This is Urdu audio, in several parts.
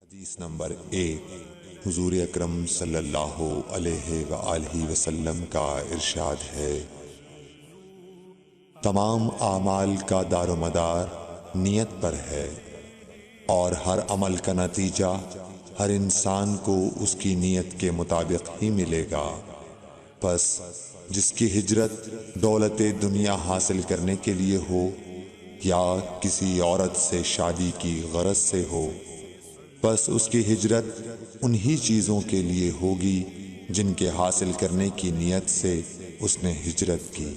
حدیث نمبر 1، حضور اکرم صلی اللہ علیہ وآلہ وسلم کا ارشاد ہے، تمام اعمال کا دار و مدار نیت پر ہے، اور ہر عمل کا نتیجہ ہر انسان کو اس کی نیت کے مطابق ہی ملے گا۔ پس جس کی ہجرت دولت دنیا حاصل کرنے کے لیے ہو یا کسی عورت سے شادی کی غرض سے ہو، بس اس کی ہجرت انہی چیزوں کے لیے ہوگی جن کے حاصل کرنے کی نیت سے اس نے ہجرت کی۔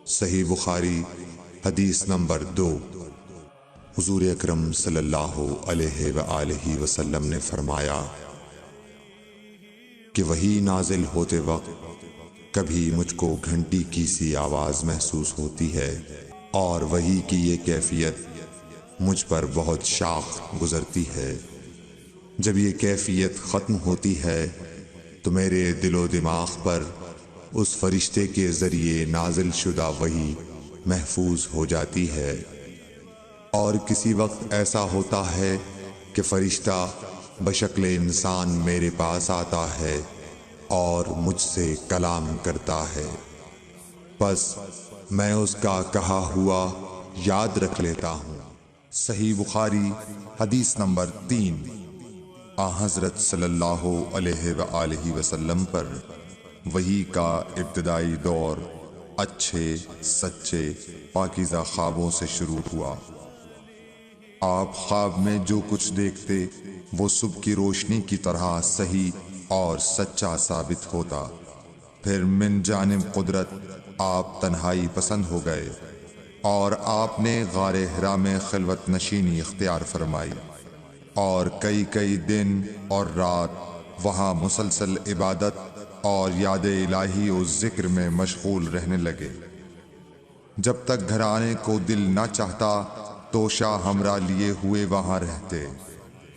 صحیح بخاری حدیث نمبر 2۔ حضور اکرم صلی اللہ علیہ وآلہ وسلم نے فرمایا کہ وحی نازل ہوتے وقت کبھی مجھ کو گھنٹی کی سی آواز محسوس ہوتی ہے، اور وحی کی یہ کیفیت مجھ پر بہت شاخ گزرتی ہے۔ جب یہ کیفیت ختم ہوتی ہے تو میرے دل و دماغ پر اس فرشتے کے ذریعے نازل شدہ وحی محفوظ ہو جاتی ہے، اور کسی وقت ایسا ہوتا ہے کہ فرشتہ بشکل انسان میرے پاس آتا ہے اور مجھ سے کلام کرتا ہے، پس میں اس کا کہا ہوا یاد رکھ لیتا ہوں۔ صحیح بخاری حدیث نمبر 3۔ حضرت صلی اللہ علیہ وآلہ وسلم پر وحی کا ابتدائی دور اچھے سچے پاکیزہ خوابوں سے شروع ہوا۔ آپ خواب میں جو کچھ دیکھتے وہ صبح کی روشنی کی طرح صحیح اور سچا ثابت ہوتا۔ پھر من جانب قدرت آپ تنہائی پسند ہو گئے، اور آپ نے غار حرا میں خلوت نشینی اختیار فرمائی، اور کئی دن اور رات وہاں مسلسل عبادت اور یاد الہی و ذکر میں مشغول رہنے لگے۔ جب تک گھر آنے کو دل نہ چاہتا توشہ ہمراہ لیے ہوئے وہاں رہتے۔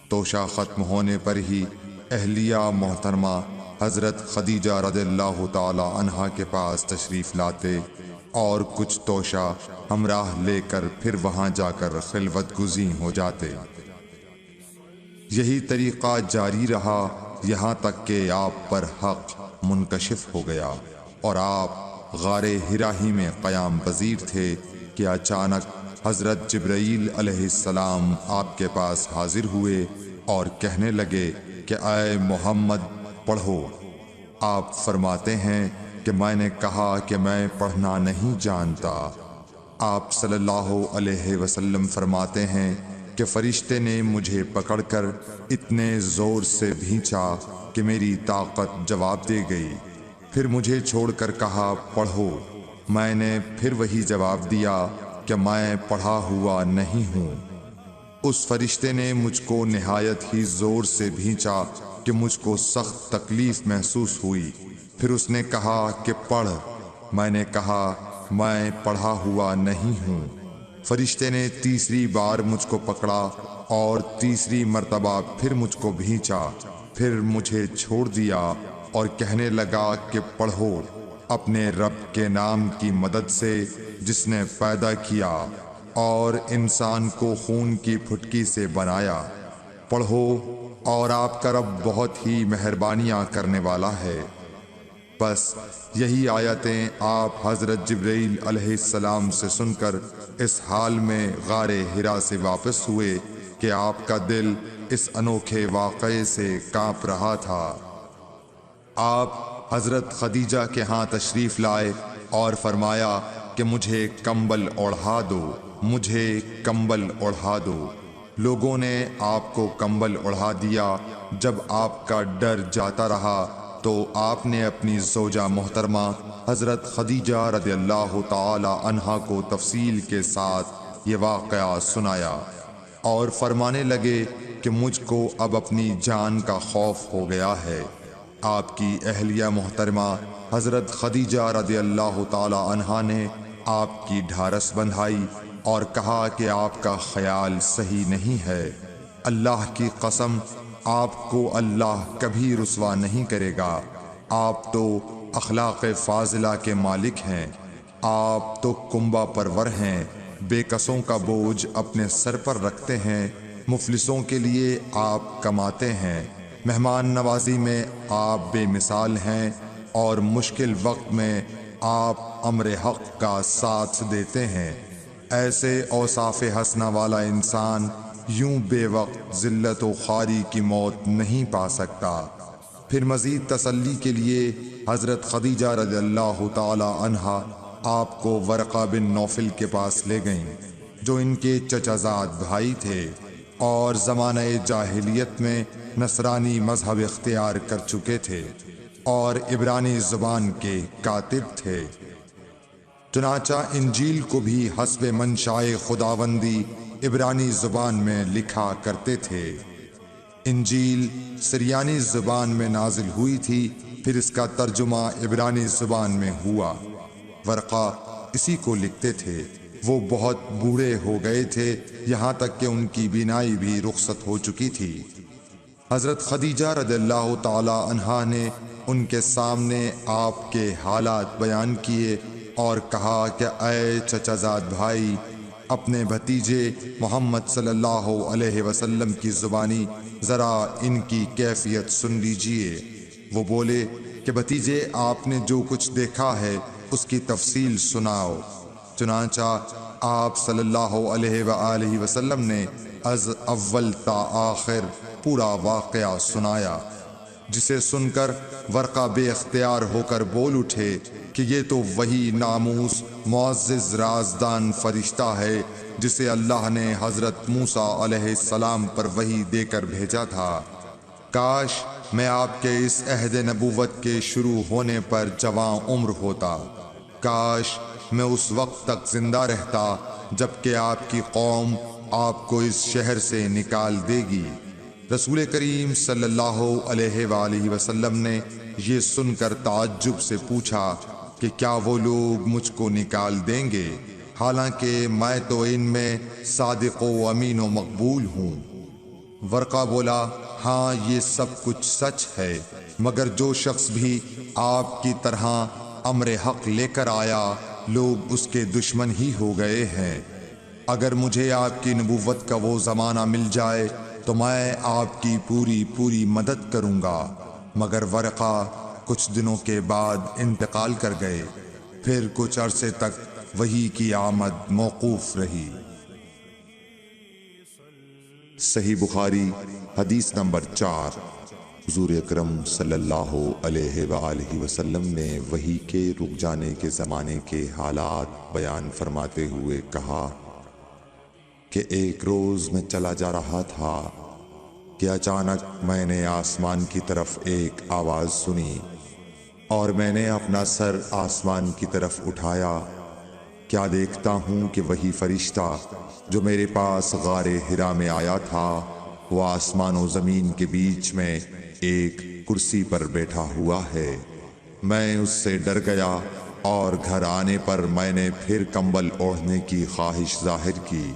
توشہ ختم ہونے پر ہی اہلیہ محترمہ حضرت خدیجہ رضی اللہ تعالی عنہا کے پاس تشریف لاتے، اور کچھ توشہ ہمراہ لے کر پھر وہاں جا کر خلوت گزین ہو جاتے۔ یہی طریقہ جاری رہا یہاں تک کہ آپ پر حق منکشف ہو گیا، اور آپ غار حرا ہی میں قیام پذیر تھے کہ اچانک حضرت جبرائیل علیہ السلام آپ کے پاس حاضر ہوئے اور کہنے لگے کہ اے محمد پڑھو۔ آپ فرماتے ہیں کہ میں نے کہا کہ میں پڑھنا نہیں جانتا۔ آپ صلی اللہ علیہ وسلم فرماتے ہیں کہ فرشتے نے مجھے پکڑ کر اتنے زور سے بھینچا کہ میری طاقت جواب دے گئی، پھر مجھے چھوڑ کر کہا پڑھو۔ میں نے پھر وہی جواب دیا کہ میں پڑھا ہوا نہیں ہوں۔ اس فرشتے نے مجھ کو نہایت ہی زور سے بھینچا کہ مجھ کو سخت تکلیف محسوس ہوئی، پھر اس نے کہا کہ پڑھ۔ میں نے کہا میں پڑھا ہوا نہیں ہوں۔ فرشتے نے تیسری بار مجھ کو پکڑا اور تیسری مرتبہ پھر مجھ کو بھینچا، پھر مجھے چھوڑ دیا اور کہنے لگا کہ پڑھو اپنے رب کے نام کی مدد سے جس نے پیدا کیا اور انسان کو خون کی پھٹکی سے بنایا۔ پڑھو اور آپ کا رب بہت ہی مہربانیاں کرنے والا ہے۔ بس یہی آیتیں آپ حضرت جبرائیل علیہ السلام سے سن کر اس حال میں غار حرا سے واپس ہوئے کہ آپ کا دل اس انوکھے واقعے سے کانپ رہا تھا۔ آپ حضرت خدیجہ کے ہاں تشریف لائے اور فرمایا کہ مجھے کمبل اوڑھا دو، مجھے کمبل اوڑھا دو۔ لوگوں نے آپ کو کمبل اوڑھا دیا۔ جب آپ کا ڈر جاتا رہا تو آپ نے اپنی زوجہ محترمہ حضرت خدیجہ رضی اللہ تعالی عنہا کو تفصیل کے ساتھ یہ واقعہ سنایا، اور فرمانے لگے کہ مجھ کو اب اپنی جان کا خوف ہو گیا ہے۔ آپ کی اہلیہ محترمہ حضرت خدیجہ رضی اللہ تعالی عنہا نے آپ کی ڈھارس بندھائی اور کہا کہ آپ کا خیال صحیح نہیں ہے۔ اللہ کی قسم آپ کو اللہ کبھی رسوا نہیں کرے گا۔ آپ تو اخلاق فاضلہ کے مالک ہیں، آپ تو کنبہ پرور ہیں، بے کسوں کا بوجھ اپنے سر پر رکھتے ہیں، مفلسوں کے لیے آپ کماتے ہیں، مہمان نوازی میں آپ بے مثال ہیں، اور مشکل وقت میں آپ امر حق کا ساتھ دیتے ہیں۔ ایسے اوصاف حسنہ والا انسان یوں بے وقت ذلت و خواری کی موت نہیں پا سکتا۔ پھر مزید تسلی کے لیے حضرت خدیجہ رضی اللہ تعالی عنہا آپ کو ورقہ بن نوفل کے پاس لے گئیں، جو ان کے چچا زاد بھائی تھے اور زمانہ جاہلیت میں نصرانی مذہب اختیار کر چکے تھے اور عبرانی زبان کے کاتب تھے۔ چنانچہ انجیل کو بھی حسب منشائے خداوندی عبرانی زبان میں لکھا کرتے تھے۔ انجیل سریانی زبان میں نازل ہوئی تھی، پھر اس کا ترجمہ عبرانی زبان میں ہوا۔ ورقہ اسی کو لکھتے تھے۔ وہ بہت بوڑھے ہو گئے تھے، یہاں تک کہ ان کی بینائی بھی رخصت ہو چکی تھی۔ حضرت خدیجہ رضی اللہ تعالی عنہا نے ان کے سامنے آپ کے حالات بیان کیے اور کہا کہ اے چچا زاد بھائی، اپنے بھتیجے محمد صلی اللہ علیہ وسلم کی زبانی ذرا ان کی کیفیت سن لیجئے۔ وہ بولے کہ بھتیجے، آپ نے جو کچھ دیکھا ہے اس کی تفصیل سناؤ۔ چنانچہ آپ صلی اللہ علیہ وآلہ وسلم نے از اول تا آخر پورا واقعہ سنایا، جسے سن کر ورقہ بے اختیار ہو کر بول اٹھے کہ یہ تو وہی ناموس معزز رازدان فرشتہ ہے جسے اللہ نے حضرت موسیٰ علیہ السلام پر وحی دے کر بھیجا تھا۔ کاش میں آپ کے اس عہد نبوت کے شروع ہونے پر جواں عمر ہوتا، کاش میں اس وقت تک زندہ رہتا جبکہ آپ کی قوم آپ کو اس شہر سے نکال دے گی۔ رسول کریم صلی اللہ علیہ وآلہ وسلم نے یہ سن کر تعجب سے پوچھا کہ کیا وہ لوگ مجھ کو نکال دیں گے، حالانکہ میں تو ان میں صادق و امین و مقبول ہوں۔ ورقہ بولا، ہاں یہ سب کچھ سچ ہے، مگر جو شخص بھی آپ کی طرح امر حق لے کر آیا لوگ اس کے دشمن ہی ہو گئے ہیں۔ اگر مجھے آپ کی نبوت کا وہ زمانہ مل جائے تو میں آپ کی پوری مدد کروں گا، مگر ورقہ کچھ دنوں کے بعد انتقال کر گئے۔ پھر کچھ عرصے تک وحی کی آمد موقوف رہی۔ صحیح بخاری حدیث نمبر 4۔ حضور اکرم صلی اللہ علیہ وآلہ وسلم نے وحی کے رک جانے کے زمانے کے حالات بیان فرماتے ہوئے کہا کہ ایک روز میں چلا جا رہا تھا کہ اچانک میں نے آسمان کی طرف ایک آواز سنی اور میں نے اپنا سر آسمان کی طرف اٹھایا۔ کیا دیکھتا ہوں کہ وہی فرشتہ جو میرے پاس غار حرا میں آیا تھا وہ آسمان و زمین کے بیچ میں ایک کرسی پر بیٹھا ہوا ہے۔ میں اس سے ڈر گیا اور گھر آنے پر میں نے پھر کمبل اوڑھنے کی خواہش ظاہر کی۔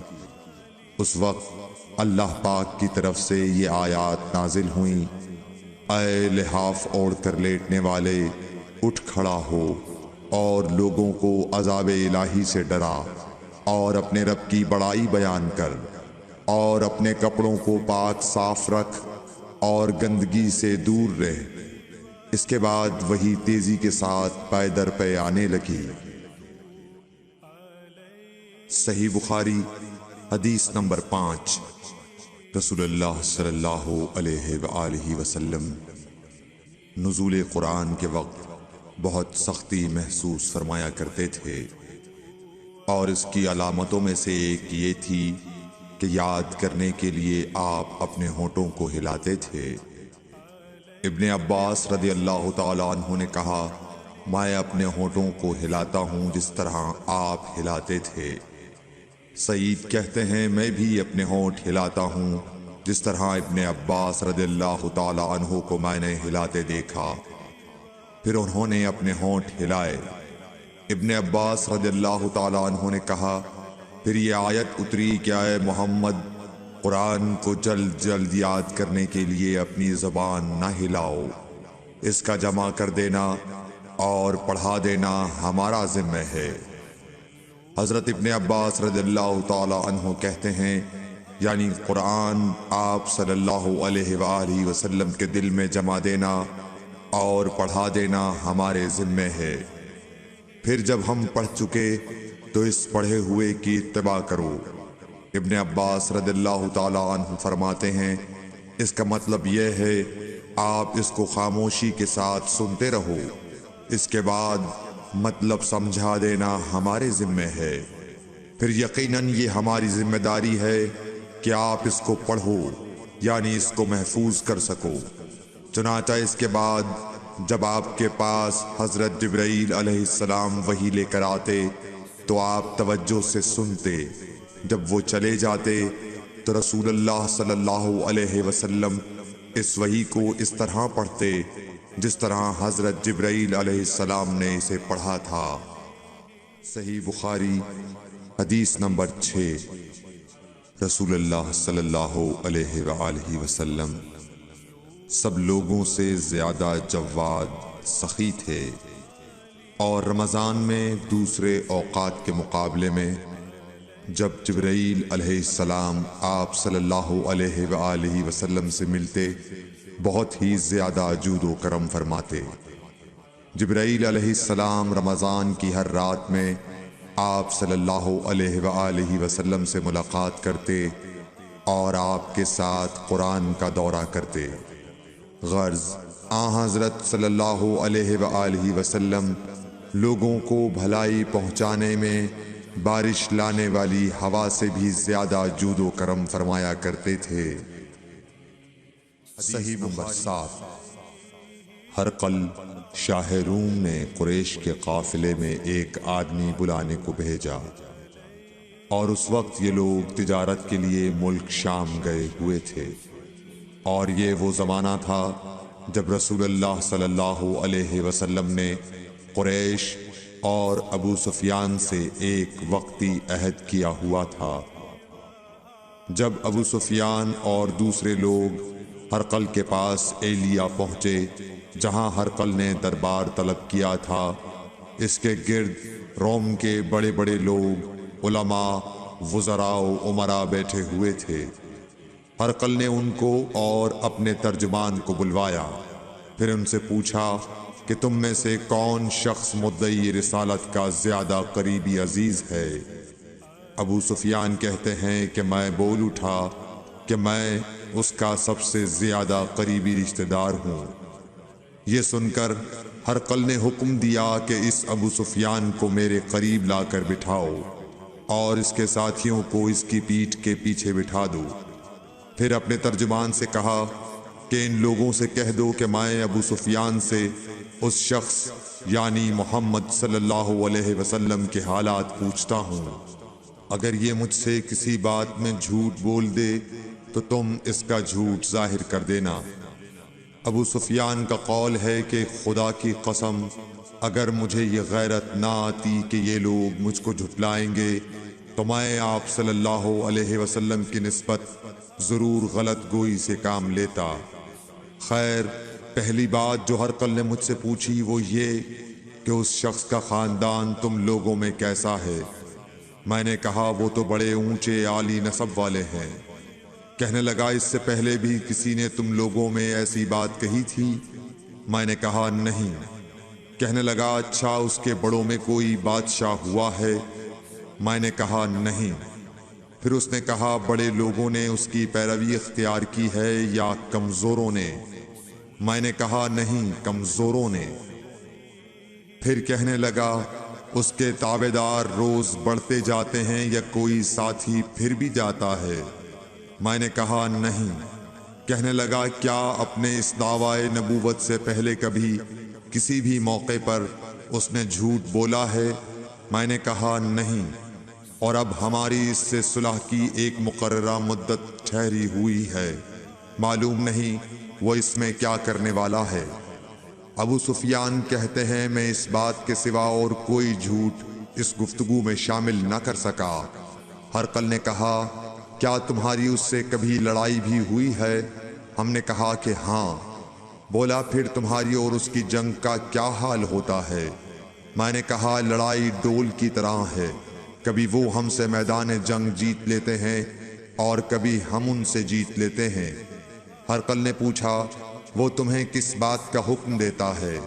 اس وقت اللہ پاک کی طرف سے یہ آیات نازل ہوئیں، اے لحاف اوڑھ کر لیٹنے والے، اٹھ کھڑا ہو اور لوگوں کو عذاب الہی سے ڈرا، اور اپنے رب کی بڑائی بیان کر، اور اپنے کپڑوں کو پاک صاف رکھ اور گندگی سے دور رہ۔ اس کے بعد وہی تیزی کے ساتھ پے در پے آنے لگی۔ صحیح بخاری حدیث نمبر 5۔ رسول اللہ صلی اللہ علیہ وآلہ وسلم نزول قرآن کے وقت بہت سختی محسوس فرمایا کرتے تھے، اور اس کی علامتوں میں سے ایک یہ تھی کہ یاد کرنے کے لیے آپ اپنے ہونٹوں کو ہلاتے تھے۔ ابن عباس رضی اللہ تعالیٰ عنہ نے کہا، میں اپنے ہونٹوں کو ہلاتا ہوں جس طرح آپ ہلاتے تھے۔ سعید کہتے ہیں، میں بھی اپنے ہونٹ ہلاتا ہوں جس طرح ابن عباس رضی اللہ تعالیٰ عنہ کو میں نے ہلاتے دیکھا۔ پھر انہوں نے اپنے ہونٹ ہلائے۔ ابن عباس رضی اللہ تعالیٰ عنہ نے کہا، پھر یہ آیت اتری کہ اے محمد، قرآن کو جلد جلد یاد کرنے کے لیے اپنی زبان نہ ہلاؤ، اس کا جمع کر دینا اور پڑھا دینا ہمارا ذمہ ہے۔ حضرت ابن عباس رضی اللہ تعالی عنہ کہتے ہیں، یعنی قرآن آپ صلی اللہ علیہ وآلہ وسلم کے دل میں جما دینا اور پڑھا دینا ہمارے ذمے ہے۔ پھر جب ہم پڑھ چکے تو اس پڑھے ہوئے کی اتباع کرو۔ ابن عباس رضی اللہ تعالی عنہ فرماتے ہیں، اس کا مطلب یہ ہے آپ اس کو خاموشی کے ساتھ سنتے رہو، اس کے بعد مطلب سمجھا دینا ہمارے ذمے ہے۔ پھر یقیناً یہ ہماری ذمہ داری ہے کہ آپ اس کو پڑھو، یعنی اس کو محفوظ کر سکو۔ چنانچہ اس کے بعد جب آپ کے پاس حضرت جبرائیل علیہ السلام وحی لے کر آتے تو آپ توجہ سے سنتے، جب وہ چلے جاتے تو رسول اللہ صلی اللہ علیہ وسلم اس وحی کو اس طرح پڑھتے جس طرح حضرت جبرائیل علیہ السلام نے اسے پڑھا تھا۔ صحیح بخاری حدیث نمبر 6۔ رسول اللہ صلی اللہ علیہ وآلہ وسلم سب لوگوں سے زیادہ جواد، سخی تھے، اور رمضان میں دوسرے اوقات کے مقابلے میں جب جبرائیل علیہ السلام آپ صلی اللہ علیہ وآلہ وسلم سے ملتے بہت ہی زیادہ جود و کرم فرماتے۔ جبرائیل علیہ السلام رمضان کی ہر رات میں آپ صلی اللہ علیہ وآلہ وسلم سے ملاقات کرتے اور آپ کے ساتھ قرآن کا دورہ کرتے۔ غرض حضرت صلی اللہ علیہ وآلہ وسلم لوگوں کو بھلائی پہنچانے میں بارش لانے والی ہوا سے بھی زیادہ جود و کرم فرمایا کرتے تھے۔ صحیح نمبر 7۔ ہرقل شاہ روم نے قریش کے قافلے میں ایک آدمی بلانے کو بھیجا، اور اس وقت یہ لوگ تجارت کے لیے ملک شام گئے ہوئے تھے، اور یہ وہ زمانہ تھا جب رسول اللہ صلی اللہ علیہ وسلم نے قریش اور ابو سفیان سے ایک وقتی عہد کیا ہوا تھا۔ جب ابو سفیان اور دوسرے لوگ ہرقل کے پاس ایلیا پہنچے جہاں ہرقل نے دربار طلب کیا تھا، اس کے گرد روم کے بڑے بڑے لوگ، علماء، وزراء و امراء بیٹھے ہوئے تھے۔ ہرقل نے ان کو اور اپنے ترجمان کو بلوایا، پھر ان سے پوچھا کہ تم میں سے کون شخص مدعی رسالت کا زیادہ قریبی عزیز ہے؟ ابو سفیان کہتے ہیں کہ میں بول اٹھا کہ میں اس کا سب سے زیادہ قریبی رشتہ دار ہوں۔ یہ سن کر ہرقل نے حکم دیا کہ اس ابو سفیان کو میرے قریب لا کر بٹھاؤ اور اس کے ساتھیوں کو اس کی پیٹھ کے پیچھے بٹھا دو۔ پھر اپنے ترجمان سے کہا کہ ان لوگوں سے کہہ دو کہ میں ابو سفیان سے اس شخص یعنی محمد صلی اللہ علیہ وسلم کے حالات پوچھتا ہوں، اگر یہ مجھ سے کسی بات میں جھوٹ بول دے تو تم اس کا جھوٹ ظاہر کر دینا۔ ابو سفیان کا قول ہے کہ خدا کی قسم اگر مجھے یہ غیرت نہ آتی کہ یہ لوگ مجھ کو جھٹلائیں گے تو میں آپ صلی اللہ علیہ وسلم کی نسبت ضرور غلط گوئی سے کام لیتا۔ خیر، پہلی بات جو ہرقل نے مجھ سے پوچھی وہ یہ کہ اس شخص کا خاندان تم لوگوں میں کیسا ہے؟ میں نے کہا وہ تو بڑے اونچے عالی نسب والے ہیں۔ کہنے لگا اس سے پہلے بھی کسی نے تم لوگوں میں ایسی بات کہی تھی؟ میں نے کہا نہیں۔ کہنے لگا اچھا اس کے بڑوں میں کوئی بادشاہ ہوا ہے؟ میں نے کہا نہیں۔ پھر اس نے کہا بڑے لوگوں نے اس کی پیروی اختیار کی ہے یا کمزوروں نے؟ میں نے کہا نہیں، کمزوروں نے۔ پھر کہنے لگا اس کے تابعدار روز بڑھتے جاتے ہیں یا کوئی ساتھی پھر بھی جاتا ہے؟ میں نے کہا نہیں۔ کہنے لگا کیا اپنے اس دعوی نبوت سے پہلے کبھی کسی بھی موقع پر اس نے جھوٹ بولا ہے؟ میں نے کہا نہیں، اور اب ہماری اس سے صلح کی ایک مقررہ مدت ٹھہری ہوئی ہے، معلوم نہیں وہ اس میں کیا کرنے والا ہے۔ ابو سفیان کہتے ہیں میں اس بات کے سوا اور کوئی جھوٹ اس گفتگو میں شامل نہ کر سکا۔ ہرقل نے کہا کیا تمہاری اس سے کبھی لڑائی بھی ہوئی ہے؟ ہم نے کہا کہ ہاں۔ بولا پھر تمہاری اور اس کی جنگ کا کیا حال ہوتا ہے؟ میں نے کہا لڑائی ڈول کی طرح ہے، کبھی وہ ہم سے میدان جنگ جیت لیتے ہیں اور کبھی ہم ان سے جیت لیتے ہیں۔ ہرقل نے پوچھا، وہ تمہیں کس بات کا حکم دیتا ہے؟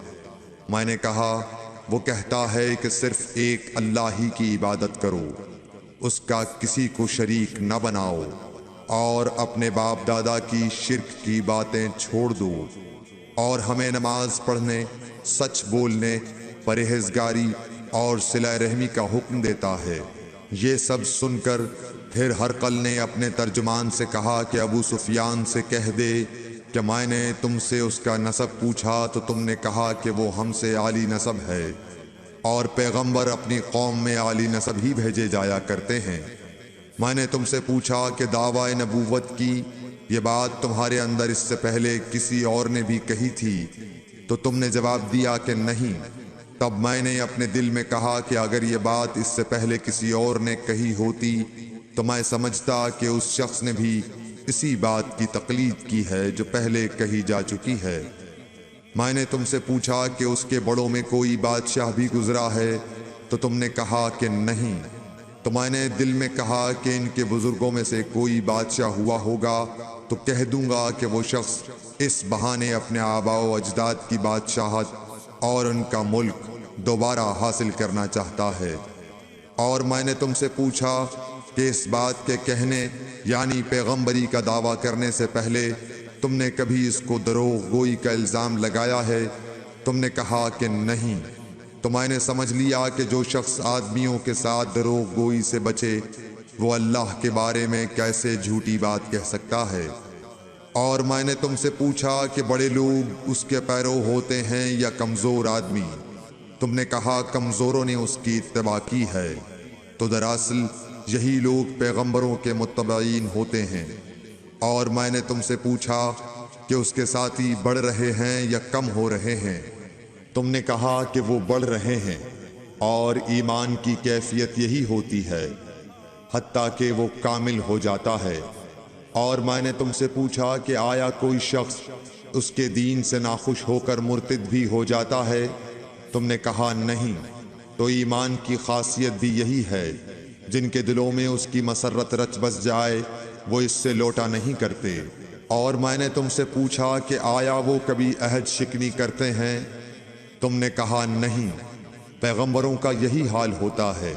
میں نے کہا، وہ کہتا ہے کہ صرف ایک اللہ ہی کی عبادت کرو، اس کا کسی کو شریک نہ بناؤ، اور اپنے باپ دادا کی شرک کی باتیں چھوڑ دو، اور ہمیں نماز پڑھنے، سچ بولنے، پرہیزگاری اور صلہ رحمی کا حکم دیتا ہے۔ یہ سب سن کر پھر ہرقل نے اپنے ترجمان سے کہا کہ ابو سفیان سے کہہ دے کہ میں نے تم سے اس کا نسب پوچھا تو تم نے کہا کہ وہ ہم سے عالی نسب ہے، اور پیغمبر اپنی قوم میں عالی نسب ہی بھیجے جایا کرتے ہیں۔ میں نے تم سے پوچھا کہ دعوی نبوت کی یہ بات تمہارے اندر اس سے پہلے کسی اور نے بھی کہی تھی؟ تو تم نے جواب دیا کہ نہیں۔ تب میں نے اپنے دل میں کہا کہ اگر یہ بات اس سے پہلے کسی اور نے کہی ہوتی تو میں سمجھتا کہ اس شخص نے بھی اسی بات کی تقلید کی ہے جو پہلے کہی جا چکی ہے۔ میں نے تم سے پوچھا کہ اس کے بڑوں میں کوئی بادشاہ بھی گزرا ہے تو تم نے کہا کہ نہیں۔ تو میں نے دل میں کہا کہ ان کے بزرگوں میں سے کوئی بادشاہ ہوا ہوگا تو کہہ دوں گا کہ وہ شخص اس بہانے اپنے آباء و اجداد کی بادشاہت اور ان کا ملک دوبارہ حاصل کرنا چاہتا ہے۔ اور میں نے تم سے پوچھا کہ اس بات کے کہنے یعنی پیغمبری کا دعویٰ کرنے سے پہلے تم نے کبھی اس کو دروغ گوئی کا الزام لگایا ہے؟ تم نے کہا کہ نہیں۔ تو میں نے سمجھ لیا کہ جو شخص آدمیوں کے ساتھ دروغ گوئی سے بچے وہ اللہ کے بارے میں کیسے جھوٹی بات کہہ سکتا ہے۔ اور میں نے تم سے پوچھا کہ بڑے لوگ اس کے پیرو ہوتے ہیں یا کمزور آدمی؟ تم نے کہا کمزوروں نے اس کی اتباع کی ہے۔ تو دراصل یہی لوگ پیغمبروں کے متبعین ہوتے ہیں۔ اور میں نے تم سے پوچھا کہ اس کے ساتھی بڑھ رہے ہیں یا کم ہو رہے ہیں؟ تم نے کہا کہ وہ بڑھ رہے ہیں، اور ایمان کی کیفیت یہی ہوتی ہے حتیٰ کہ وہ کامل ہو جاتا ہے۔ اور میں نے تم سے پوچھا کہ آیا کوئی شخص اس کے دین سے ناخوش ہو کر مرتد بھی ہو جاتا ہے؟ تم نے کہا نہیں۔ تو ایمان کی خاصیت بھی یہی ہے، جن کے دلوں میں اس کی مسرت رچ بس جائے وہ اس سے لوٹا نہیں کرتے۔ اور میں نے تم سے پوچھا کہ آیا وہ کبھی عہد شکنی کرتے ہیں؟ تم نے کہا نہیں۔ پیغمبروں کا یہی حال ہوتا ہے،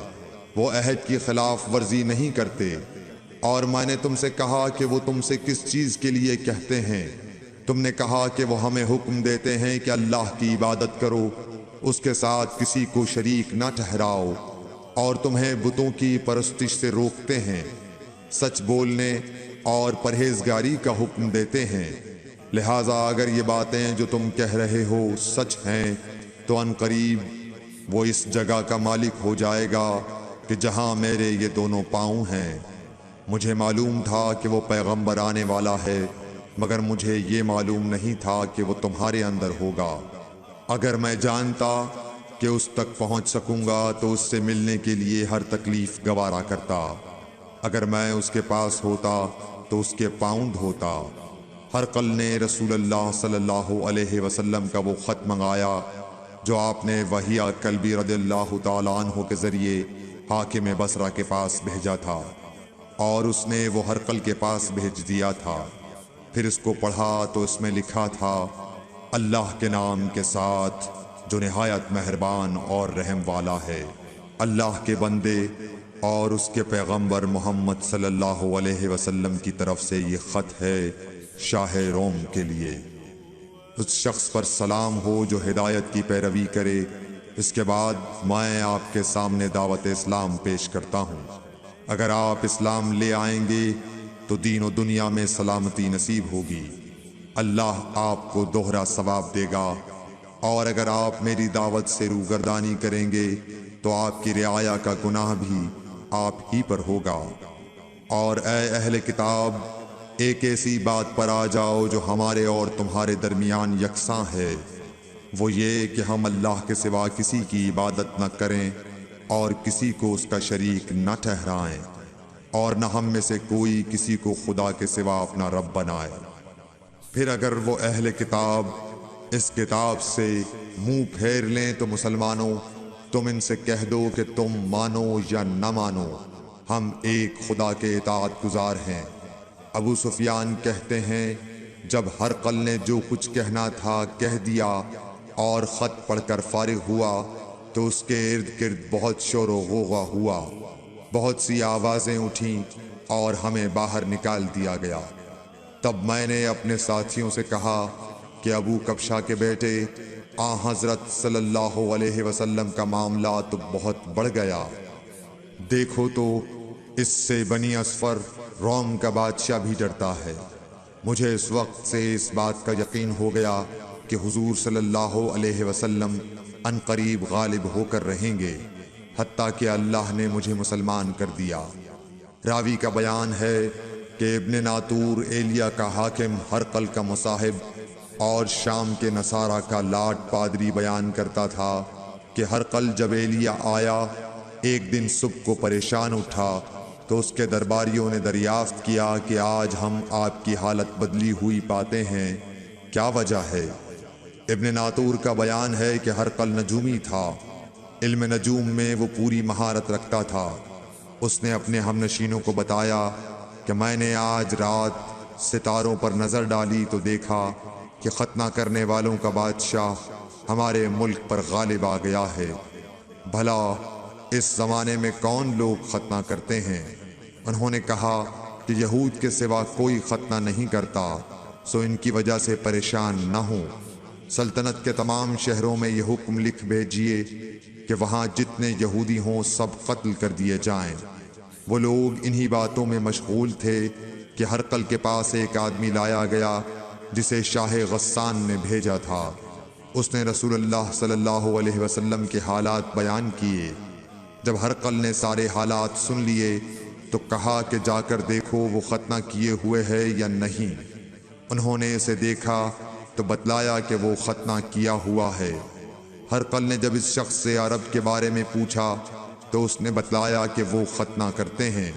وہ عہد کی خلاف ورزی نہیں کرتے۔ اور میں نے تم سے کہا کہ وہ تم سے کس چیز کے لیے کہتے ہیں؟ تم نے کہا کہ وہ ہمیں حکم دیتے ہیں کہ اللہ کی عبادت کرو، اس کے ساتھ کسی کو شریک نہ ٹھہراؤ، اور تمہیں بتوں کی پرستش سے روکتے ہیں، سچ بولنے اور پرہیزگاری کا حکم دیتے ہیں۔ لہٰذا اگر یہ باتیں جو تم کہہ رہے ہو سچ ہیں تو ان قریب وہ اس جگہ کا مالک ہو جائے گا کہ جہاں میرے یہ دونوں پاؤں ہیں۔ مجھے معلوم تھا کہ وہ پیغمبر آنے والا ہے، مگر مجھے یہ معلوم نہیں تھا کہ وہ تمہارے اندر ہوگا۔ اگر میں جانتا کہ اس تک پہنچ سکوں گا تو اس سے ملنے کے لیے ہر تکلیف گوارا کرتا۔ اگر میں اس کے پاس ہوتا تو اس کے پاؤں دھوتا۔ ہرقل نے رسول اللہ صلی اللہ علیہ وسلم کا وہ خط منگایا جو آپ نے وحیہ کلبی رضی اللہ تعالیٰ عنہ کے ذریعے حاکم بصرہ کے پاس بھیجا تھا، اور اس نے وہ ہرقل کے پاس بھیج دیا تھا۔ پھر اس کو پڑھا تو اس میں لکھا تھا، اللہ کے نام کے ساتھ جو نہایت مہربان اور رحم والا ہے۔ اللہ کے بندے اور اس کے پیغمبر محمد صلی اللہ علیہ وسلم کی طرف سے یہ خط ہے شاہ روم کے لیے۔ اس شخص پر سلام ہو جو ہدایت کی پیروی کرے۔ اس کے بعد میں آپ کے سامنے دعوت اسلام پیش کرتا ہوں۔ اگر آپ اسلام لے آئیں گے تو دین و دنیا میں سلامتی نصیب ہوگی، اللہ آپ کو دوہرا ثواب دے گا، اور اگر آپ میری دعوت سے روگردانی کریں گے تو آپ کی رعایا کا گناہ بھی آپ ہی پر ہوگا۔ اور اے اہل کتاب، ایک ایسی بات پر آ جاؤ جو ہمارے اور تمہارے درمیان یکساں ہے، وہ یہ کہ ہم اللہ کے سوا کسی کی عبادت نہ کریں اور کسی کو اس کا شریک نہ ٹھہرائیں، اور نہ ہم میں سے کوئی کسی کو خدا کے سوا اپنا رب بنائے۔ پھر اگر وہ اہل کتاب اس کتاب سے منہ پھیر لیں تو مسلمانوں، تم ان سے کہہ دو کہ تم مانو یا نہ مانو، ہم ایک خدا کے اطاعت گزار ہیں۔ ابو سفیان کہتے ہیں جب ہرقل نے جو کچھ کہنا تھا کہہ دیا اور خط پڑھ کر فارغ ہوا تو اس کے ارد گرد بہت شور و غوغا ہوا، بہت سی آوازیں اٹھیں اور ہمیں باہر نکال دیا گیا۔ تب میں نے اپنے ساتھیوں سے کہا کہ ابو کبشہ کے بیٹے حضرت صلی اللہ علیہ وسلم کا معاملہ تو بہت بڑھ گیا، دیکھو تو اس سے بنی اصفر روم کا بادشاہ بھی ڈرتا ہے۔ مجھے اس وقت سے اس بات کا یقین ہو گیا کہ حضور صلی اللہ علیہ وسلم ان قریب غالب ہو کر رہیں گے، حتیٰ کہ اللہ نے مجھے مسلمان کر دیا۔ راوی کا بیان ہے کہ ابن ناطور ایلیا کا حاکم ہرقل کا مصاحب اور شام کے نصارہ کا لاٹ پادری بیان کرتا تھا کہ ہرقل جب ایلیا آیا ایک دن صبح کو پریشان اٹھا تو اس کے درباریوں نے دریافت کیا کہ آج ہم آپ کی حالت بدلی ہوئی پاتے ہیں، کیا وجہ ہے؟ ابن ناطور کا بیان ہے کہ ہرقل نجومی تھا، علم نجوم میں وہ پوری مہارت رکھتا تھا۔ اس نے اپنے ہم نشینوں کو بتایا کہ میں نے آج رات ستاروں پر نظر ڈالی تو دیکھا کہ ختنہ کرنے والوں کا بادشاہ ہمارے ملک پر غالب آ گیا ہے۔ بھلا اس زمانے میں کون لوگ ختنہ کرتے ہیں؟ انہوں نے کہا کہ یہود کے سوا کوئی ختنہ نہیں کرتا، سو ان کی وجہ سے پریشان نہ ہوں۔ سلطنت کے تمام شہروں میں یہ حکم لکھ بھیجیے کہ وہاں جتنے یہودی ہوں سب قتل کر دیے جائیں۔ وہ لوگ انہی باتوں میں مشغول تھے کہ ہرقل کے پاس ایک آدمی لایا گیا جسے شاہ غسان نے بھیجا تھا۔ اس نے رسول اللہ صلی اللہ علیہ وسلم کے حالات بیان کیے۔ جب ہرقل نے سارے حالات سن لیے تو کہا کہ جا کر دیکھو وہ ختنہ کیے ہوئے ہے یا نہیں۔ انہوں نے اسے دیکھا تو بتلایا کہ وہ ختنہ کیا ہوا ہے۔ ہرقل نے جب اس شخص سے عرب کے بارے میں پوچھا تو اس نے بتلایا کہ وہ ختنہ کرتے ہیں۔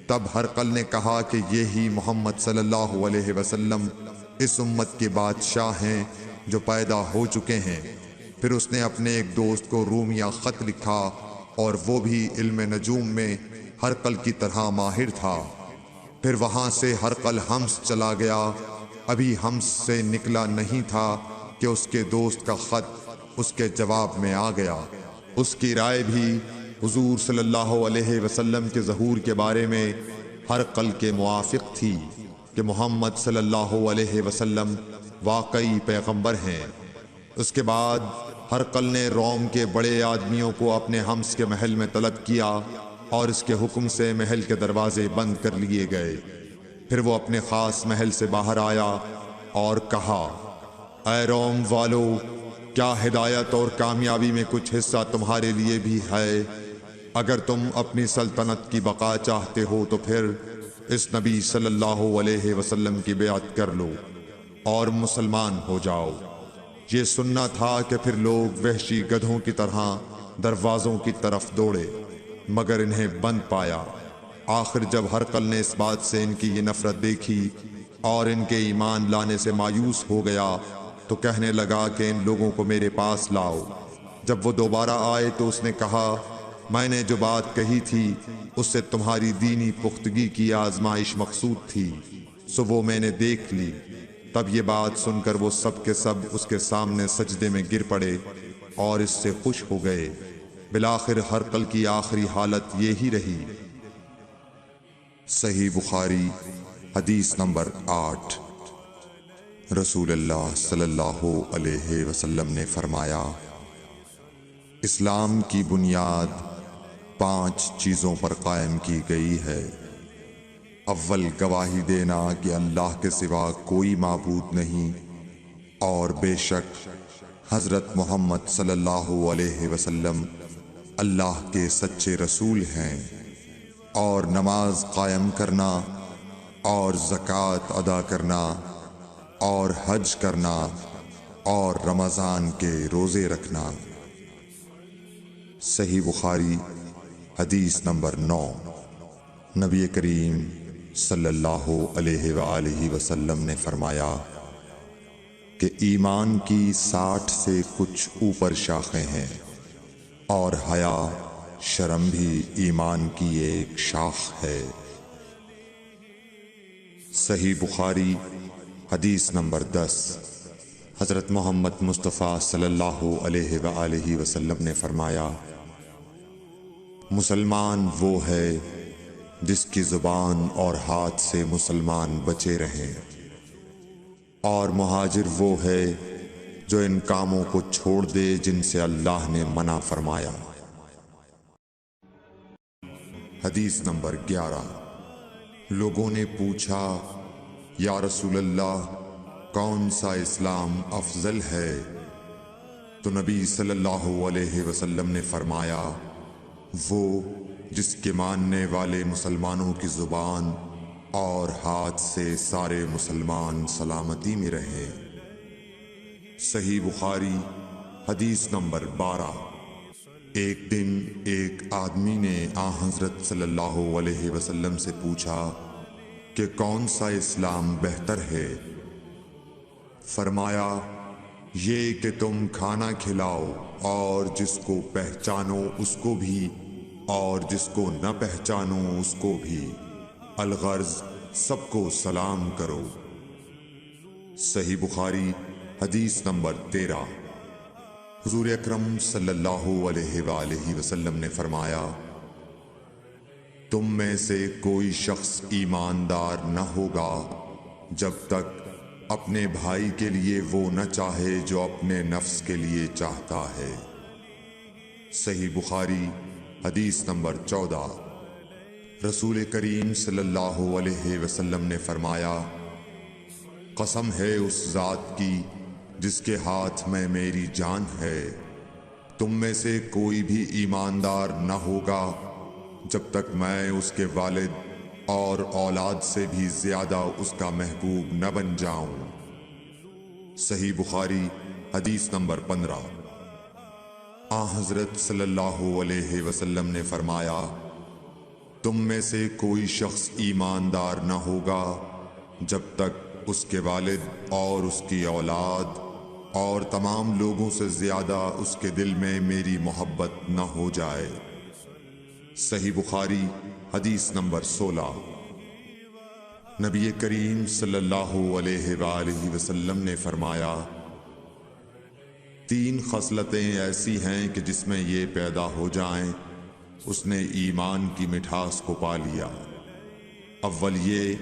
تب ہرقل نے کہا کہ یہی محمد صلی اللہ علیہ وسلم اس امت کے بادشاہ ہیں جو پیدا ہو چکے ہیں۔ پھر اس نے اپنے ایک دوست کو رومیہ خط لکھا اور وہ بھی علم نجوم میں ہرقل کی طرح ماہر تھا۔ پھر وہاں سے ہرقل حمص چلا گیا۔ ابھی حمص سے نکلا نہیں تھا کہ اس کے دوست کا خط اس کے جواب میں آ گیا۔ اس کی رائے بھی حضور صلی اللہ علیہ وسلم کے ظہور کے بارے میں ہرقل کے موافق تھی کہ محمد صلی اللہ علیہ وسلم واقعی پیغمبر ہیں۔ اس کے بعد ہرقل نے روم کے بڑے آدمیوں کو اپنے حمص کے محل میں طلب کیا اور اس کے حکم سے محل کے دروازے بند کر لیے گئے۔ پھر وہ اپنے خاص محل سے باہر آیا اور کہا، اے روم والو، کیا ہدایت اور کامیابی میں کچھ حصہ تمہارے لیے بھی ہے؟ اگر تم اپنی سلطنت کی بقا چاہتے ہو تو پھر اس نبی صلی اللہ علیہ وسلم کی بیعت کر لو اور مسلمان ہو جاؤ۔ یہ سننا تھا کہ پھر لوگ وحشی گدھوں کی طرح دروازوں کی طرف دوڑے، مگر انہیں بند پایا۔ آخر جب ہرقل نے اس بات سے ان کی یہ نفرت دیکھی اور ان کے ایمان لانے سے مایوس ہو گیا تو کہنے لگا کہ ان لوگوں کو میرے پاس لاؤ۔ جب وہ دوبارہ آئے تو اس نے کہا، میں نے جو بات کہی تھی اس سے تمہاری دینی پختگی کی آزمائش مقصود تھی، سو وہ میں نے دیکھ لی۔ تب یہ بات سن کر وہ سب کے سب اس کے سامنے سجدے میں گر پڑے اور اس سے خوش ہو گئے۔ بالآخر ہرقل کی آخری حالت یہی رہی۔ صحیح بخاری حدیث نمبر 8۔ رسول اللہ صلی اللہ علیہ وسلم نے فرمایا، اسلام کی بنیاد 5 چیزوں پر قائم کی گئی ہے۔ اول، گواہی دینا کہ اللہ کے سوا کوئی معبود نہیں اور بے شک حضرت محمد صلی اللہ علیہ وسلم اللہ کے سچے رسول ہیں، اور نماز قائم کرنا اور زکوٰۃ ادا کرنا اور حج کرنا اور رمضان کے روزے رکھنا۔ صحیح بخاری حدیث نمبر 9۔ نبی کریم صلی اللہ علیہ وآلہ وسلم نے فرمایا کہ ایمان کی 60 سے کچھ اوپر شاخیں ہیں۔ اور حیا شرم بھی ایمان کی ایک شاخ ہے۔ صحیح بخاری حدیث نمبر 10۔ حضرت محمد مصطفیٰ صلی اللہ علیہ وآلہ وسلم نے فرمایا، مسلمان وہ ہے جس کی زبان اور ہاتھ سے مسلمان بچے رہیں، اور مہاجر وہ ہے جو ان کاموں کو چھوڑ دے جن سے اللہ نے منع فرمایا۔ حدیث نمبر 11۔ لوگوں نے پوچھا، یا رسول اللہ، کون سا اسلام افضل ہے؟ تو نبی صلی اللہ علیہ وسلم نے فرمایا، وہ جس کے ماننے والے مسلمانوں کی زبان اور ہاتھ سے سارے مسلمان سلامتی میں رہیں۔ صحیح بخاری حدیث نمبر 12۔ ایک دن ایک آدمی نے حضرت صلی اللہ علیہ وسلم سے پوچھا کہ کون سا اسلام بہتر ہے؟ فرمایا، یہ کہ تم کھانا کھلاؤ اور جس کو پہچانو اس کو بھی اور جس کو نہ پہچانو اس کو بھی، الغرض سب کو سلام کرو۔ صحیح بخاری حدیث نمبر 13۔ حضور اکرم صلی اللہ علیہ وآلہ وسلم نے فرمایا، تم میں سے کوئی شخص ایماندار نہ ہوگا جب تک اپنے بھائی کے لیے وہ نہ چاہے جو اپنے نفس کے لیے چاہتا ہے۔ صحیح بخاری حدیث نمبر 14۔ رسول کریم صلی اللہ علیہ وسلم نے فرمایا، قسم ہے اس ذات کی جس کے ہاتھ میں میری جان ہے، تم میں سے کوئی بھی ایماندار نہ ہوگا جب تک میں اس کے والد اور اولاد سے بھی زیادہ اس کا محبوب نہ بن جاؤں۔ صحیح بخاری حدیث نمبر 15۔ حضرت صلی اللہ علیہ وسلم نے فرمایا، تم میں سے کوئی شخص ایماندار نہ ہوگا جب تک اس کے والد اور اس کی اولاد اور تمام لوگوں سے زیادہ اس کے دل میں میری محبت نہ ہو جائے۔ صحیح بخاری حدیث نمبر 16۔ نبی کریم صلی اللہ علیہ وآلہ وسلم نے فرمایا، 3 خصلتیں ایسی ہیں کہ جس میں یہ پیدا ہو جائیں اس نے ایمان کی مٹھاس کو پا لیا۔ اول یہ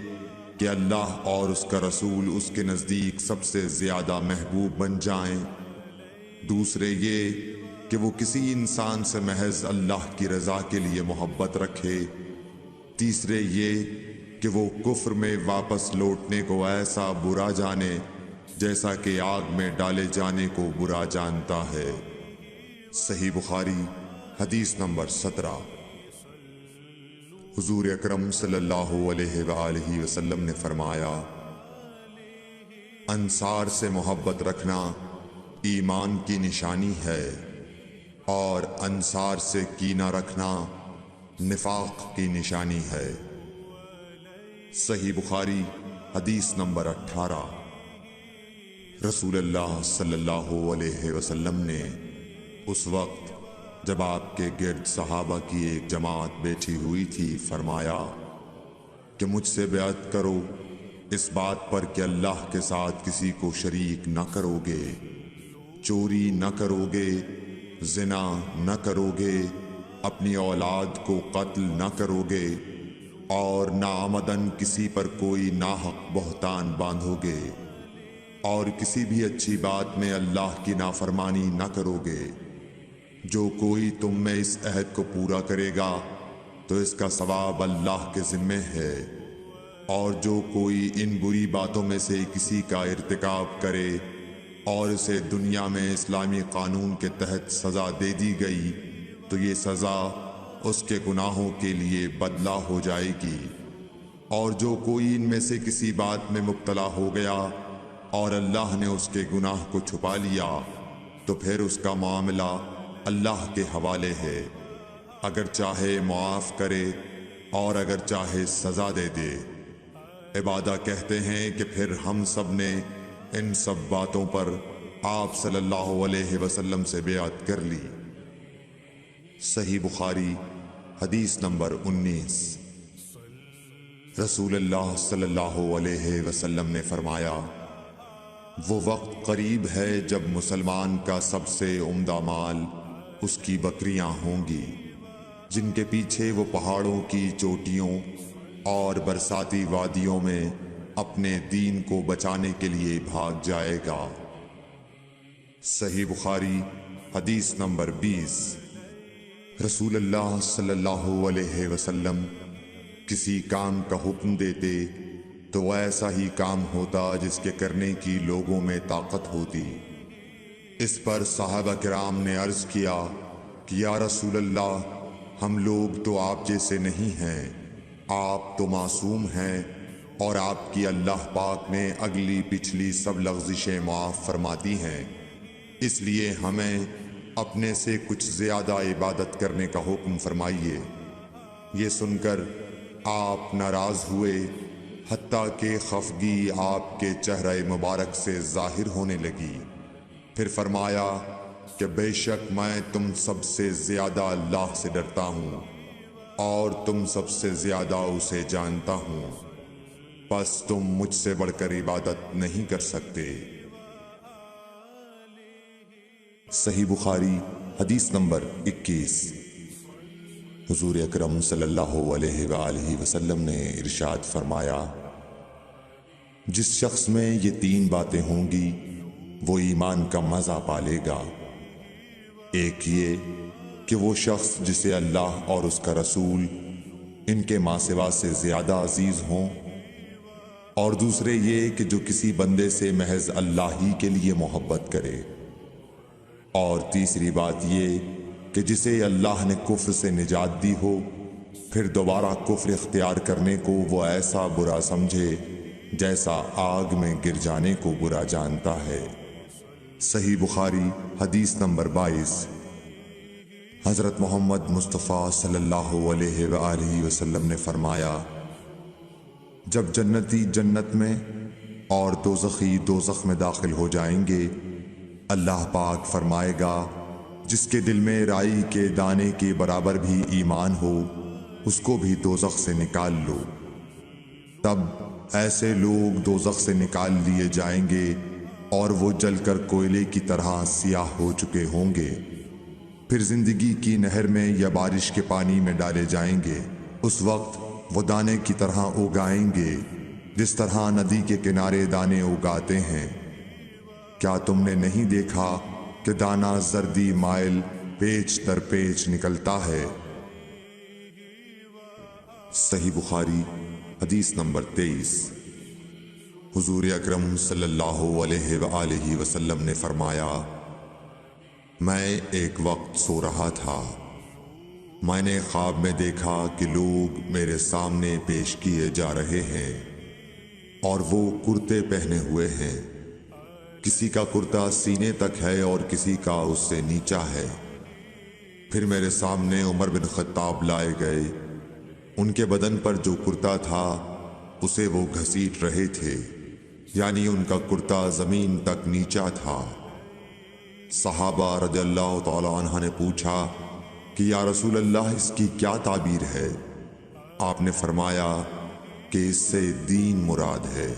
کہ اللہ اور اس کا رسول اس کے نزدیک سب سے زیادہ محبوب بن جائیں۔ دوسرے یہ کہ وہ کسی انسان سے محض اللہ کی رضا کے لیے محبت رکھے۔ تیسرے یہ کہ وہ کفر میں واپس لوٹنے کو ایسا برا جانے جیسا کہ آگ میں ڈالے جانے کو برا جانتا ہے۔ صحیح بخاری حدیث نمبر 17۔ حضور اکرم صلی اللہ علیہ وآلہ وسلم نے فرمایا، انصار سے محبت رکھنا ایمان کی نشانی ہے، اور انصار سے کینہ رکھنا نفاق کی نشانی ہے۔ صحیح بخاری حدیث نمبر 18۔ رسول اللہ صلی اللہ علیہ وسلم نے اس وقت جب آپ کے گرد صحابہ کی ایک جماعت بیٹھی ہوئی تھی فرمایا کہ مجھ سے بیعت کرو اس بات پر کہ اللہ کے ساتھ کسی کو شریک نہ کرو گے، چوری نہ کرو گے، زنا نہ کرو گے، اپنی اولاد کو قتل نہ کرو گے، اور ناعمدن کسی پر کوئی ناحق بہتان باندھو گے، اور کسی بھی اچھی بات میں اللہ کی نافرمانی نہ کرو گے۔ جو کوئی تم میں اس عہد کو پورا کرے گا تو اس کا ثواب اللہ کے ذمے ہے، اور جو کوئی ان بری باتوں میں سے کسی کا ارتکاب کرے اور اسے دنیا میں اسلامی قانون کے تحت سزا دے دی گئی تو یہ سزا اس کے گناہوں کے لیے بدلہ ہو جائے گی، اور جو کوئی ان میں سے کسی بات میں مبتلا ہو گیا اور اللہ نے اس کے گناہ کو چھپا لیا تو پھر اس کا معاملہ اللہ کے حوالے ہے، اگر چاہے معاف کرے اور اگر چاہے سزا دے دے۔ عبادہ کہتے ہیں کہ پھر ہم سب نے ان سب باتوں پر آپ صلی اللہ علیہ وسلم سے بیعت کر لی۔ صحیح بخاری حدیث نمبر 19۔ رسول اللہ صلی اللہ علیہ وسلم نے فرمایا، وہ وقت قریب ہے جب مسلمان کا سب سے عمدہ مال اس کی بکریاں ہوں گی، جن کے پیچھے وہ پہاڑوں کی چوٹیوں اور برساتی وادیوں میں اپنے دین کو بچانے کے لیے بھاگ جائے گا۔ صحیح بخاری حدیث نمبر 20۔ رسول اللہ صلی اللہ علیہ وسلم کسی کام کا حکم دیتے تو وہ ایسا ہی کام ہوتا جس کے کرنے کی لوگوں میں طاقت ہوتی۔ اس پر صحابہ کرام نے عرض کیا کہ یا رسول اللہ، ہم لوگ تو آپ جیسے نہیں ہیں، آپ تو معصوم ہیں اور آپ کی اللہ پاک نے اگلی پچھلی سب لغزشیں معاف فرماتی ہیں، اس لیے ہمیں اپنے سے کچھ زیادہ عبادت کرنے کا حکم فرمائیے۔ یہ سن کر آپ ناراض ہوئے، حتیٰ کہ خفگی آپ کے چہرہ مبارک سے ظاہر ہونے لگی۔ پھر فرمایا کہ بے شک میں تم سب سے زیادہ اللہ سے ڈرتا ہوں اور تم سب سے زیادہ اسے جانتا ہوں، پس تم مجھ سے بڑھ کر عبادت نہیں کر سکتے۔ صحیح بخاری حدیث نمبر 21۔ حضور اکرم صلی اللہ علیہ وآلہ وسلم نے ارشاد فرمایا، جس شخص میں یہ 3 باتیں ہوں گی وہ ایمان کا مزہ پالے گا۔ ایک یہ کہ وہ شخص جسے اللہ اور اس کا رسول ان کے ماں سوا سے زیادہ عزیز ہوں، اور دوسرے یہ کہ جو کسی بندے سے محض اللہ ہی کے لیے محبت کرے، اور تیسری بات یہ کہ جسے اللہ نے کفر سے نجات دی ہو، پھر دوبارہ کفر اختیار کرنے کو وہ ایسا برا سمجھے جیسا آگ میں گر جانے کو برا جانتا ہے۔ صحیح بخاری حدیث نمبر 22۔ حضرت محمد مصطفیٰ صلی اللہ علیہ وآلہ وسلم نے فرمایا، جب جنتی جنت میں اور دوزخی دوزخ میں داخل ہو جائیں گے، اللہ پاک فرمائے گا، جس کے دل میں رائی کے دانے کے برابر بھی ایمان ہو، اس کو بھی دوزخ سے نکال لو۔ تب ایسے لوگ دوزخ سے نکال لیے جائیں گے اور وہ جل کر کوئلے کی طرح سیاہ ہو چکے ہوں گے، پھر زندگی کی نہر میں یا بارش کے پانی میں ڈالے جائیں گے۔ اس وقت وہ دانے کی طرح اگائیں گے جس طرح ندی کے کنارے دانے اگاتے ہیں۔ کیا تم نے نہیں دیکھا کہ دانہ زردی مائل پیچ در پیچ نکلتا ہے؟ صحیح بخاری حدیث نمبر 23۔ حضور اکرم صلی اللہ علیہ وآلہ وسلم نے فرمایا، میں ایک وقت سو رہا تھا، میں نے خواب میں دیکھا کہ لوگ میرے سامنے پیش کیے جا رہے ہیں اور وہ کرتے پہنے ہوئے ہیں، کسی کا کرتا سینے تک ہے اور کسی کا اس سے نیچا ہے۔ پھر میرے سامنے عمر بن خطاب لائے گئے، ان کے بدن پر جو کرتا تھا اسے وہ گھسیٹ رہے تھے، یعنی ان کا کرتا زمین تک نیچا تھا۔ صحابہ رضی اللہ تعالی عنہ نے پوچھا کہ یا رسول اللہ، اس کی کیا تعبیر ہے؟ آپ نے فرمایا کہ اس سے دین مراد ہے۔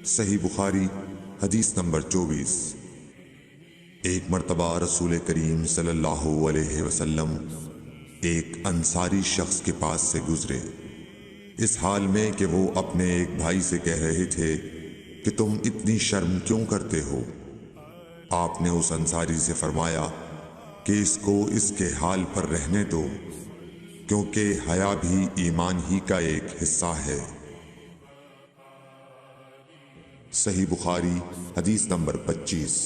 صحیح بخاری حدیث نمبر 24۔ ایک مرتبہ رسول کریم صلی اللہ علیہ وسلم ایک انصاری شخص کے پاس سے گزرے، اس حال میں کہ وہ اپنے ایک بھائی سے کہہ رہے تھے کہ تم اتنی شرم کیوں کرتے ہو؟ آپ نے اس انصاری سے فرمایا کہ اس کو اس کے حال پر رہنے دو، کیونکہ حیا بھی ایمان ہی کا ایک حصہ ہے۔ صحیح بخاری حدیث نمبر 25۔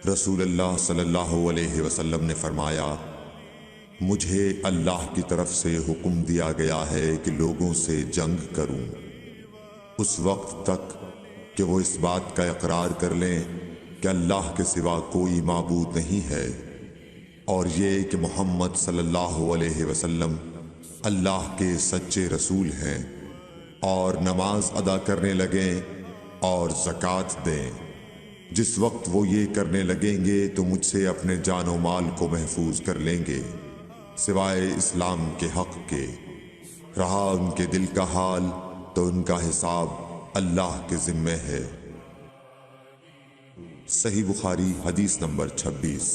رسول اللہ صلی اللہ علیہ وسلم نے فرمایا، مجھے اللہ کی طرف سے حکم دیا گیا ہے کہ لوگوں سے جنگ کروں اس وقت تک کہ وہ اس بات کا اقرار کر لیں کہ اللہ کے سوا کوئی معبود نہیں ہے، اور یہ کہ محمد صلی اللہ علیہ وسلم اللہ کے سچے رسول ہیں، اور نماز ادا کرنے لگیں اور زکوٰۃ دیں، جس وقت وہ یہ کرنے لگیں گے تو مجھ سے اپنے جان و مال کو محفوظ کر لیں گے سوائے اسلام کے حق کے۔ رہا ان کے دل کا حال تو ان کا حساب اللہ کے ذمے ہے۔ صحیح بخاری حدیث نمبر 26۔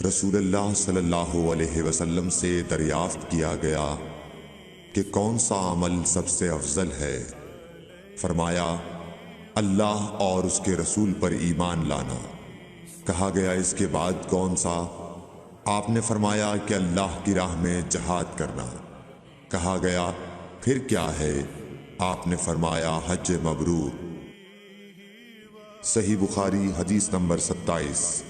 رسول اللہ صلی اللہ علیہ وسلم سے دریافت کیا گیا کہ کون سا عمل سب سے افضل ہے؟ فرمایا اللہ اور اس کے رسول پر ایمان لانا۔ کہا گیا اس کے بعد کون سا؟ آپ نے فرمایا کہ اللہ کی راہ میں جہاد کرنا۔ کہا گیا پھر کیا ہے؟ آپ نے فرمایا حج مبرور۔ صحیح بخاری حدیث نمبر 27۔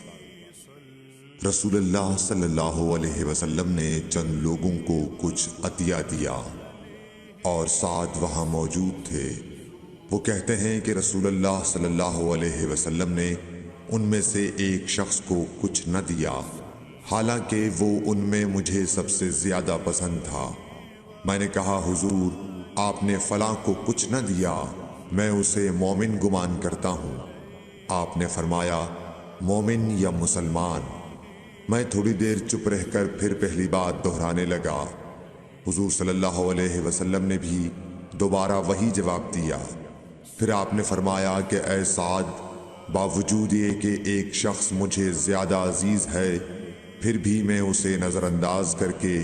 رسول اللہ صلی اللہ علیہ وسلم نے چند لوگوں کو کچھ عطیہ دیا اور سعد وہاں موجود تھے۔ وہ کہتے ہیں کہ رسول اللہ صلی اللہ علیہ وسلم نے ان میں سے ایک شخص کو کچھ نہ دیا، حالانکہ وہ ان میں مجھے سب سے زیادہ پسند تھا۔ میں نے کہا حضور آپ نے فلاں کو کچھ نہ دیا، میں اسے مومن گمان کرتا ہوں۔ آپ نے فرمایا مومن یا مسلمان؟ میں تھوڑی دیر چپ رہ کر پھر پہلی بات دہرانے لگا۔ حضور صلی اللہ علیہ وسلم نے بھی دوبارہ وہی جواب دیا۔ پھر آپ نے فرمایا کہ اے سعد، باوجود یہ کہ ایک شخص مجھے زیادہ عزیز ہے، پھر بھی میں اسے نظر انداز کر کے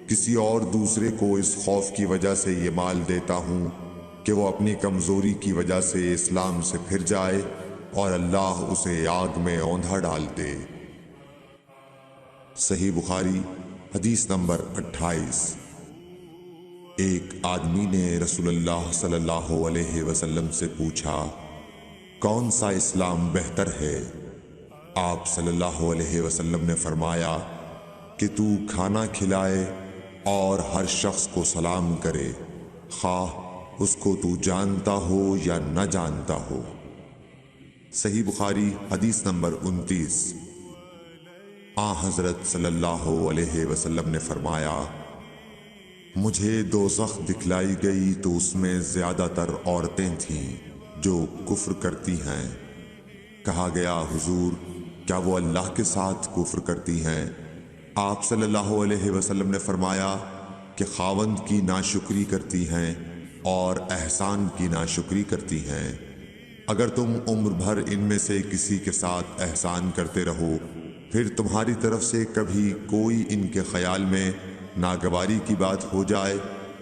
کسی اور دوسرے کو اس خوف کی وجہ سے یہ مال دیتا ہوں کہ وہ اپنی کمزوری کی وجہ سے اسلام سے پھر جائے اور اللہ اسے آگ میں اوندھا ڈال دے۔ صحیح بخاری حدیث نمبر 28۔ ایک آدمی نے رسول اللہ صلی اللہ علیہ وسلم سے پوچھا کون سا اسلام بہتر ہے؟ آپ صلی اللہ علیہ وسلم نے فرمایا کہ تو کھانا کھلائے اور ہر شخص کو سلام کرے، خواہ اس کو تو جانتا ہو یا نہ جانتا ہو۔ صحیح بخاری حدیث نمبر 29۔ حضرت صلی اللہ علیہ وسلم نے فرمایا مجھے دوزخ دکھلائی گئی تو اس میں زیادہ تر عورتیں تھیں جو کفر کرتی ہیں۔ کہا گیا حضور کیا وہ اللہ کے ساتھ کفر کرتی ہیں؟ آپ صلی اللہ علیہ وسلم نے فرمایا کہ خاوند کی ناشکری کرتی ہیں اور احسان کی ناشکری کرتی ہیں۔ اگر تم عمر بھر ان میں سے کسی کے ساتھ احسان کرتے رہو، پھر تمہاری طرف سے کبھی کوئی ان کے خیال میں ناگواری کی بات ہو جائے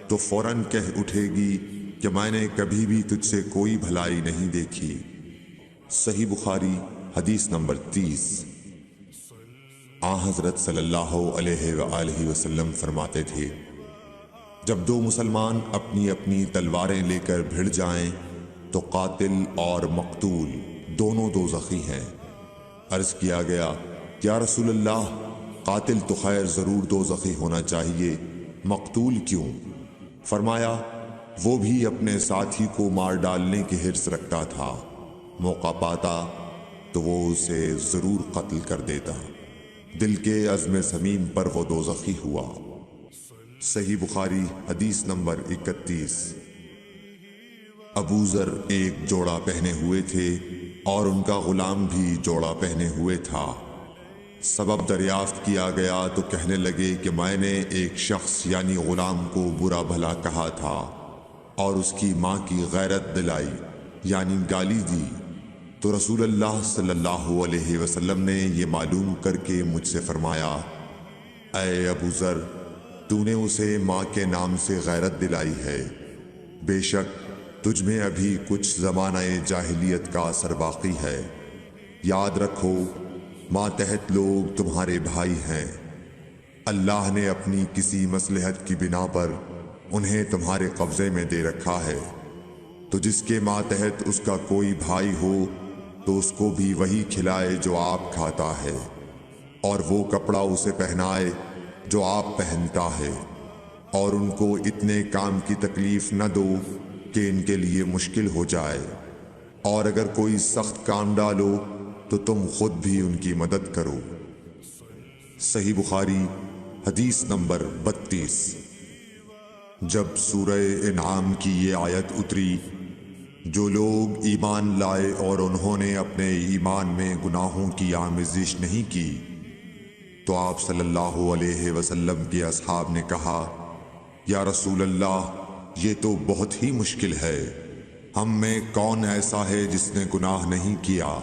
تو فوراً کہہ اٹھے گی کہ میں نے کبھی بھی تجھ سے کوئی بھلائی نہیں دیکھی۔ صحیح بخاری حدیث نمبر 30۔ حضرت صلی اللہ علیہ وآلہ وسلم فرماتے تھے جب دو مسلمان اپنی اپنی تلواریں لے کر بھڑ جائیں تو قاتل اور مقتول دونوں دوزخی ہیں۔ عرض کیا گیا یا رسول اللہ قاتل تو خیر ضرور دوزخی ہونا چاہیے، مقتول کیوں؟ فرمایا وہ بھی اپنے ساتھی کو مار ڈالنے کی حرص رکھتا تھا، موقع پاتا تو وہ اسے ضرور قتل کر دیتا، دل کے عزم سمیم پر وہ دوزخی ہوا۔ صحیح بخاری حدیث نمبر 31۔ ابو ذر ایک جوڑا پہنے ہوئے تھے اور ان کا غلام بھی جوڑا پہنے ہوئے تھا۔ سبب دریافت کیا گیا تو کہنے لگے کہ میں نے ایک شخص یعنی غلام کو برا بھلا کہا تھا اور اس کی ماں کی غیرت دلائی یعنی گالی دی، تو رسول اللہ صلی اللہ علیہ وسلم نے یہ معلوم کر کے مجھ سے فرمایا اے ابو ذر، تو نے اسے ماں کے نام سے غیرت دلائی ہے، بے شک تجھ میں ابھی کچھ زمانہ جاہلیت کا اثر باقی ہے۔ یاد رکھو ماتحت لوگ تمہارے بھائی ہیں، اللہ نے اپنی کسی مصلحت کی بنا پر انہیں تمہارے قبضے میں دے رکھا ہے، تو جس کے ماتحت اس کا کوئی بھائی ہو تو اس کو بھی وہی کھلائے جو آپ کھاتا ہے، اور وہ کپڑا اسے پہنائے جو آپ پہنتا ہے، اور ان کو اتنے کام کی تکلیف نہ دو کہ ان کے لیے مشکل ہو جائے، اور اگر کوئی سخت کام ڈالو تو تم خود بھی ان کی مدد کرو۔ صحیح بخاری حدیث نمبر 32۔ جب سورہ انعام کی یہ آیت اتری جو لوگ ایمان لائے اور انہوں نے اپنے ایمان میں گناہوں کی آمیزش نہیں کی، تو آپ صلی اللہ علیہ وسلم کے اصحاب نے کہا، یا رسول اللہ، یہ تو بہت ہی مشکل ہے، ہم میں کون ایسا ہے جس نے گناہ نہیں کیا؟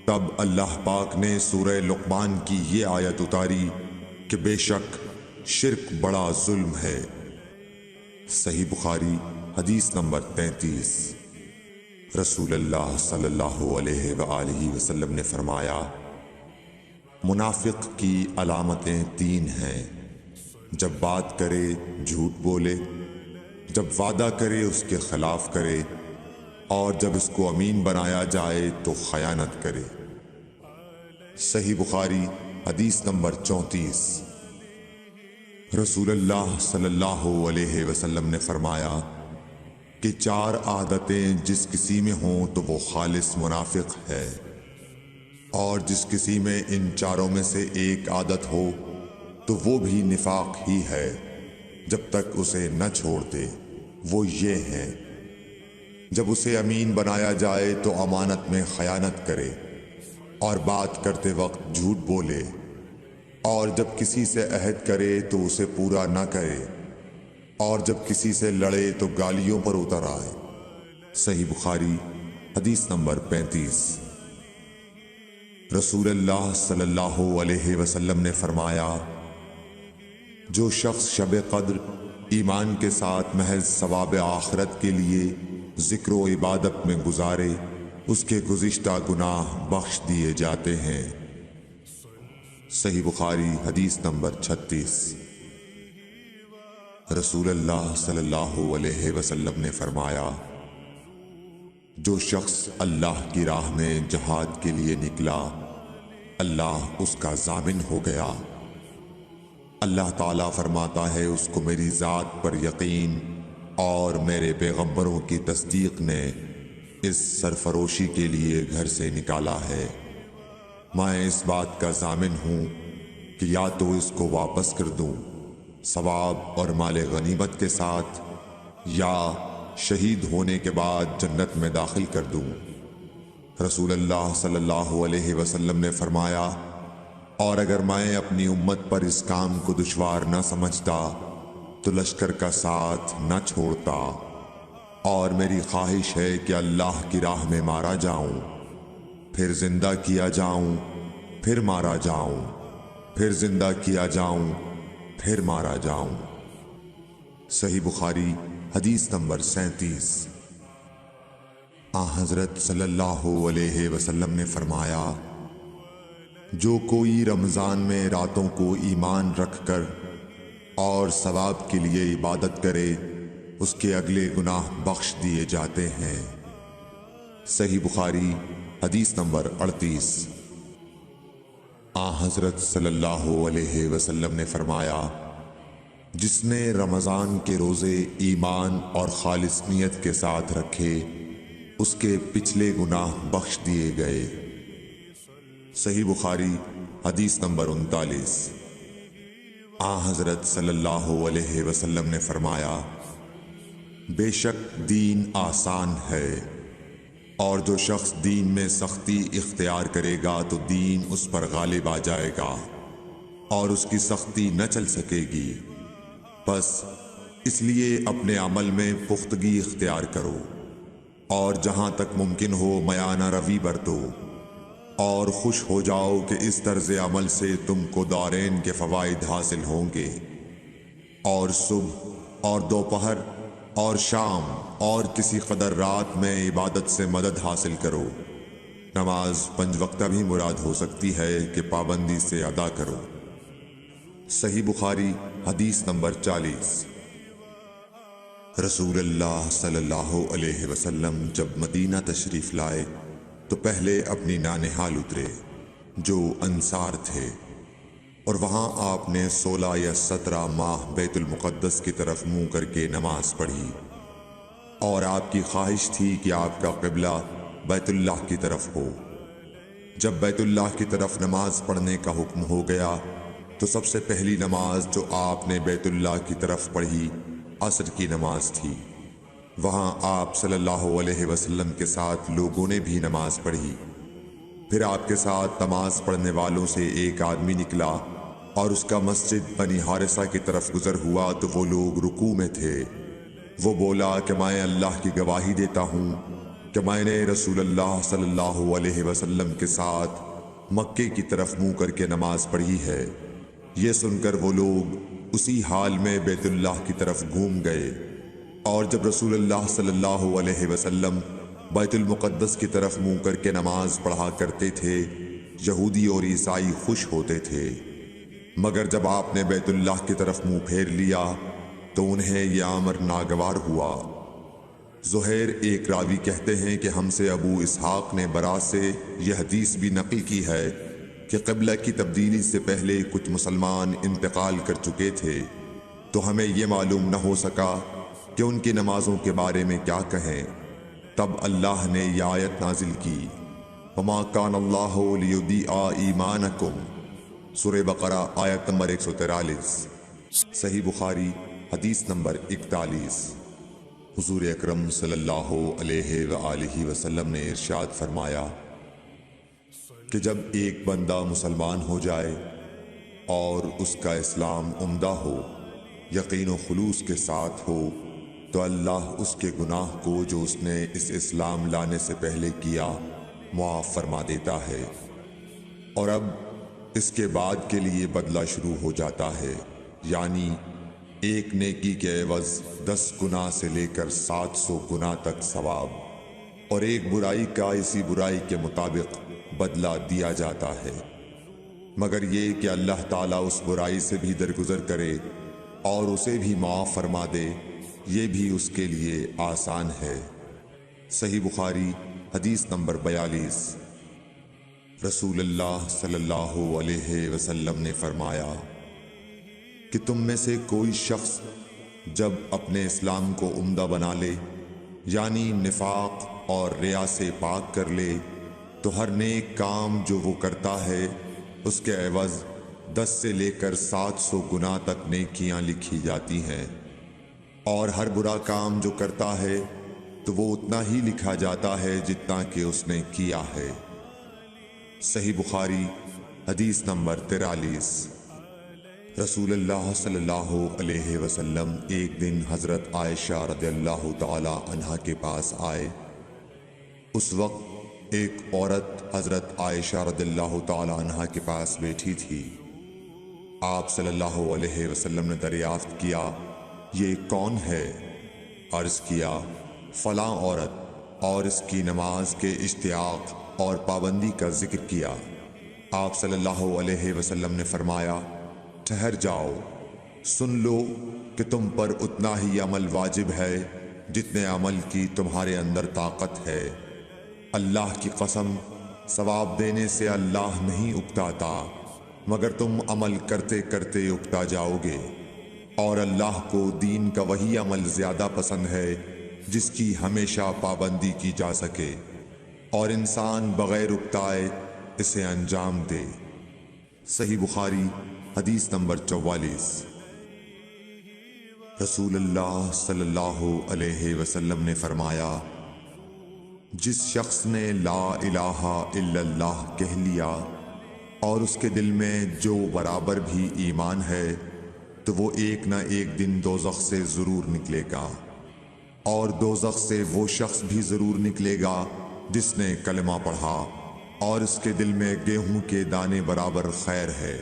تب اللہ پاک نے سورہ لقمان کی یہ آیت اتاری کہ بے شک شرک بڑا ظلم ہے۔ صحیح بخاری حدیث نمبر 33۔ رسول اللہ صلی اللہ علیہ وآلہ وسلم نے فرمایا، منافق کی علامتیں 3 ہیں: جب بات کرے جھوٹ بولے، جب وعدہ کرے اس کے خلاف کرے، اور جب اس کو امین بنایا جائے تو خیانت کرے۔ صحیح بخاری حدیث نمبر 34۔ رسول اللہ صلی اللہ علیہ وسلم نے فرمایا کہ 4 عادتیں جس کسی میں ہوں تو وہ خالص منافق ہے، اور جس کسی میں ان 4 میں سے ایک عادت ہو تو وہ بھی نفاق ہی ہے جب تک اسے نہ چھوڑ دے۔ وہ یہ ہے: جب اسے امین بنایا جائے تو امانت میں خیانت کرے، اور بات کرتے وقت جھوٹ بولے، اور جب کسی سے عہد کرے تو اسے پورا نہ کرے، اور جب کسی سے لڑے تو گالیوں پر اتر آئے۔ صحیح بخاری حدیث نمبر 35۔ رسول اللہ صلی اللہ علیہ وسلم نے فرمایا، جو شخص شب قدر ایمان کے ساتھ محض ثواب آخرت کے لیے ذکر و عبادت میں گزارے، اس کے گزشتہ گناہ بخش دیے جاتے ہیں۔ صحیح بخاری حدیث نمبر 36۔ رسول اللہ صلی اللہ علیہ وسلم نے فرمایا، جو شخص اللہ کی راہ میں جہاد کے لیے نکلا، اللہ اس کا ضامن ہو گیا۔ اللہ تعالیٰ فرماتا ہے، اس کو میری ذات پر یقین اور میرے پیغمبروں کی تصدیق نے اس سرفروشی کے لیے گھر سے نکالا ہے۔ میں اس بات کا ضامن ہوں کہ یا تو اس کو واپس کر دوں ثواب اور مال غنیمت کے ساتھ، یا شہید ہونے کے بعد جنت میں داخل کر دوں۔ رسول اللہ صلی اللہ علیہ وسلم نے فرمایا، اور اگر میں اپنی امت پر اس کام کو دشوار نہ سمجھتا تو لشکر کا ساتھ نہ چھوڑتا، اور میری خواہش ہے کہ اللہ کی راہ میں مارا جاؤں، پھر زندہ کیا جاؤں، پھر مارا جاؤں، پھر زندہ کیا جاؤں، پھر مارا جاؤں۔ صحیح بخاری حدیث نمبر 37۔ حضرت صلی اللہ علیہ وسلم نے فرمایا، جو کوئی رمضان میں راتوں کو ایمان رکھ کر اور ثواب کے لیے عبادت کرے، اس کے اگلے گناہ بخش دیے جاتے ہیں۔ صحیح بخاری حدیث نمبر 38۔ حضرت صلی اللہ علیہ وسلم نے فرمایا، جس نے رمضان کے روزے ایمان اور خالص نیت کے ساتھ رکھے، اس کے پچھلے گناہ بخش دیے گئے۔ صحیح بخاری حدیث نمبر 39۔ حضرت صلی اللہ علیہ وسلم نے فرمایا، بے شک دین آسان ہے، اور جو شخص دین میں سختی اختیار کرے گا تو دین اس پر غالب آ جائے گا، اور اس کی سختی نہ چل سکے گی۔ بس اس لیے اپنے عمل میں پختگی اختیار کرو، اور جہاں تک ممکن ہو میانہ روی برتو، اور خوش ہو جاؤ کہ اس طرز عمل سے تم کو دارین کے فوائد حاصل ہوں گے، اور صبح اور دوپہر اور شام اور کسی قدر رات میں عبادت سے مدد حاصل کرو۔ نماز 5 وقتہ بھی مراد ہو سکتی ہے کہ پابندی سے ادا کرو۔ صحیح بخاری حدیث نمبر 40۔ رسول اللہ صلی اللہ علیہ وسلم جب مدینہ تشریف لائے تو پہلے اپنی نانہال اترے جو انصار تھے، اور وہاں آپ نے 16 یا 17 ماہ بیت المقدس کی طرف منہ کر کے نماز پڑھی، اور آپ کی خواہش تھی کہ آپ کا قبلہ بیت اللہ کی طرف ہو۔ جب بیت اللہ کی طرف نماز پڑھنے کا حکم ہو گیا تو سب سے پہلی نماز جو آپ نے بیت اللہ کی طرف پڑھی عصر کی نماز تھی۔ وہاں آپ صلی اللہ علیہ وسلم کے ساتھ لوگوں نے بھی نماز پڑھی۔ پھر آپ کے ساتھ نماز پڑھنے والوں سے ایک آدمی نکلا اور اس کا مسجد بنی حارثہ کی طرف گزر ہوا تو وہ لوگ رکوع میں تھے۔ وہ بولا کہ میں اللہ کی گواہی دیتا ہوں کہ میں نے رسول اللہ صلی اللہ علیہ وسلم کے ساتھ مکے کی طرف منہ کر کے نماز پڑھی ہے۔ یہ سن کر وہ لوگ اسی حال میں بیت اللہ کی طرف گھوم گئے، اور جب رسول اللہ صلی اللہ علیہ وسلم بیت المقدس کی طرف منہ کر کے نماز پڑھا کرتے تھے، یہودی اور عیسائی خوش ہوتے تھے، مگر جب آپ نے بیت اللہ کی طرف منہ پھیر لیا تو انہیں یہ امر ناگوار ہوا۔ زہیر ایک راوی کہتے ہیں کہ ہم سے ابو اسحاق نے برا سے یہ حدیث بھی نقل کی ہے کہ قبلہ کی تبدیلی سے پہلے کچھ مسلمان انتقال کر چکے تھے، تو ہمیں یہ معلوم نہ ہو سکا کہ ان کی نمازوں کے بارے میں کیا کہیں۔ تب اللہ نے یہ آیت نازل کی، وَمَا كَانَ اللَّهُ لِيُضِيعَ إِيمَانَكُمْ، سورہ بقرہ آیت نمبر 143۔ صحیح بخاری حدیث نمبر 41۔ حضور اکرم صلی اللہ علیہ وآلہ وسلم نے ارشاد فرمایا کہ جب ایک بندہ مسلمان ہو جائے اور اس کا اسلام عمدہ ہو، یقین و خلوص کے ساتھ ہو، تو اللہ اس کے گناہ کو جو اس نے اس اسلام لانے سے پہلے کیا معاف فرما دیتا ہے، اور اب اس کے بعد کے لیے بدلہ شروع ہو جاتا ہے، یعنی ایک نیکی کے عوض 10 گناہ سے لے کر 700 گناہ تک ثواب، اور ایک برائی کا اسی برائی کے مطابق بدلہ دیا جاتا ہے، مگر یہ کہ اللہ تعالیٰ اس برائی سے بھی درگزر کرے اور اسے بھی معاف فرما دے، یہ بھی اس کے لیے آسان ہے۔ صحیح بخاری حدیث نمبر 42۔ رسول اللہ صلی اللہ علیہ وسلم نے فرمایا کہ تم میں سے کوئی شخص جب اپنے اسلام کو عمدہ بنا لے، یعنی نفاق اور ریا سے پاک کر لے، تو ہر نیک کام جو وہ کرتا ہے اس کے عوض 10 سے لے کر 700 گناہ تک نیکیاں لکھی جاتی ہیں، اور ہر برا کام جو کرتا ہے تو وہ اتنا ہی لکھا جاتا ہے جتنا کہ اس نے کیا ہے۔ صحیح بخاری حدیث نمبر 43۔ رسول اللہ صلی اللہ علیہ وسلم ایک دن حضرت عائشہ رضی اللہ تعالی عنہا کے پاس آئے۔ اس وقت ایک عورت حضرت عائشہ رضی اللہ تعالی عنہا کے پاس بیٹھی تھی۔ آپ صلی اللہ علیہ وسلم نے دریافت کیا، یہ کون ہے؟ عرض کیا، فلاں عورت، اور اس کی نماز کے اشتیاق اور پابندی کا ذکر کیا۔ آپ صلی اللہ علیہ وسلم نے فرمایا، ٹھہر جاؤ، سن لو کہ تم پر اتنا ہی عمل واجب ہے جتنے عمل کی تمہارے اندر طاقت ہے۔ اللہ کی قسم، ثواب دینے سے اللہ نہیں اکتاتا، مگر تم عمل کرتے کرتے اکتا جاؤ گے، اور اللہ کو دین کا وہی عمل زیادہ پسند ہے جس کی ہمیشہ پابندی کی جا سکے، اور انسان بغیر اکتائے اسے انجام دے۔ صحیح بخاری حدیث نمبر 44۔ رسول اللہ صلی اللہ علیہ وسلم نے فرمایا، جس شخص نے لا الہ الا اللہ کہہ لیا اور اس کے دل میں جو برابر بھی ایمان ہے، تو وہ ایک نہ ایک دن دوزخ سے ضرور نکلے گا، اور دوزخ سے وہ شخص بھی ضرور نکلے گا جس نے کلمہ پڑھا اور اس کے دل میں گیہوں کے دانے برابر خیر ہے،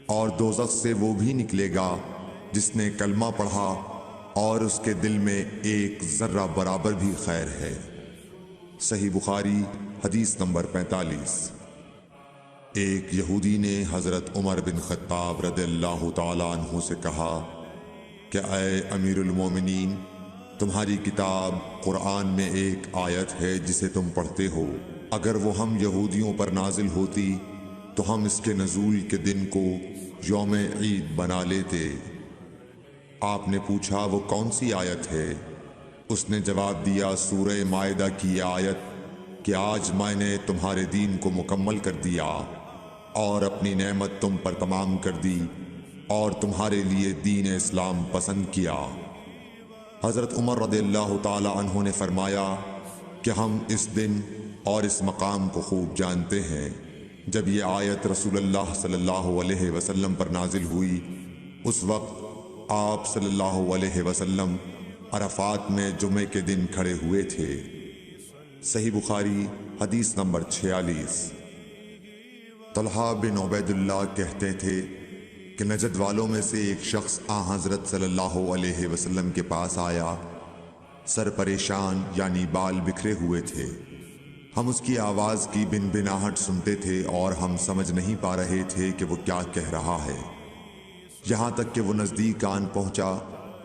اور دوزخ سے وہ بھی نکلے گا جس نے کلمہ پڑھا اور اس کے دل میں ایک ذرہ برابر بھی خیر ہے۔ صحیح بخاری حدیث نمبر 45۔ ایک یہودی نے حضرت عمر بن خطاب رضی اللہ تعالیٰ عنہ سے کہا کہ اے امیر المومنین، تمہاری کتاب قرآن میں ایک آیت ہے جسے تم پڑھتے ہو، اگر وہ ہم یہودیوں پر نازل ہوتی تو ہم اس کے نزول کے دن کو یوم عید بنا لیتے۔ آپ نے پوچھا وہ کون سی آیت ہے؟ اس نے جواب دیا، سورہ مائدہ کی آیت کہ آج میں نے تمہارے دین کو مکمل کر دیا اور اپنی نعمت تم پر تمام کر دی اور تمہارے لیے دین اسلام پسند کیا۔ حضرت عمر رضی اللہ تعالی عنہ نے فرمایا کہ ہم اس دن اور اس مقام کو خوب جانتے ہیں جب یہ آیت رسول اللہ صلی اللہ علیہ وسلم پر نازل ہوئی، اس وقت آپ صلی اللہ علیہ وسلم عرفات میں جمعے کے دن کھڑے ہوئے تھے۔ صحیح بخاری حدیث نمبر 46۔ طلحہ بن عبید اللہ کہتے تھے کہ نجد والوں میں سے ایک شخص حضرت صلی اللہ علیہ وسلم کے پاس آیا، سر پریشان یعنی بال بکھرے ہوئے تھے۔ ہم اس کی آواز کی بن بناہٹ سنتے تھے اور ہم سمجھ نہیں پا رہے تھے کہ وہ کیا کہہ رہا ہے، یہاں تک کہ وہ نزدیک آن پہنچا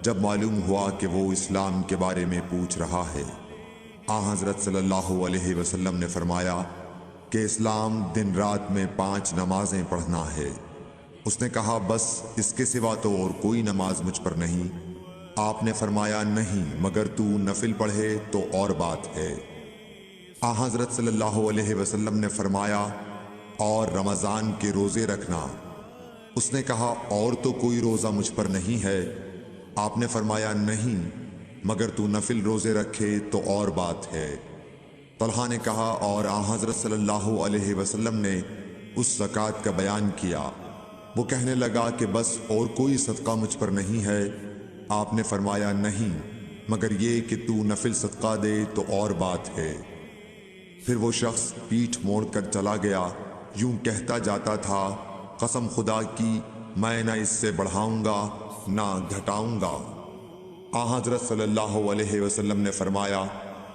جب معلوم ہوا کہ وہ اسلام کے بارے میں پوچھ رہا ہے۔ حضرت صلی اللہ علیہ وسلم نے فرمایا کہ اسلام دن رات میں 5 نمازیں پڑھنا ہے۔ اس نے کہا بس اس کے سوا تو اور کوئی نماز مجھ پر نہیں۔ آپ نے فرمایا نہیں مگر تو نفل پڑھے تو اور بات ہے۔ حضرت صلی اللہ علیہ وسلم نے فرمایا اور رمضان کے روزے رکھنا۔ اس نے کہا اور تو کوئی روزہ مجھ پر نہیں ہے۔ آپ نے فرمایا نہیں مگر تو نفل روزے رکھے تو اور بات ہے۔ طلحہ نے کہا اور حضرت صلی اللہ علیہ وسلم نے اس زکوٰۃ کا بیان کیا۔ وہ کہنے لگا کہ بس اور کوئی صدقہ مجھ پر نہیں ہے۔ آپ نے فرمایا نہیں مگر یہ کہ تو نفل صدقہ دے تو اور بات ہے۔ پھر وہ شخص پیٹھ موڑ کر چلا گیا، یوں کہتا جاتا تھا قسم خدا کی میں نہ اس سے بڑھاؤں گا نہ گھٹاؤں گا۔ حضرت صلی اللہ علیہ وسلم نے فرمایا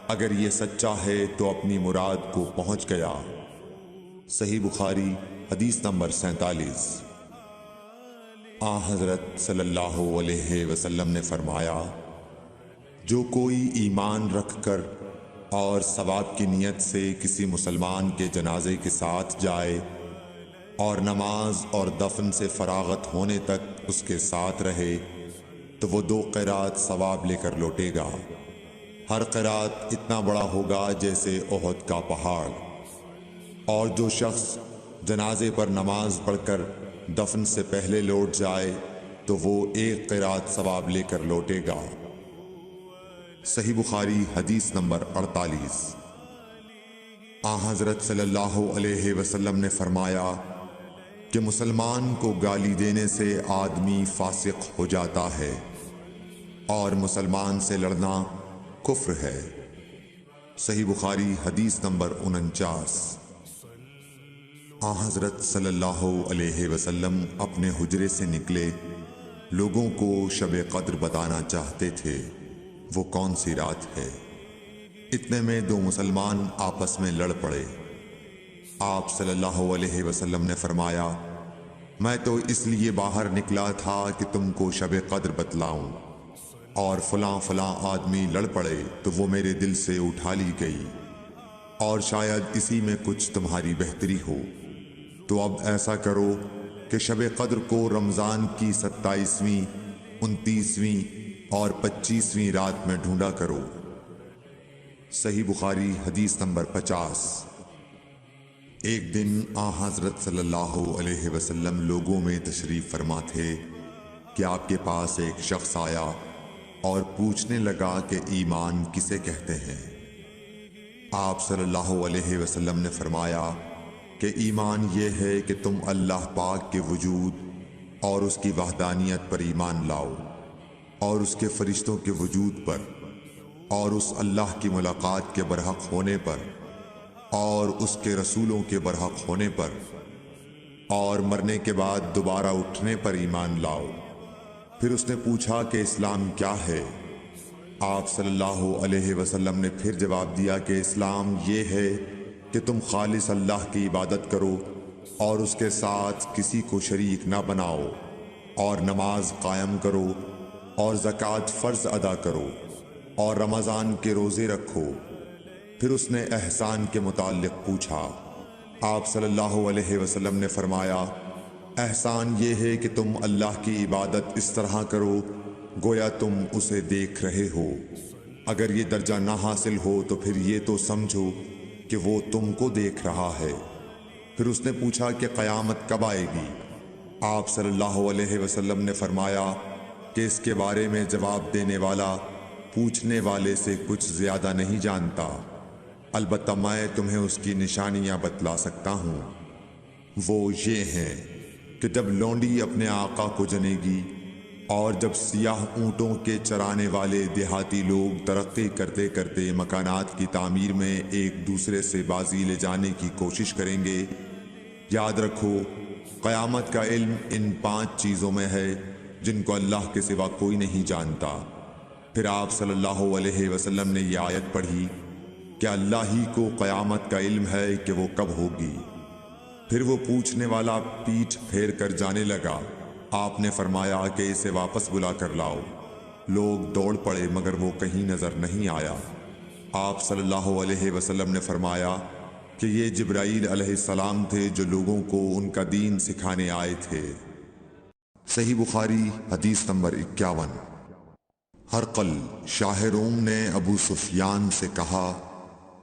اگر یہ سچا ہے تو اپنی مراد کو پہنچ گیا۔ صحیح بخاری حدیث نمبر 47۔ حضرت صلی اللہ علیہ وسلم نے فرمایا جو کوئی ایمان رکھ کر اور ثواب کی نیت سے کسی مسلمان کے جنازے کے ساتھ جائے اور نماز اور دفن سے فراغت ہونے تک اس کے ساتھ رہے تو وہ 2 قرات ثواب لے کر لوٹے گا۔ ہر قرات اتنا بڑا ہوگا جیسے احد کا پہاڑ۔ اور جو شخص جنازے پر نماز پڑھ کر دفن سے پہلے لوٹ جائے تو وہ 1 قرات ثواب لے کر لوٹے گا۔ صحیح بخاری حدیث نمبر 48۔ حضرت صلی اللہ علیہ وسلم نے فرمایا کہ مسلمان کو گالی دینے سے آدمی فاسق ہو جاتا ہے اور مسلمان سے لڑنا کفر ہے۔ صحیح بخاری حدیث نمبر 49۔ حضرت صلی اللہ علیہ وسلم اپنے حجرے سے نکلے، لوگوں کو شب قدر بتانا چاہتے تھے وہ کون سی رات ہے۔ اتنے میں 2 مسلمان آپس میں لڑ پڑے۔ آپ صلی اللہ علیہ وسلم نے فرمایا میں تو اس لیے باہر نکلا تھا کہ تم کو شب قدر بتلاؤں، اور فلاں فلاں آدمی لڑ پڑے تو وہ میرے دل سے اٹھا لی گئی، اور شاید اسی میں کچھ تمہاری بہتری ہو۔ تو اب ایسا کرو کہ شب قدر کو رمضان کی 27ویں، 29ویں اور 25ویں رات میں ڈھونڈا کرو۔ صحیح بخاری حدیث نمبر 50۔ ایک دن حضرت صلی اللہ علیہ وسلم لوگوں میں تشریف فرما تھے کہ آپ کے پاس ایک شخص آیا اور پوچھنے لگا کہ ایمان کسے کہتے ہیں۔ آپ صلی اللہ علیہ وسلم نے فرمایا کہ ایمان یہ ہے کہ تم اللہ پاک کے وجود اور اس کی وحدانیت پر ایمان لاؤ، اور اس کے فرشتوں کے وجود پر، اور اس اللہ کی ملاقات کے برحق ہونے پر، اور اس کے رسولوں کے برحق ہونے پر، اور مرنے کے بعد دوبارہ اٹھنے پر ایمان لاؤ۔ پھر اس نے پوچھا کہ اسلام کیا ہے؟ آپ صلی اللہ علیہ وسلم نے پھر جواب دیا کہ اسلام یہ ہے کہ تم خالص اللہ کی عبادت کرو اور اس کے ساتھ کسی کو شریک نہ بناؤ، اور نماز قائم کرو، اور زکوٰۃ فرض ادا کرو، اور رمضان کے روزے رکھو۔ پھر اس نے احسان کے متعلق پوچھا۔ آپ صلی اللہ علیہ وسلم نے فرمایا احسان یہ ہے کہ تم اللہ کی عبادت اس طرح کرو گویا تم اسے دیکھ رہے ہو۔ اگر یہ درجہ نہ حاصل ہو تو پھر یہ تو سمجھو کہ وہ تم کو دیکھ رہا ہے۔ پھر اس نے پوچھا کہ قیامت کب آئے گی؟ آپ صلی اللہ علیہ وسلم نے فرمایا کہ اس کے بارے میں جواب دینے والا پوچھنے والے سے کچھ زیادہ نہیں جانتا، البتہ میں تمہیں اس کی نشانیاں بتلا سکتا ہوں۔ وہ یہ ہیں کہ جب لونڈی اپنے آقا کو جنے گی اور جب سیاہ اونٹوں کے چرانے والے دیہاتی لوگ ترقی کرتے کرتے مکانات کی تعمیر میں ایک دوسرے سے بازی لے جانے کی کوشش کریں گے، یاد رکھو قیامت کا علم ان 5 چیزوں میں ہے جن کو اللہ کے سوا کوئی نہیں جانتا۔ پھر آپ صلی اللہ علیہ وسلم نے یہ آیت پڑھی کہ اللہ ہی کو قیامت کا علم ہے کہ وہ کب ہوگی۔ پھر وہ پوچھنے والا پیٹھ پھیر کر جانے لگا۔ آپ نے فرمایا کہ اسے واپس بلا کر لاؤ۔ لوگ دوڑ پڑے مگر وہ کہیں نظر نہیں آیا۔ آپ صلی اللہ علیہ وسلم نے فرمایا کہ یہ جبرائیل علیہ السلام تھے جو لوگوں کو ان کا دین سکھانے آئے تھے۔ صحیح بخاری حدیث نمبر 51۔ ہرقل شاہ روم نے ابو سفیان سے کہا،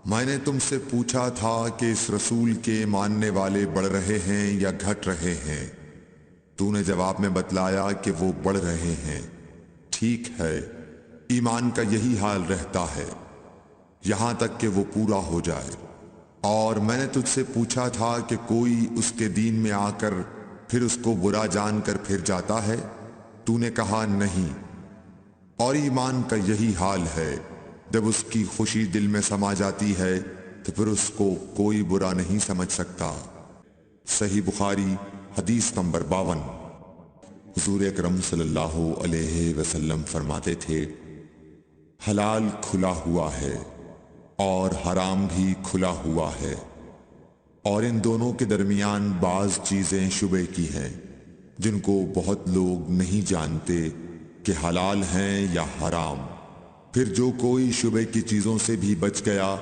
میں نے تم سے پوچھا تھا کہ اس رسول کے ماننے والے بڑھ رہے ہیں یا گھٹ رہے ہیں؟ تو نے جواب میں بتلایا کہ وہ بڑھ رہے ہیں۔ ٹھیک ہے، ایمان کا یہی حال رہتا ہے یہاں تک کہ وہ پورا ہو جائے۔ اور میں نے تجھ سے پوچھا تھا کہ کوئی اس کے دین میں آ کر پھر اس کو برا جان کر پھر جاتا ہے؟ تو نے کہا نہیں۔ اور ایمان کا یہی حال ہے، جب اس کی خوشی دل میں سما جاتی ہے تو پھر اس کو کوئی برا نہیں سمجھ سکتا۔ صحیح بخاری حدیث نمبر 52۔ حضور اکرم صلی اللہ علیہ وسلم فرماتے تھے، حلال کھلا ہوا ہے اور حرام بھی کھلا ہوا ہے، اور ان دونوں کے درمیان بعض چیزیں شبے کی ہیں جن کو بہت لوگ نہیں جانتے کہ حلال ہیں یا حرام۔ پھر جو کوئی شبے کی چیزوں سے بھی بچ گیا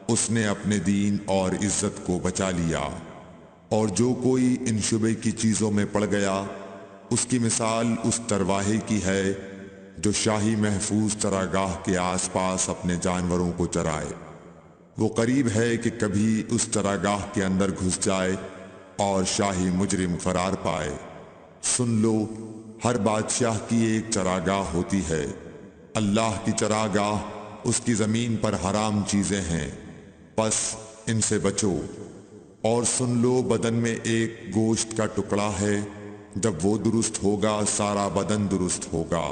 اس نے اپنے دین اور عزت کو بچا لیا، اور جو کوئی ان شبے کی چیزوں میں پڑ گیا اس کی مثال اس چرواہے کی ہے جو شاہی محفوظ چراگاہ کے آس پاس اپنے جانوروں کو چرائے۔ وہ قریب ہے کہ کبھی اس چراگاہ کے اندر گھس جائے اور شاہی مجرم قرار پائے۔ سن لو، ہر بادشاہ کی ایک چراگاہ ہوتی ہے، اللہ کی چراگاہ اس کی زمین پر حرام چیزیں ہیں، پس ان سے بچو۔ اور سن لو، بدن میں ایک گوشت کا ٹکڑا ہے، جب وہ درست ہوگا سارا بدن درست ہوگا،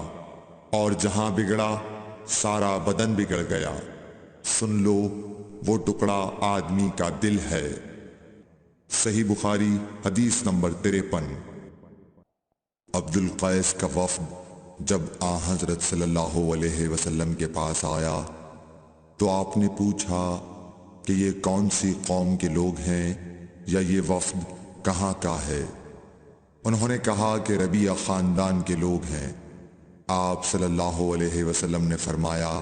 اور جہاں بگڑا سارا بدن بگڑ گیا۔ سن لو، وہ ٹکڑا آدمی کا دل ہے۔ صحیح بخاری حدیث نمبر 53۔ عبد القیس کا وفد جب حضرت صلی اللہ علیہ وسلم کے پاس آیا تو آپ نے پوچھا کہ یہ کون سی قوم کے لوگ ہیں یا یہ وفد کہاں کا ہے؟ انہوں نے کہا کہ ربیعہ خاندان کے لوگ ہیں۔ آپ صلی اللہ علیہ وسلم نے فرمایا،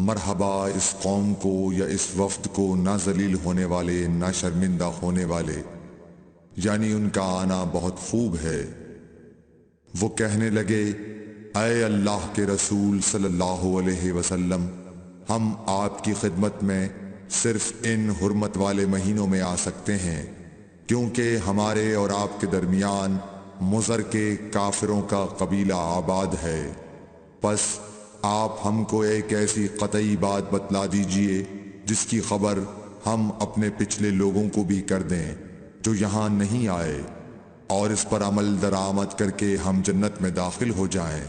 مرحبا اس قوم کو یا اس وفد کو، نہ ذلیل ہونے والے نہ شرمندہ ہونے والے، یعنی ان کا آنا بہت خوب ہے۔ وہ کہنے لگے، اے اللہ کے رسول صلی اللہ علیہ وسلم، ہم آپ کی خدمت میں صرف ان حرمت والے مہینوں میں آ سکتے ہیں، کیونکہ ہمارے اور آپ کے درمیان مضر کے کافروں کا قبیلہ آباد ہے۔ پس آپ ہم کو ایک ایسی قطعی بات بتلا دیجئے جس کی خبر ہم اپنے پچھلے لوگوں کو بھی کر دیں جو یہاں نہیں آئے، اور اس پر عمل درآمد کر کے ہم جنت میں داخل ہو جائیں۔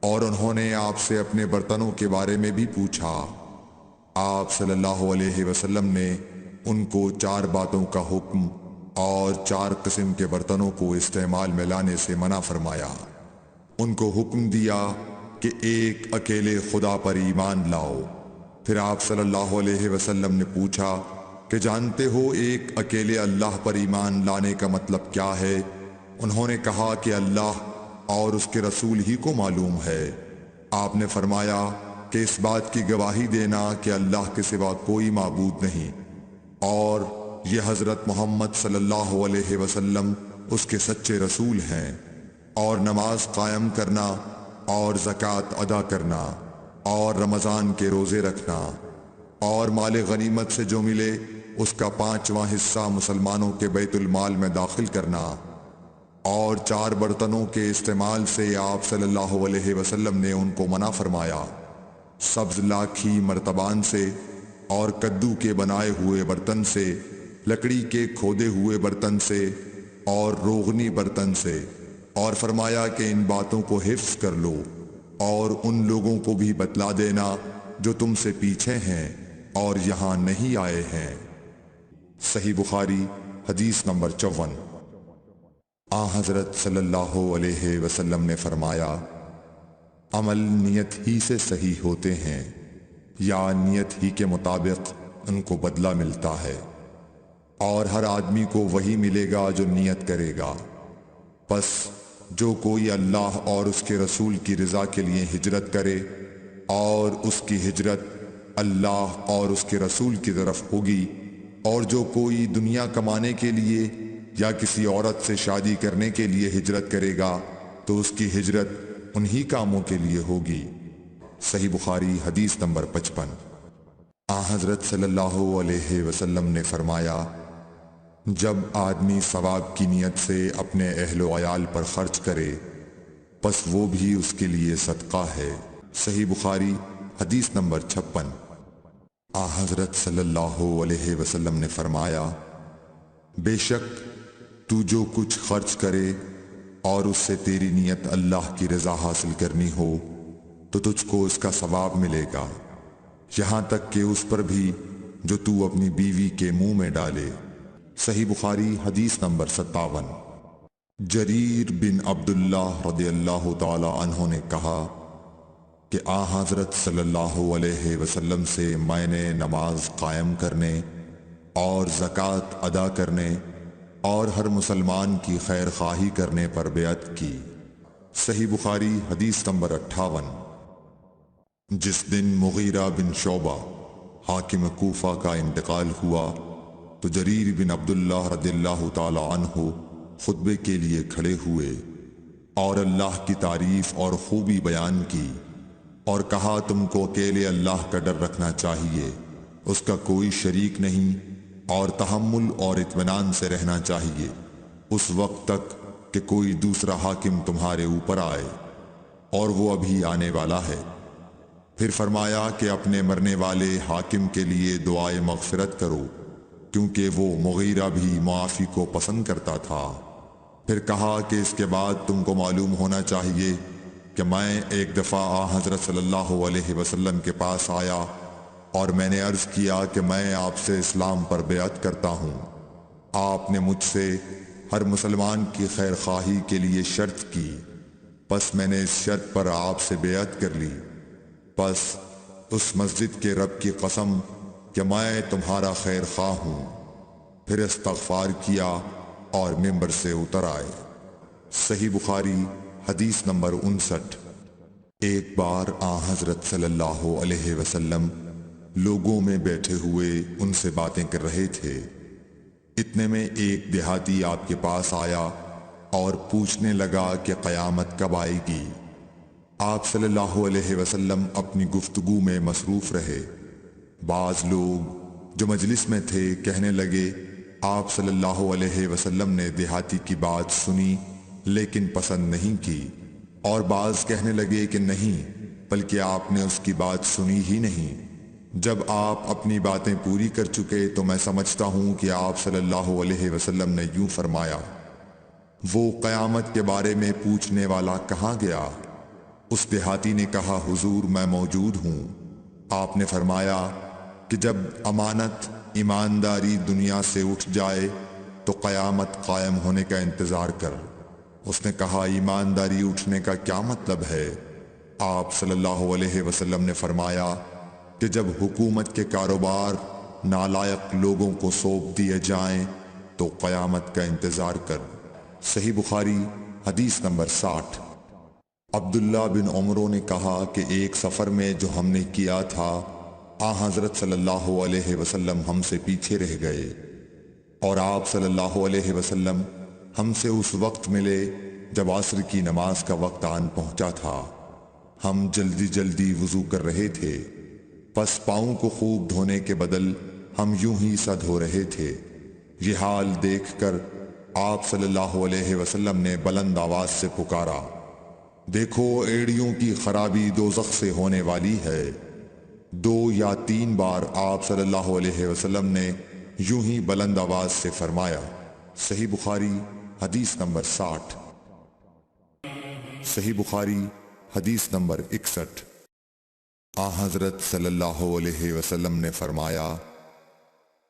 اور انہوں نے آپ سے اپنے برتنوں کے بارے میں بھی پوچھا۔ آپ صلی اللہ علیہ وسلم نے ان کو 4 باتوں کا حکم اور 4 قسم کے برتنوں کو استعمال میں لانے سے منع فرمایا۔ ان کو حکم دیا کہ ایک اکیلے خدا پر ایمان لاؤ۔ پھر آپ صلی اللہ علیہ وسلم نے پوچھا کہ جانتے ہو ایک اکیلے اللہ پر ایمان لانے کا مطلب کیا ہے؟ انہوں نے کہا کہ اللہ اور اس کے رسول ہی کو معلوم ہے۔ آپ نے فرمایا کہ اس بات کی گواہی دینا کہ اللہ کے سوا کوئی معبود نہیں، اور یہ حضرت محمد صلی اللہ علیہ وسلم اس کے سچے رسول ہیں، اور نماز قائم کرنا اور زکوٰۃ ادا کرنا اور رمضان کے روزے رکھنا اور مال غنیمت سے جو ملے اس کا 5واں حصہ مسلمانوں کے بیت المال میں داخل کرنا، اور 4 برتنوں کے استعمال سے آپ صلی اللہ علیہ وسلم نے ان کو منع فرمایا۔ سبز لاکھی مرتبان سے اور کدو کے بنائے ہوئے برتن سے، لکڑی کے کھودے ہوئے برتن سے اور روغنی برتن سے، اور فرمایا کہ ان باتوں کو حفظ کر لو اور ان لوگوں کو بھی بتلا دینا جو تم سے پیچھے ہیں اور یہاں نہیں آئے ہیں۔ صحیح بخاری حدیث نمبر 54۔ حضرت صلی اللہ علیہ وسلم نے فرمایا، عمل نیت ہی سے صحیح ہوتے ہیں یا نیت ہی کے مطابق ان کو بدلہ ملتا ہے، اور ہر آدمی کو وہی ملے گا جو نیت کرے گا۔ پس جو کوئی اللہ اور اس کے رسول کی رضا کے لیے ہجرت کرے اور اس کی ہجرت اللہ اور اس کے رسول کی طرف ہوگی، اور جو کوئی دنیا کمانے کے لیے یا کسی عورت سے شادی کرنے کے لیے ہجرت کرے گا تو اس کی ہجرت انہی کاموں کے لیے ہوگی۔ صحیح بخاری حدیث نمبر 55۔ حضرت صلی اللہ علیہ وسلم نے فرمایا، جب آدمی ثواب کی نیت سے اپنے اہل و عیال پر خرچ کرے پس وہ بھی اس کے لیے صدقہ ہے۔ صحیح بخاری حدیث نمبر 56۔ حضرت صلی اللہ علیہ وسلم نے فرمایا، بے شک تو جو کچھ خرچ کرے اور اس سے تیری نیت اللہ کی رضا حاصل کرنی ہو تو تجھ کو اس کا ثواب ملے گا، یہاں تک کہ اس پر بھی جو تو اپنی بیوی کے منہ میں ڈالے۔ صحیح بخاری حدیث نمبر 57۔ جریر بن عبداللہ رضی اللہ تعالی عنہ نے کہا کہ حضرت صلی اللہ علیہ وسلم سے میں نے نماز قائم کرنے اور زکوٰۃ ادا کرنے اور ہر مسلمان کی خیر خواہی کرنے پر بیعت کی۔ صحیح بخاری حدیث نمبر 58۔ جس دن مغیرہ بن شعبہ حاکم کوفہ کا انتقال ہوا تو جریر بن عبداللہ رضی اللہ تعالی عنہ خطبے کے لیے کھڑے ہوئے اور اللہ کی تعریف اور خوبی بیان کی اور کہا، تم کو اکیلے اللہ کا ڈر رکھنا چاہیے، اس کا کوئی شریک نہیں، اور تحمل اور اطمینان سے رہنا چاہیے اس وقت تک کہ کوئی دوسرا حاکم تمہارے اوپر آئے، اور وہ ابھی آنے والا ہے۔ پھر فرمایا کہ اپنے مرنے والے حاکم کے لیے دعائے مغفرت کرو، کیونکہ وہ مغیرہ بھی معافی کو پسند کرتا تھا۔ پھر کہا کہ اس کے بعد تم کو معلوم ہونا چاہیے کہ میں ایک دفعہ حضرت صلی اللہ علیہ وسلم کے پاس آیا اور میں نے عرض کیا کہ میں آپ سے اسلام پر بیعت کرتا ہوں۔ آپ نے مجھ سے ہر مسلمان کی خیر خواہی کے لیے شرط کی، پس میں نے اس شرط پر آپ سے بیعت کر لی۔ پس اس مسجد کے رب کی قسم کہ میں تمہارا خیر خواہ ہوں۔ پھر استغفار کیا اور ممبر سے اتر آئے۔ صحیح بخاری حدیث نمبر 59۔ ایک بار حضرت صلی اللہ علیہ وسلم لوگوں میں بیٹھے ہوئے ان سے باتیں کر رہے تھے، اتنے میں ایک دیہاتی آپ کے پاس آیا اور پوچھنے لگا کہ قیامت کب آئے گی؟ آپ صلی اللہ علیہ وسلم اپنی گفتگو میں مصروف رہے۔ بعض لوگ جو مجلس میں تھے کہنے لگے، آپ صلی اللہ علیہ وسلم نے دیہاتی کی بات سنی لیکن پسند نہیں کی، اور بعض کہنے لگے کہ نہیں بلکہ آپ نے اس کی بات سنی ہی نہیں۔ جب آپ اپنی باتیں پوری کر چکے تو میں سمجھتا ہوں کہ آپ صلی اللہ علیہ وسلم نے یوں فرمایا، وہ قیامت کے بارے میں پوچھنے والا کہاں گیا؟ اس دیہاتی نے کہا، حضور میں موجود ہوں۔ آپ نے فرمایا کہ جب امانت ایمانداری دنیا سے اٹھ جائے تو قیامت قائم ہونے کا انتظار کر۔ اس نے کہا، ایمانداری اٹھنے کا کیا مطلب ہے؟ آپ صلی اللہ علیہ وسلم نے فرمایا کہ جب حکومت کے کاروبار نالائق لوگوں کو سونپ دیے جائیں تو قیامت کا انتظار کر۔ صحیح بخاری حدیث نمبر 60۔ عبداللہ بن عمرو نے کہا کہ ایک سفر میں جو ہم نے کیا تھا حضرت صلی اللہ علیہ وسلم ہم سے پیچھے رہ گئے، اور آپ صلی اللہ علیہ وسلم ہم سے اس وقت ملے جب عصر کی نماز کا وقت آن پہنچا تھا۔ ہم جلدی جلدی وضو کر رہے تھے، پس پاؤں کو خوب دھونے کے بدل ہم یوں ہی سا دھو رہے تھے۔ یہ حال دیکھ کر آپ صلی اللہ علیہ وسلم نے بلند آواز سے پکارا، دیکھو ایڑیوں کی خرابی دوزخ سے ہونے والی ہے۔ 2 یا 3 بار آپ صلی اللہ علیہ وسلم نے یوں ہی بلند آواز سے فرمایا۔ صحیح بخاری حدیث نمبر 60۔ صحیح بخاری حدیث نمبر 61۔ آن حضرت صلی اللہ علیہ وسلم نے فرمایا،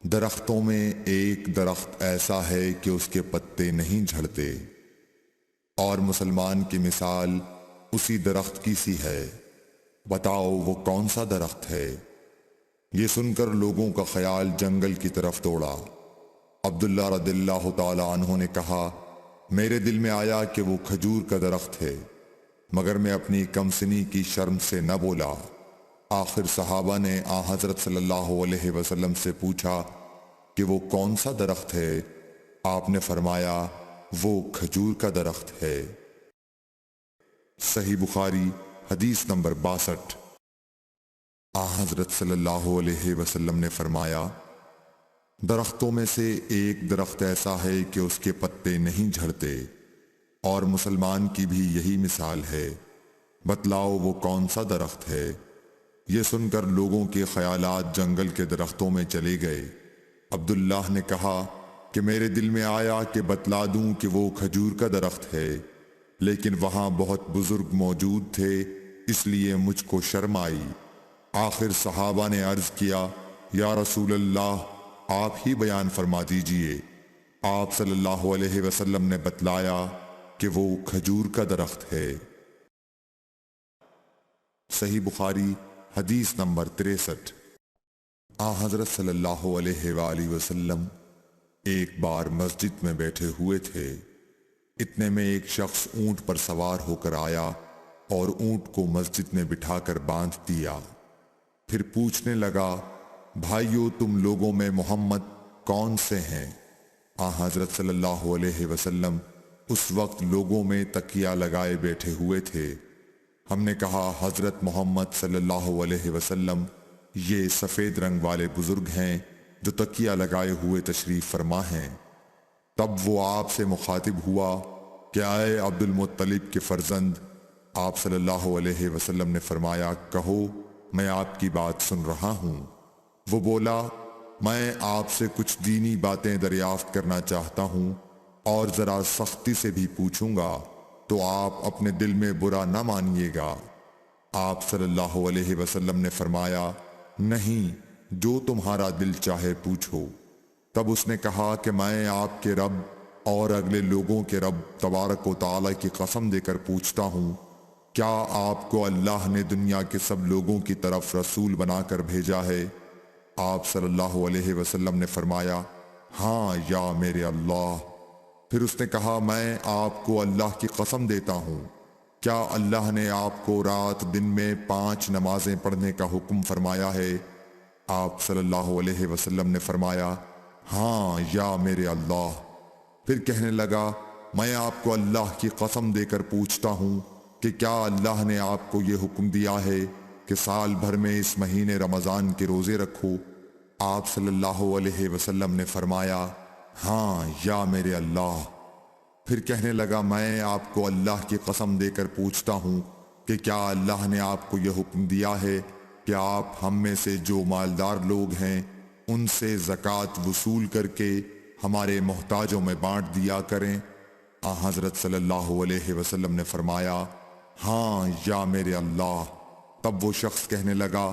درختوں میں ایک درخت ایسا ہے کہ اس کے پتے نہیں جھڑتے، اور مسلمان کی مثال اسی درخت کی سی ہے، بتاؤ وہ کون سا درخت ہے؟ یہ سن کر لوگوں کا خیال جنگل کی طرف دوڑا۔ عبداللہ رضی اللہ تعالی عنہ نے کہا، میرے دل میں آیا کہ وہ کھجور کا درخت ہے، مگر میں اپنی کمسنی کی شرم سے نہ بولا۔ آخر صحابہ نے آن حضرت صلی اللہ علیہ وسلم سے پوچھا کہ وہ کون سا درخت ہے؟ آپ نے فرمایا، وہ کھجور کا درخت ہے۔ صحیح بخاری حدیث نمبر 62۔ آن حضرت صلی اللہ علیہ وسلم نے فرمایا، درختوں میں سے ایک درخت ایسا ہے کہ اس کے پتے نہیں جھڑتے، اور مسلمان کی بھی یہی مثال ہے، بتلاؤ وہ کون سا درخت ہے؟ یہ سن کر لوگوں کے خیالات جنگل کے درختوں میں چلے گئے۔ عبداللہ نے کہا کہ میرے دل میں آیا کہ بتلا دوں کہ وہ کھجور کا درخت ہے، لیکن وہاں بہت بزرگ موجود تھے، اس لیے مجھ کو شرم آئی۔ آخر صحابہ نے عرض کیا، یا رسول اللہ، آپ ہی بیان فرما دیجئے۔ آپ صلی اللہ علیہ وسلم نے بتلایا کہ وہ کھجور کا درخت ہے۔ صحیح بخاری حدیث نمبر 63۔ آن حضرت صلی اللہ علیہ وآلہ وسلم ایک بار مسجد میں بیٹھے ہوئے تھے، اتنے میں ایک شخص اونٹ پر سوار ہو کر آیا اور اونٹ کو مسجد میں بٹھا کر باندھ دیا۔ پھر پوچھنے لگا، بھائیو تم لوگوں میں محمد کون سے ہیں؟ آن حضرت صلی اللہ علیہ وسلم اس وقت لوگوں میں تکیہ لگائے بیٹھے ہوئے تھے۔ ہم نے کہا، حضرت محمد صلی اللہ علیہ وسلم یہ سفید رنگ والے بزرگ ہیں جو تکیہ لگائے ہوئے تشریف فرما ہیں۔ تب وہ آپ سے مخاطب ہوا کہ اے عبد المطلب کے فرزند۔ آپ صلی اللہ علیہ وسلم نے فرمایا، کہو میں آپ کی بات سن رہا ہوں۔ وہ بولا، میں آپ سے کچھ دینی باتیں دریافت کرنا چاہتا ہوں، اور ذرا سختی سے بھی پوچھوں گا تو آپ اپنے دل میں برا نہ مانیے گا۔ آپ صلی اللہ علیہ وسلم نے فرمایا، نہیں، جو تمہارا دل چاہے پوچھو۔ تب اس نے کہا کہ میں آپ کے رب اور اگلے لوگوں کے رب تبارک و تعالی کی قسم دے کر پوچھتا ہوں، کیا آپ کو اللہ نے دنیا کے سب لوگوں کی طرف رسول بنا کر بھیجا ہے؟ آپ صلی اللہ علیہ وسلم نے فرمایا، ہاں یا میرے اللہ۔ پھر اس نے کہا، میں آپ کو اللہ کی قسم دیتا ہوں، کیا اللہ نے آپ کو رات دن میں 5 نمازیں پڑھنے کا حکم فرمایا ہے؟ آپ صلی اللہ علیہ وسلم نے فرمایا، ہاں یا میرے اللہ۔ پھر کہنے لگا، میں آپ کو اللہ کی قسم دے کر پوچھتا ہوں کہ کیا اللہ نے آپ کو یہ حکم دیا ہے کہ سال بھر میں اس مہینے رمضان کے روزے رکھو؟ آپ صلی اللہ علیہ وسلم نے فرمایا، ہاں یا میرے اللہ۔ پھر کہنے لگا، میں آپ کو اللہ کی قسم دے کر پوچھتا ہوں کہ کیا اللہ نے آپ کو یہ حکم دیا ہے کہ آپ ہم میں سے جو مالدار لوگ ہیں ان سے زکوٰۃ وصول کر کے ہمارے محتاجوں میں بانٹ دیا کریں؟ حضرت صلی اللہ علیہ وسلم نے فرمایا، ہاں یا میرے اللہ۔ تب وہ شخص کہنے لگا،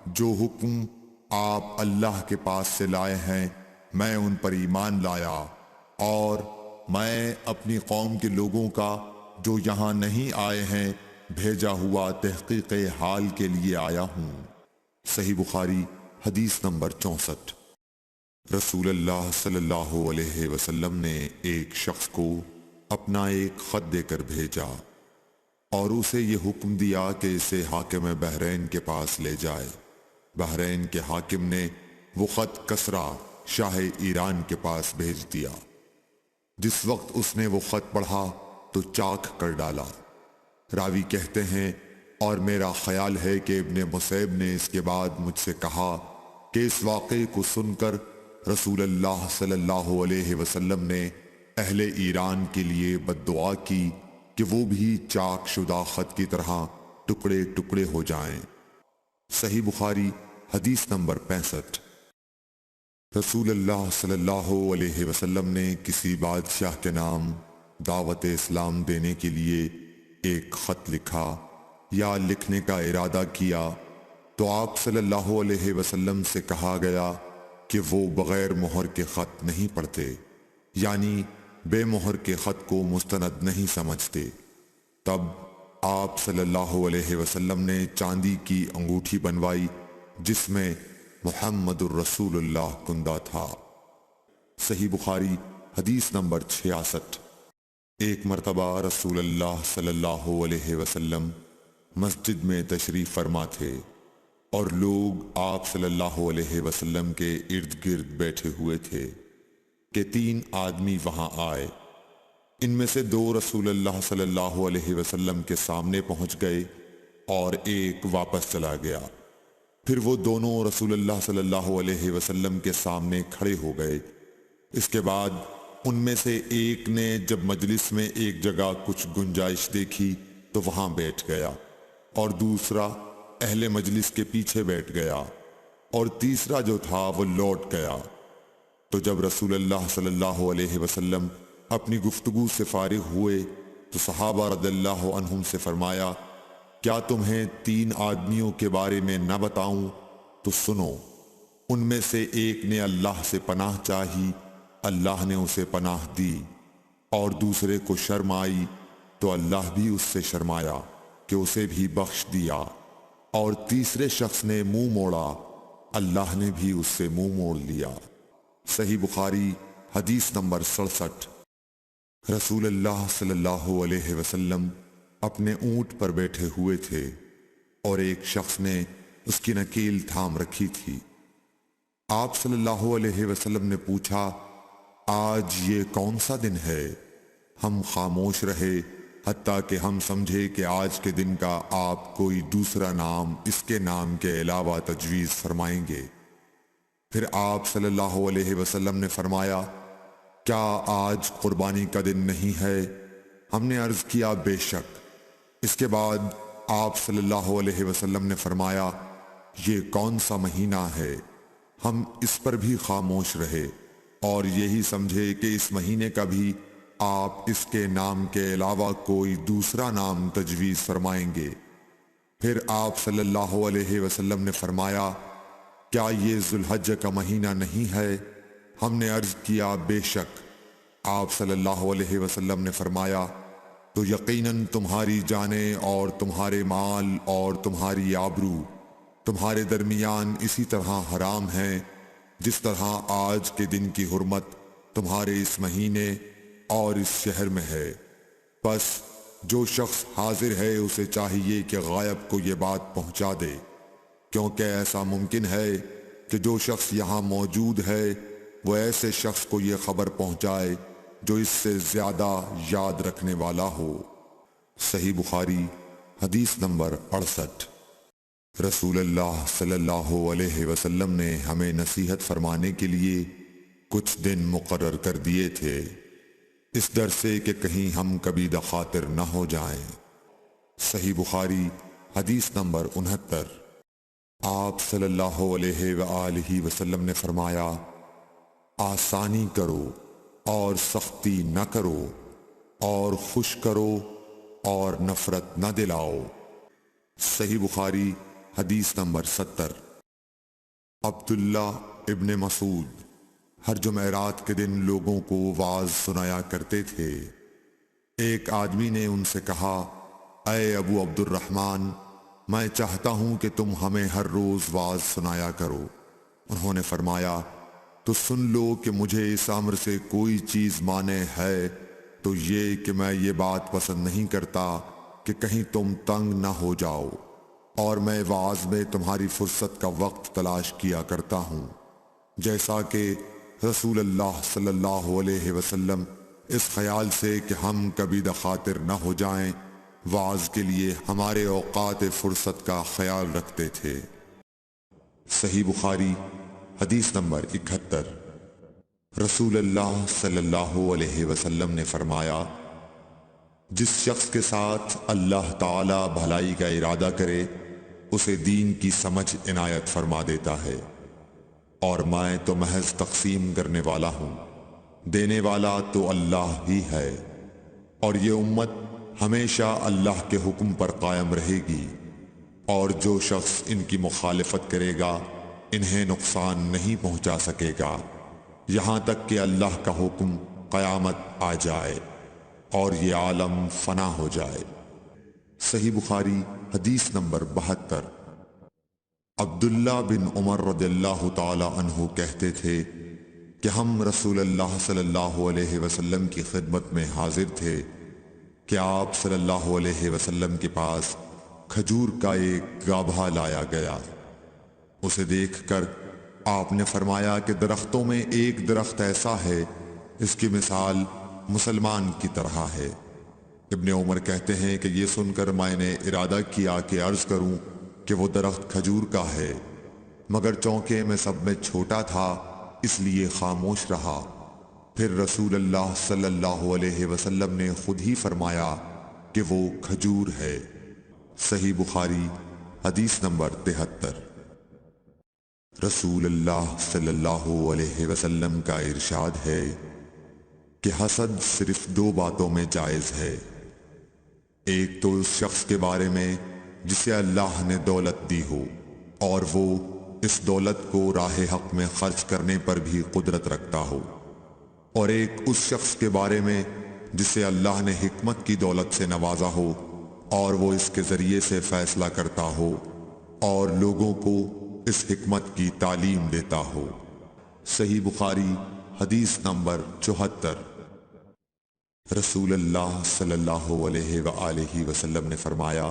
جو حکم آپ اللہ کے پاس سے لائے ہیں میں ان پر ایمان لایا، اور میں اپنی قوم کے لوگوں کا جو یہاں نہیں آئے ہیں بھیجا ہوا تحقیق حال کے لیے آیا ہوں۔ صحیح بخاری حدیث نمبر 64۔ رسول اللہ صلی اللہ علیہ وسلم نے ایک شخص کو اپنا ایک خط دے کر بھیجا اور اسے یہ حکم دیا کہ اسے حاکم بحرین کے پاس لے جائے۔ بحرین کے حاکم نے وہ خط کسریٰ شاہ ایران کے پاس بھیج دیا۔ جس وقت اس نے وہ خط پڑھا تو چاک کر ڈالا۔ راوی کہتے ہیں، اور میرا خیال ہے کہ ابن مسیب نے اس کے بعد مجھ سے کہا کہ اس واقعے کو سن کر رسول اللہ صلی اللہ علیہ وسلم نے اہل ایران کے لیے بد دعا کی کہ وہ بھی چاک شدہ خط کی طرح ٹکڑے ٹکڑے ہو جائیں۔ صحیح بخاری حدیث نمبر 65۔ رسول اللہ صلی اللہ علیہ وسلم نے کسی بادشاہ کے نام دعوت اسلام دینے کے لیے ایک خط لکھا یا لکھنے کا ارادہ کیا تو آپ صلی اللہ علیہ وسلم سے کہا گیا کہ وہ بغیر مہر کے خط نہیں پڑھتے، یعنی بے مہر کے خط کو مستند نہیں سمجھتے۔ تب آپ صلی اللہ علیہ وسلم نے چاندی کی انگوٹھی بنوائی جس میں محمد الرسول اللہ کندہ تھا۔ صحیح بخاری حدیث نمبر 66۔ ایک مرتبہ رسول اللہ صلی اللہ علیہ وسلم مسجد میں تشریف فرما تھے اور لوگ آپ صلی اللہ علیہ وسلم کے ارد گرد بیٹھے ہوئے تھے کہ 3 آدمی وہاں آئے۔ ان میں سے 2 رسول اللہ صلی اللہ علیہ وسلم کے سامنے پہنچ گئے اور ایک واپس چلا گیا۔ پھر وہ دونوں رسول اللہ صلی اللہ علیہ وسلم کے سامنے کھڑے ہو گئے۔ اس کے بعد ان میں سے ایک نے جب مجلس میں ایک جگہ کچھ گنجائش دیکھی تو وہاں بیٹھ گیا، اور دوسرا اہل مجلس کے پیچھے بیٹھ گیا، اور تیسرا جو تھا وہ لوٹ گیا۔ تو جب رسول اللہ صلی اللہ علیہ وسلم اپنی گفتگو سے فارغ ہوئے تو صحابہ رضی اللہ عنہم سے فرمایا، کیا تمہیں 3 آدمیوں کے بارے میں نہ بتاؤں؟ تو سنو۔ ان میں سے ایک نے اللہ سے پناہ چاہی، اللہ نے اسے پناہ دی، اور دوسرے کو شرم آئی تو اللہ بھی اس سے شرمایا کہ اسے بھی بخش دیا، اور تیسرے شخص نے منہ موڑا، اللہ نے بھی اس سے منہ موڑ لیا۔ صحیح بخاری حدیث نمبر 67۔ رسول اللہ صلی اللہ علیہ وسلم اپنے اونٹ پر بیٹھے ہوئے تھے اور ایک شخص نے اس کی نکیل تھام رکھی تھی۔ آپ صلی اللہ علیہ وسلم نے پوچھا، آج یہ کون سا دن ہے؟ ہم خاموش رہے حتیٰ کہ ہم سمجھے کہ آج کے دن کا آپ کوئی دوسرا نام اس کے نام کے علاوہ تجویز فرمائیں گے۔ پھر آپ صلی اللہ علیہ وسلم نے فرمایا، کیا آج قربانی کا دن نہیں ہے؟ ہم نے عرض کیا، بے شک۔ اس کے بعد آپ صلی اللہ علیہ وسلم نے فرمایا، یہ کون سا مہینہ ہے؟ ہم اس پر بھی خاموش رہے اور یہی سمجھے کہ اس مہینے کا بھی آپ اس کے نام کے علاوہ کوئی دوسرا نام تجویز فرمائیں گے۔ پھر آپ صلی اللہ علیہ وسلم نے فرمایا، کیا یہ ذوالحجہ کا مہینہ نہیں ہے؟ ہم نے عرض کیا، بے شک۔ آپ صلی اللہ علیہ وسلم نے فرمایا، تو یقیناً تمہاری جانیں اور تمہارے مال اور تمہاری آبرو تمہارے درمیان اسی طرح حرام ہیں جس طرح آج کے دن کی حرمت تمہارے اس مہینے اور اس شہر میں ہے۔ پس جو شخص حاضر ہے اسے چاہیے کہ غائب کو یہ بات پہنچا دے، کیونکہ ایسا ممکن ہے کہ جو شخص یہاں موجود ہے وہ ایسے شخص کو یہ خبر پہنچائے جو اس سے زیادہ یاد رکھنے والا ہو۔ صحیح بخاری حدیث نمبر 68۔ رسول اللہ صلی اللہ علیہ وسلم نے ہمیں نصیحت فرمانے کے لیے کچھ دن مقرر کر دیے تھے، اس ڈر سے کہ کہیں ہم کبھی دخاطر نہ ہو جائیں۔ صحیح بخاری حدیث نمبر 69۔ آپ صلی اللہ علیہ وآلہ وسلم نے فرمایا، آسانی کرو اور سختی نہ کرو، اور خوش کرو اور نفرت نہ دلاؤ۔ صحیح بخاری حدیث نمبر 70۔ عبداللہ ابن مسعود ہر جمعرات کے دن لوگوں کو وعظ سنایا کرتے تھے۔ ایک آدمی نے ان سے کہا، اے ابو عبد الرحمن، میں چاہتا ہوں کہ تم ہمیں ہر روز وعظ سنایا کرو۔ انہوں نے فرمایا، تو سن لو کہ مجھے اس امر سے کوئی چیز مانع ہے تو یہ کہ میں یہ بات پسند نہیں کرتا کہ کہیں تم تنگ نہ ہو جاؤ، اور میں وعظ میں تمہاری فرصت کا وقت تلاش کیا کرتا ہوں، جیسا کہ رسول اللہ صلی اللہ علیہ وسلم اس خیال سے کہ ہم کبھی دخاطر نہ ہو جائیں وعظ کے لیے ہمارے اوقات فرصت کا خیال رکھتے تھے۔ صحیح بخاری حدیث نمبر 71۔ رسول اللہ صلی اللہ علیہ وسلم نے فرمایا، جس شخص کے ساتھ اللہ تعالی بھلائی کا ارادہ کرے اسے دین کی سمجھ عنایت فرما دیتا ہے، اور میں تو محض تقسیم کرنے والا ہوں، دینے والا تو اللہ ہی ہے، اور یہ امت ہمیشہ اللہ کے حکم پر قائم رہے گی، اور جو شخص ان کی مخالفت کرے گا انہیں نقصان نہیں پہنچا سکے گا یہاں تک کہ اللہ کا حکم قیامت آ جائے اور یہ عالم فنا ہو جائے۔ صحیح بخاری حدیث نمبر 72۔ عبداللہ بن عمر رضی اللہ تعالی عنہ کہتے تھے کہ ہم رسول اللہ صلی اللہ علیہ وسلم کی خدمت میں حاضر تھے کہ آپ صلی اللہ علیہ وسلم کے پاس کھجور کا ایک گابھا لایا گیا۔ اسے دیکھ کر آپ نے فرمایا کہ درختوں میں ایک درخت ایسا ہے اس کی مثال مسلمان کی طرح ہے۔ ابن عمر کہتے ہیں کہ یہ سن کر میں نے ارادہ کیا کہ عرض کروں کہ وہ درخت کھجور کا ہے، مگر چونکہ میں سب میں چھوٹا تھا اس لیے خاموش رہا۔ پھر رسول اللہ صلی اللہ علیہ وسلم نے خود ہی فرمایا کہ وہ کھجور ہے۔ صحیح بخاری حدیث نمبر 73۔ رسول اللہ صلی اللہ علیہ وسلم کا ارشاد ہے کہ حسد صرف دو باتوں میں جائز ہے، ایک تو اس شخص کے بارے میں جسے اللہ نے دولت دی ہو اور وہ اس دولت کو راہ حق میں خرچ کرنے پر بھی قدرت رکھتا ہو، اور ایک اس شخص کے بارے میں جسے اللہ نے حکمت کی دولت سے نوازا ہو اور وہ اس کے ذریعے سے فیصلہ کرتا ہو اور لوگوں کو اس حکمت کی تعلیم دیتا ہو۔ صحیح بخاری حدیث نمبر 74۔ رسول اللہ صلی اللہ علیہ وآلہ وسلم نے فرمایا،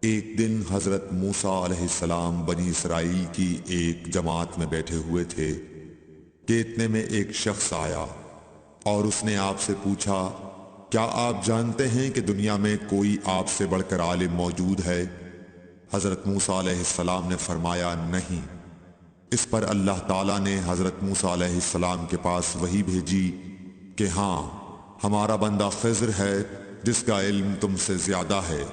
ایک دن حضرت موسیٰ علیہ السلام بنی اسرائیل کی ایک جماعت میں بیٹھے ہوئے تھے کہ اتنے میں ایک شخص آیا اور اس نے آپ سے پوچھا، کیا آپ جانتے ہیں کہ دنیا میں کوئی آپ سے بڑھ کر عالم موجود ہے؟ حضرت موسیٰ علیہ السلام نے فرمایا، نہیں۔ اس پر اللہ تعالیٰ نے حضرت موسیٰ علیہ السلام کے پاس وحی بھیجی کہ ہاں، ہمارا بندہ خضر ہے جس کا علم تم سے زیادہ ہے۔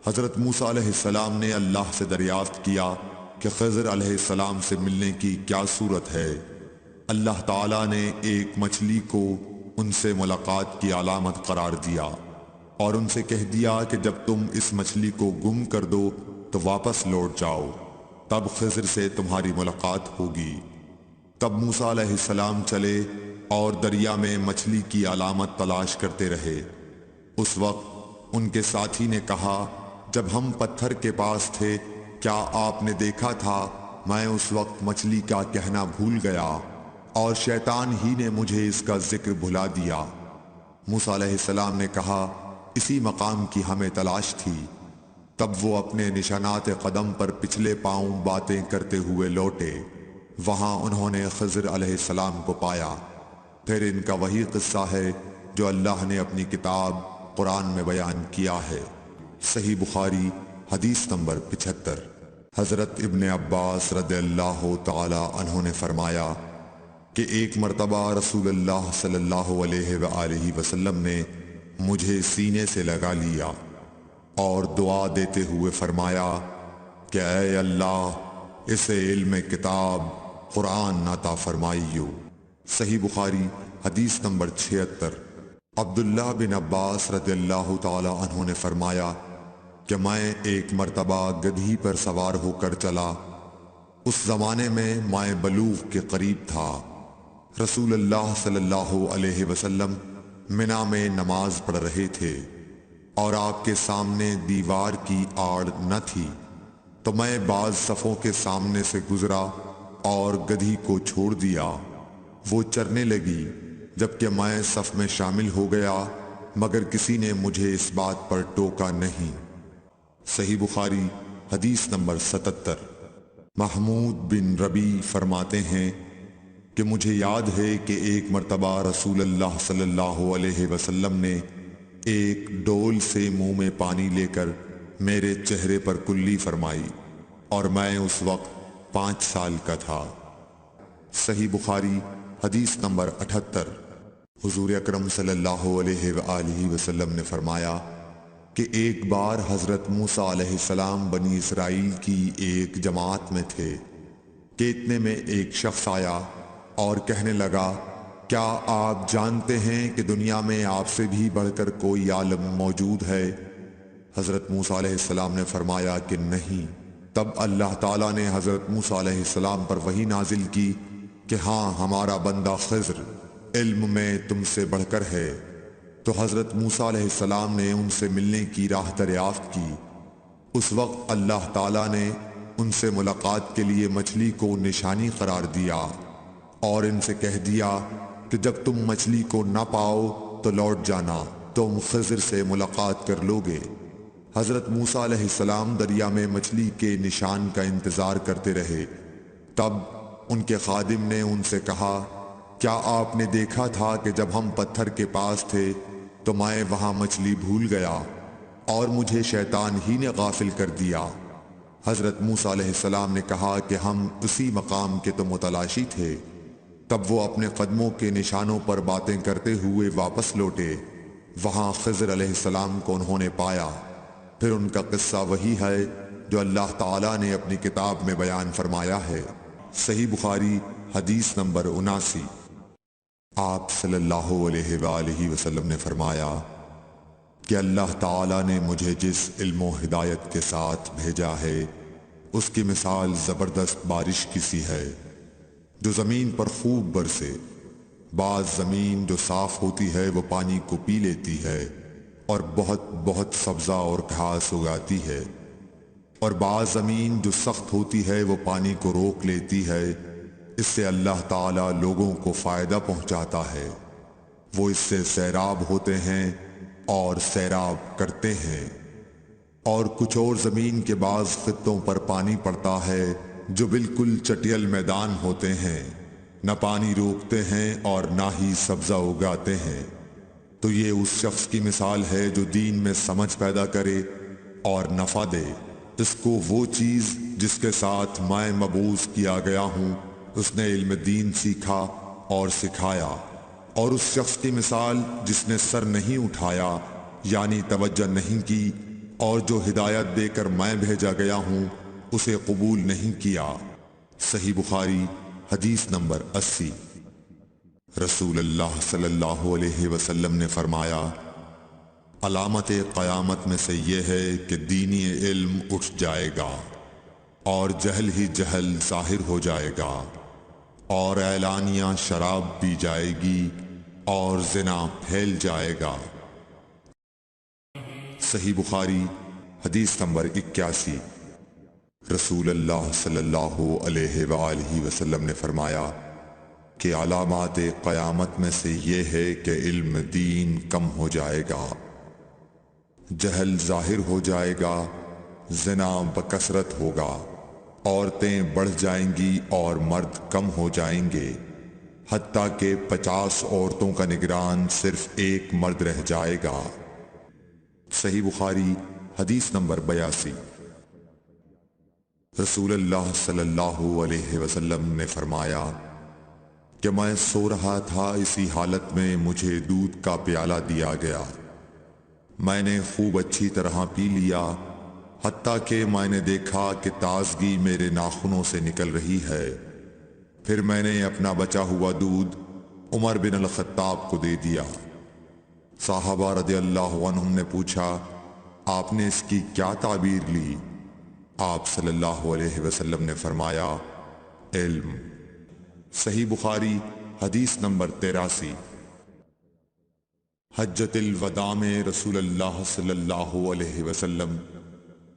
حضرت موسیٰ علیہ السلام نے اللہ سے دریافت کیا کہ خضر علیہ السلام سے ملنے کی کیا صورت ہے؟ اللہ تعالیٰ نے ایک مچھلی کو ان سے ملاقات کی علامت قرار دیا اور ان سے کہہ دیا کہ جب تم اس مچھلی کو گم کر دو تو واپس لوٹ جاؤ، تب خضر سے تمہاری ملاقات ہوگی۔ تب موسیٰ علیہ السلام چلے اور دریا میں مچھلی کی علامت تلاش کرتے رہے۔ اس وقت ان کے ساتھی نے کہا، جب ہم پتھر کے پاس تھے کیا آپ نے دیکھا تھا؟ میں اس وقت مچھلی کا کہنا بھول گیا اور شیطان ہی نے مجھے اس کا ذکر بھلا دیا۔ موسیٰ علیہ السلام نے کہا، اسی مقام کی ہمیں تلاش تھی۔ تب وہ اپنے نشانات قدم پر پچھلے پاؤں باتیں کرتے ہوئے لوٹے۔ وہاں انہوں نے خضر علیہ السلام کو پایا۔ پھر ان کا وہی قصہ ہے جو اللہ نے اپنی کتاب قرآن میں بیان کیا ہے۔ صحیح بخاری حدیث نمبر 75۔ حضرت ابن عباس رضی اللہ تعالی عنہ نے فرمایا کہ ایک مرتبہ رسول اللہ صلی اللہ علیہ وآلہ وسلم نے مجھے سینے سے لگا لیا اور دعا دیتے ہوئے فرمایا کہ اے اللہ، اسے علم کتاب قرآن عطا فرمائیو۔ صحیح بخاری حدیث نمبر 76۔ عبداللہ بن عباس رضی اللہ تعالی عنہ نے فرمایا کہ میں ایک مرتبہ گدھی پر سوار ہو کر چلا۔ اس زمانے میں بلوغ کے قریب تھا۔ رسول اللہ صلی اللہ علیہ وسلم منا میں نماز پڑھ رہے تھے اور آپ کے سامنے دیوار کی آڑ نہ تھی، تو میں بعض صفوں کے سامنے سے گزرا اور گدھی کو چھوڑ دیا۔ وہ چرنے لگی، جبکہ میں صف میں شامل ہو گیا، مگر کسی نے مجھے اس بات پر ٹوکا نہیں۔ صحیح بخاری حدیث نمبر 77۔ محمود بن ربی فرماتے ہیں کہ مجھے یاد ہے کہ ایک مرتبہ رسول اللہ صلی اللہ علیہ وسلم نے ایک ڈول سے منہ میں پانی لے کر میرے چہرے پر کلی فرمائی اور میں اس وقت 5 سال کا تھا۔ صحیح بخاری حدیث نمبر 78۔ حضور اکرم صلی اللہ علیہ وآلہ وسلم نے فرمایا کہ ایک بار حضرت موسیٰ علیہ السلام بنی اسرائیل کی ایک جماعت میں تھے کہ اتنے میں ایک شخص آیا اور کہنے لگا، کیا آپ جانتے ہیں کہ دنیا میں آپ سے بھی بڑھ کر کوئی عالم موجود ہے؟ حضرت موسیٰ علیہ السلام نے فرمایا کہ نہیں۔ تب اللہ تعالیٰ نے حضرت موسیٰ علیہ السلام پر وحی نازل کی کہ ہاں، ہمارا بندہ خضر علم میں تم سے بڑھ کر ہے۔ تو حضرت موسیٰ علیہ السلام نے ان سے ملنے کی راہ دریافت کی۔ اس وقت اللہ تعالیٰ نے ان سے ملاقات کے لیے مچھلی کو نشانی قرار دیا اور ان سے کہہ دیا کہ جب تم مچھلی کو نہ پاؤ تو لوٹ جانا، تم خضر سے ملاقات کر لوگے۔ حضرت موسیٰ علیہ السلام دریا میں مچھلی کے نشان کا انتظار کرتے رہے۔ تب ان کے خادم نے ان سے کہا، کیا آپ نے دیکھا تھا کہ جب ہم پتھر کے پاس تھے تو میں وہاں مچھلی بھول گیا اور مجھے شیطان ہی نے غافل کر دیا؟ حضرت موسیٰ علیہ السلام نے کہا کہ ہم اسی مقام کے تو متلاشی تھے۔ تب وہ اپنے قدموں کے نشانوں پر باتیں کرتے ہوئے واپس لوٹے۔ وہاں خضر علیہ السلام کو انہوں نے پایا۔ پھر ان کا قصہ وہی ہے جو اللہ تعالیٰ نے اپنی کتاب میں بیان فرمایا ہے۔ صحیح بخاری حدیث نمبر 79۔ آپ صلی اللہ علیہ وآلہ وسلم نے فرمایا کہ اللہ تعالیٰ نے مجھے جس علم و ہدایت کے ساتھ بھیجا ہے اس کی مثال زبردست بارش کی سی ہے جو زمین پر خوب برسے۔ بعض زمین جو صاف ہوتی ہے وہ پانی کو پی لیتی ہے اور بہت بہت سبزہ اور گھاس اگاتی ہے، اور بعض زمین جو سخت ہوتی ہے وہ پانی کو روک لیتی ہے۔ اس سے اللہ تعالیٰ لوگوں کو فائدہ پہنچاتا ہے، وہ اس سے سیراب ہوتے ہیں اور سیراب کرتے ہیں۔ اور کچھ اور زمین کے بعض خطوں پر پانی پڑتا ہے جو بالکل چٹیل میدان ہوتے ہیں، نہ پانی روکتے ہیں اور نہ ہی سبزہ اگاتے ہیں۔ تو یہ اس شخص کی مثال ہے جو دین میں سمجھ پیدا کرے اور نفع دے۔ اس کو وہ چیز جس کے ساتھ میں مبعوث کیا گیا ہوں اس نے علم دین سیکھا اور سکھایا، اور اس شخص کی مثال جس نے سر نہیں اٹھایا یعنی توجہ نہیں کی اور جو ہدایت دے کر میں بھیجا گیا ہوں اسے قبول نہیں کیا۔ صحیح بخاری حدیث نمبر 80۔ رسول اللہ صلی اللہ علیہ وسلم نے فرمایا، علامت قیامت میں سے یہ ہے کہ دینی علم اٹھ جائے گا اور جہل ہی جہل ظاہر ہو جائے گا، اور اعلانیہ شراب پی جائے گی اور زنا پھیل جائے گا۔ صحیح بخاری حدیث نمبر 81۔ رسول اللہ صلی اللہ علیہ وآلہ وسلم نے فرمایا کہ علامات قیامت میں سے یہ ہے کہ علم دین کم ہو جائے گا، جہل ظاہر ہو جائے گا، زنا بکثرت ہوگا، عورتیں بڑھ جائیں گی اور مرد کم ہو جائیں گے، حتیٰ کہ 50 عورتوں کا نگران صرف ایک مرد رہ جائے گا۔ صحیح بخاری حدیث نمبر 82۔ رسول اللہ صلی اللہ علیہ وسلم نے فرمایا کہ میں سو رہا تھا، اسی حالت میں مجھے دودھ کا پیالہ دیا گیا، میں نے خوب اچھی طرح پی لیا، حتیٰ کہ میں نے دیکھا کہ تازگی میرے ناخنوں سے نکل رہی ہے۔ پھر میں نے اپنا بچا ہوا دودھ عمر بن الخطاب کو دے دیا۔ صحابہ رضی اللہ عنہم نے پوچھا، آپ نے اس کی کیا تعبیر لی؟ آپ صلی اللہ علیہ وسلم نے فرمایا، علم۔ صحیح بخاری حدیث نمبر 83۔ حجۃ الوداع میں رسول اللہ صلی اللہ علیہ وسلم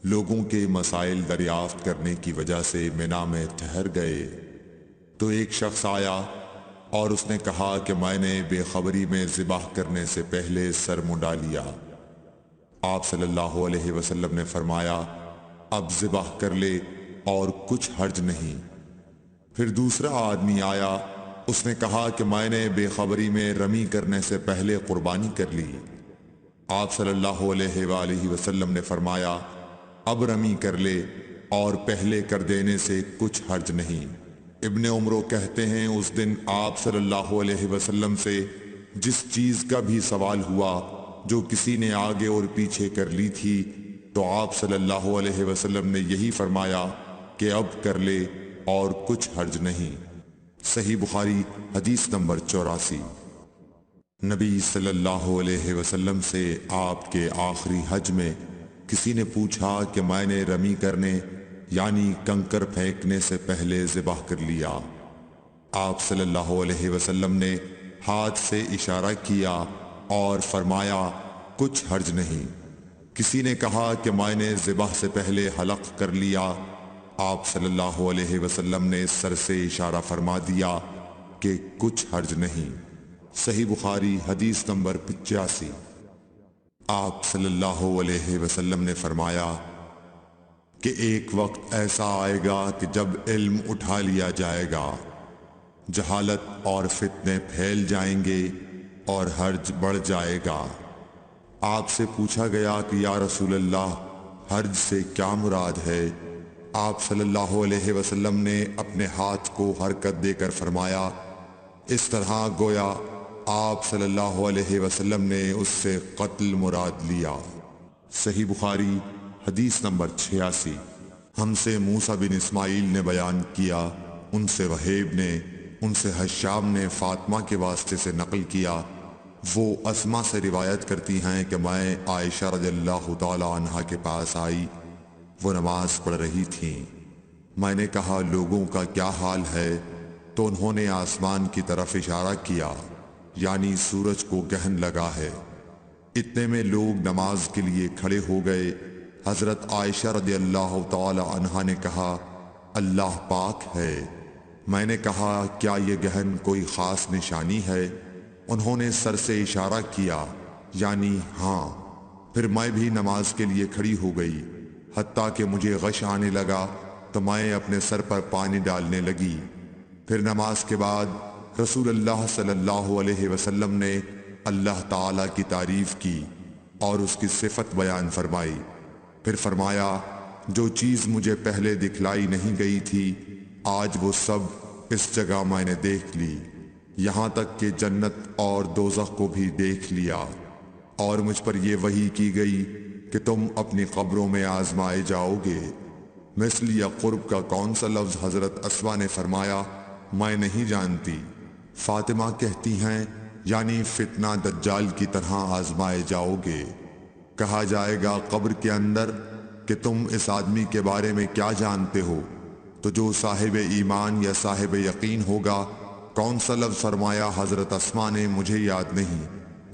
لوگوں کے مسائل دریافت کرنے کی وجہ سے مینا میں ٹھہر گئے تو ایک شخص آیا اور اس نے کہا کہ میں نے بے خبری میں ذبح کرنے سے پہلے سر منڈا لیا۔ آپ صلی اللہ علیہ وسلم نے فرمایا، اب ذبح کر لے اور کچھ حرج نہیں۔ پھر دوسرا آدمی آیا، اس نے کہا کہ میں نے بے خبری میں رمی کرنے سے پہلے قربانی کر لی۔ آپ صلی اللہ علیہ وآلہ وسلم نے فرمایا، اب رمی کر لے اور پہلے کر دینے سے کچھ حرج نہیں۔ ابن عمرو کہتے ہیں اس دن آپ صلی اللہ علیہ وسلم سے جس چیز کا بھی سوال ہوا جو کسی نے آگے اور پیچھے کر لی تھی تو آپ صلی اللہ علیہ وسلم نے یہی فرمایا کہ اب کر لے اور کچھ حرج نہیں۔ صحیح بخاری حدیث نمبر 84۔ نبی صلی اللہ علیہ وسلم سے آپ کے آخری حج میں کسی نے پوچھا کہ میں نے رمی کرنے یعنی کنکر پھینکنے سے پہلے ذبح کر لیا۔ آپ صلی اللہ علیہ وسلم نے ہاتھ سے اشارہ کیا اور فرمایا کچھ حرج نہیں۔ کسی نے کہا کہ میں نے ذبح سے پہلے حلق کر لیا۔ آپ صلی اللہ علیہ وسلم نے سر سے اشارہ فرما دیا کہ کچھ حرج نہیں۔ صحیح بخاری حدیث نمبر 85۔ آپ صلی اللہ علیہ وسلم نے فرمایا کہ ایک وقت ایسا آئے گا کہ جب علم اٹھا لیا جائے گا، جہالت اور فتنے پھیل جائیں گے اور حرج بڑھ جائے گا۔ آپ سے پوچھا گیا کہ یا رسول اللہ حرج سے کیا مراد ہے؟ آپ صلی اللہ علیہ وسلم نے اپنے ہاتھ کو حرکت دے کر فرمایا اس طرح گویا آپ صلی اللہ علیہ وسلم نے اس سے قتل مراد لیا۔ صحیح بخاری حدیث نمبر 86۔ ہم سے موسیٰ بن اسماعیل نے بیان کیا، ان سے وہیب نے، ان سے حشام نے فاطمہ کے واسطے سے نقل کیا، وہ اسما سے روایت کرتی ہیں کہ میں عائشہ رضی اللہ تعالی عنہا کے پاس آئی، وہ نماز پڑھ رہی تھیں۔ میں نے کہا لوگوں کا کیا حال ہے؟ تو انہوں نے آسمان کی طرف اشارہ کیا، یعنی سورج کو گرہن لگا ہے۔ اتنے میں لوگ نماز کے لیے کھڑے ہو گئے۔ حضرت عائشہ رضی اللہ تعالی عنہا نے کہا اللہ پاک ہے۔ میں نے کہا کیا یہ گرہن کوئی خاص نشانی ہے؟ انہوں نے سر سے اشارہ کیا یعنی ہاں۔ پھر میں بھی نماز کے لیے کھڑی ہو گئی، حتیٰ کہ مجھے غش آنے لگا تو میں اپنے سر پر پانی ڈالنے لگی۔ پھر نماز کے بعد رسول اللہ صلی اللہ علیہ وسلم نے اللہ تعالیٰ کی تعریف کی اور اس کی صفت بیان فرمائی۔ پھر فرمایا جو چیز مجھے پہلے دکھلائی نہیں گئی تھی آج وہ سب اس جگہ میں نے دیکھ لی، یہاں تک کہ جنت اور دوزخ کو بھی دیکھ لیا، اور مجھ پر یہ وحی کی گئی کہ تم اپنی قبروں میں آزمائے جاؤ گے۔ مثل یا قرب کا کون سا لفظ حضرت اسما نے فرمایا میں نہیں جانتی۔ فاطمہ کہتی ہیں یعنی فتنہ دجال کی طرح آزمائے جاؤ گے۔ کہا جائے گا قبر کے اندر کہ تم اس آدمی کے بارے میں کیا جانتے ہو؟ تو جو صاحب ایمان یا صاحب یقین ہوگا، کون سا لفظ فرمایا حضرت اسما نے مجھے یاد نہیں،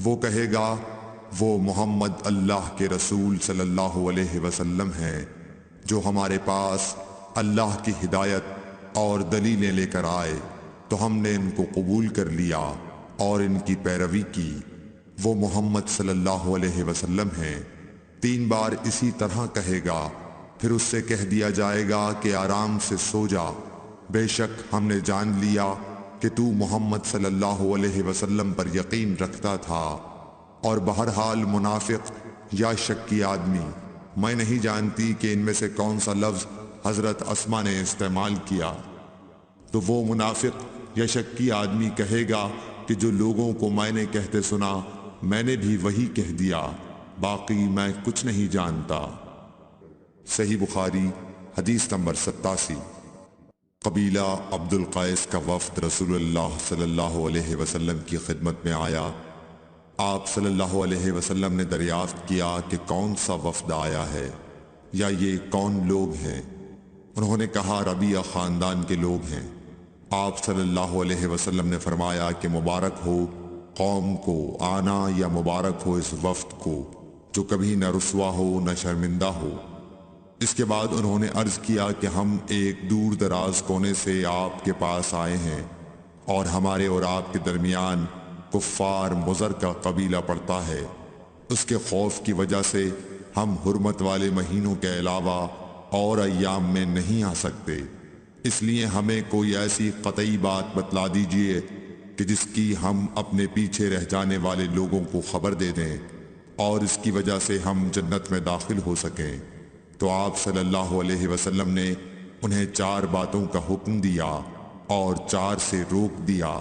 وہ کہے گا وہ محمد اللہ کے رسول صلی اللہ علیہ وسلم ہیں جو ہمارے پاس اللہ کی ہدایت اور دلیلیں لے کر آئے تو ہم نے ان کو قبول کر لیا اور ان کی پیروی کی، وہ محمد صلی اللہ علیہ وسلم ہیں۔ 3 بار اسی طرح کہے گا، پھر اس سے کہہ دیا جائے گا کہ آرام سے سو جا، بے شک ہم نے جان لیا کہ تو محمد صلی اللہ علیہ وسلم پر یقین رکھتا تھا۔ اور بہرحال منافق یا شکی آدمی، میں نہیں جانتی کہ ان میں سے کون سا لفظ حضرت اسما نے استعمال کیا۔ تو وہ منافق یا شکی آدمی کہے گا کہ جو لوگوں کو میں نے کہتے سنا میں نے بھی وہی کہہ دیا، باقی میں کچھ نہیں جانتا۔ صحیح بخاری حدیث نمبر 87۔ قبیلہ عبد القیس کا وفد رسول اللہ صلی اللہ علیہ وسلم کی خدمت میں آیا۔ آپ صلی اللہ علیہ وسلم نے دریافت کیا کہ کون سا وفد آیا ہے یا یہ کون لوگ ہیں؟ انہوں نے کہا ربیعہ خاندان کے لوگ ہیں۔ آپ صلی اللہ علیہ وسلم نے فرمایا کہ مبارک ہو قوم کو آنا یا مبارک ہو اس وفد کو جو کبھی نہ رسوا ہو نہ شرمندہ ہو۔ اس کے بعد انہوں نے عرض کیا کہ ہم ایک دور دراز کونے سے آپ کے پاس آئے ہیں اور ہمارے اور آپ کے درمیان کفار مضر کا قبیلہ پڑتا ہے، اس کے خوف کی وجہ سے ہم حرمت والے مہینوں کے علاوہ اور ایام میں نہیں آ سکتے، اس لیے ہمیں کوئی ایسی قطعی بات بتلا دیجئے کہ جس کی ہم اپنے پیچھے رہ جانے والے لوگوں کو خبر دے دیں اور اس کی وجہ سے ہم جنت میں داخل ہو سکیں۔ تو آپ صلی اللہ علیہ وسلم نے انہیں 4 باتوں کا حکم دیا اور 4 سے روک دیا۔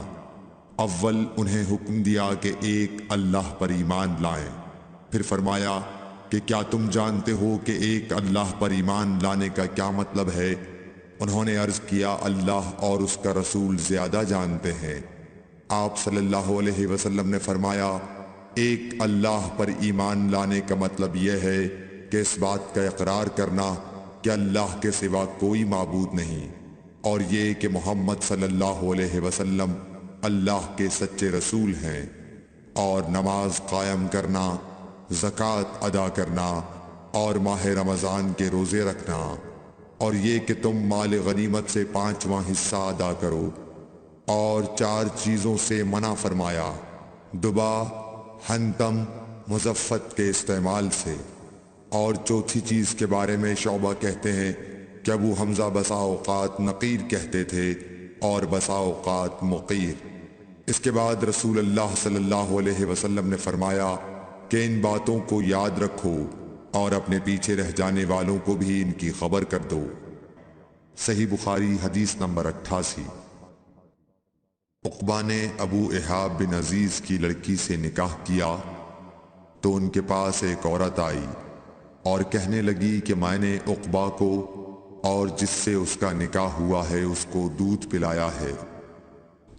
اول انہیں حکم دیا کہ ایک اللہ پر ایمان لائیں، پھر فرمایا کہ کیا تم جانتے ہو کہ ایک اللہ پر ایمان لانے کا کیا مطلب ہے؟ انہوں نے عرض کیا اللہ اور اس کا رسول زیادہ جانتے ہیں۔ آپ صلی اللہ علیہ وسلم نے فرمایا ایک اللہ پر ایمان لانے کا مطلب یہ ہے کہ اس بات کا اقرار کرنا کہ اللہ کے سوا کوئی معبود نہیں، اور یہ کہ محمد صلی اللہ علیہ وسلم اللہ کے سچے رسول ہیں، اور نماز قائم کرنا، زکوٰۃ ادا کرنا اور ماہ رمضان کے روزے رکھنا، اور یہ کہ تم مال غنیمت سے 5واں حصہ ادا کرو، اور 4 چیزوں سے منع فرمایا، دبا، حنتم، مزفت کے استعمال سے، اور چوتھی چیز کے بارے میں شعبہ کہتے ہیں کہ ابو حمزہ بسا اوقات نقیر کہتے تھے اور بسا اوقات مقیر۔ اس کے بعد رسول اللہ صلی اللہ علیہ وسلم نے فرمایا کہ ان باتوں کو یاد رکھو اور اپنے پیچھے رہ جانے والوں کو بھی ان کی خبر کر دو۔ صحیح بخاری حدیث نمبر 88۔ عقبہ نے ابو احاب بن عزیز کی لڑکی سے نکاح کیا تو ان کے پاس ایک عورت آئی اور کہنے لگی کہ میں نے عقبہ کو اور جس سے اس کا نکاح ہوا ہے اس کو دودھ پلایا ہے۔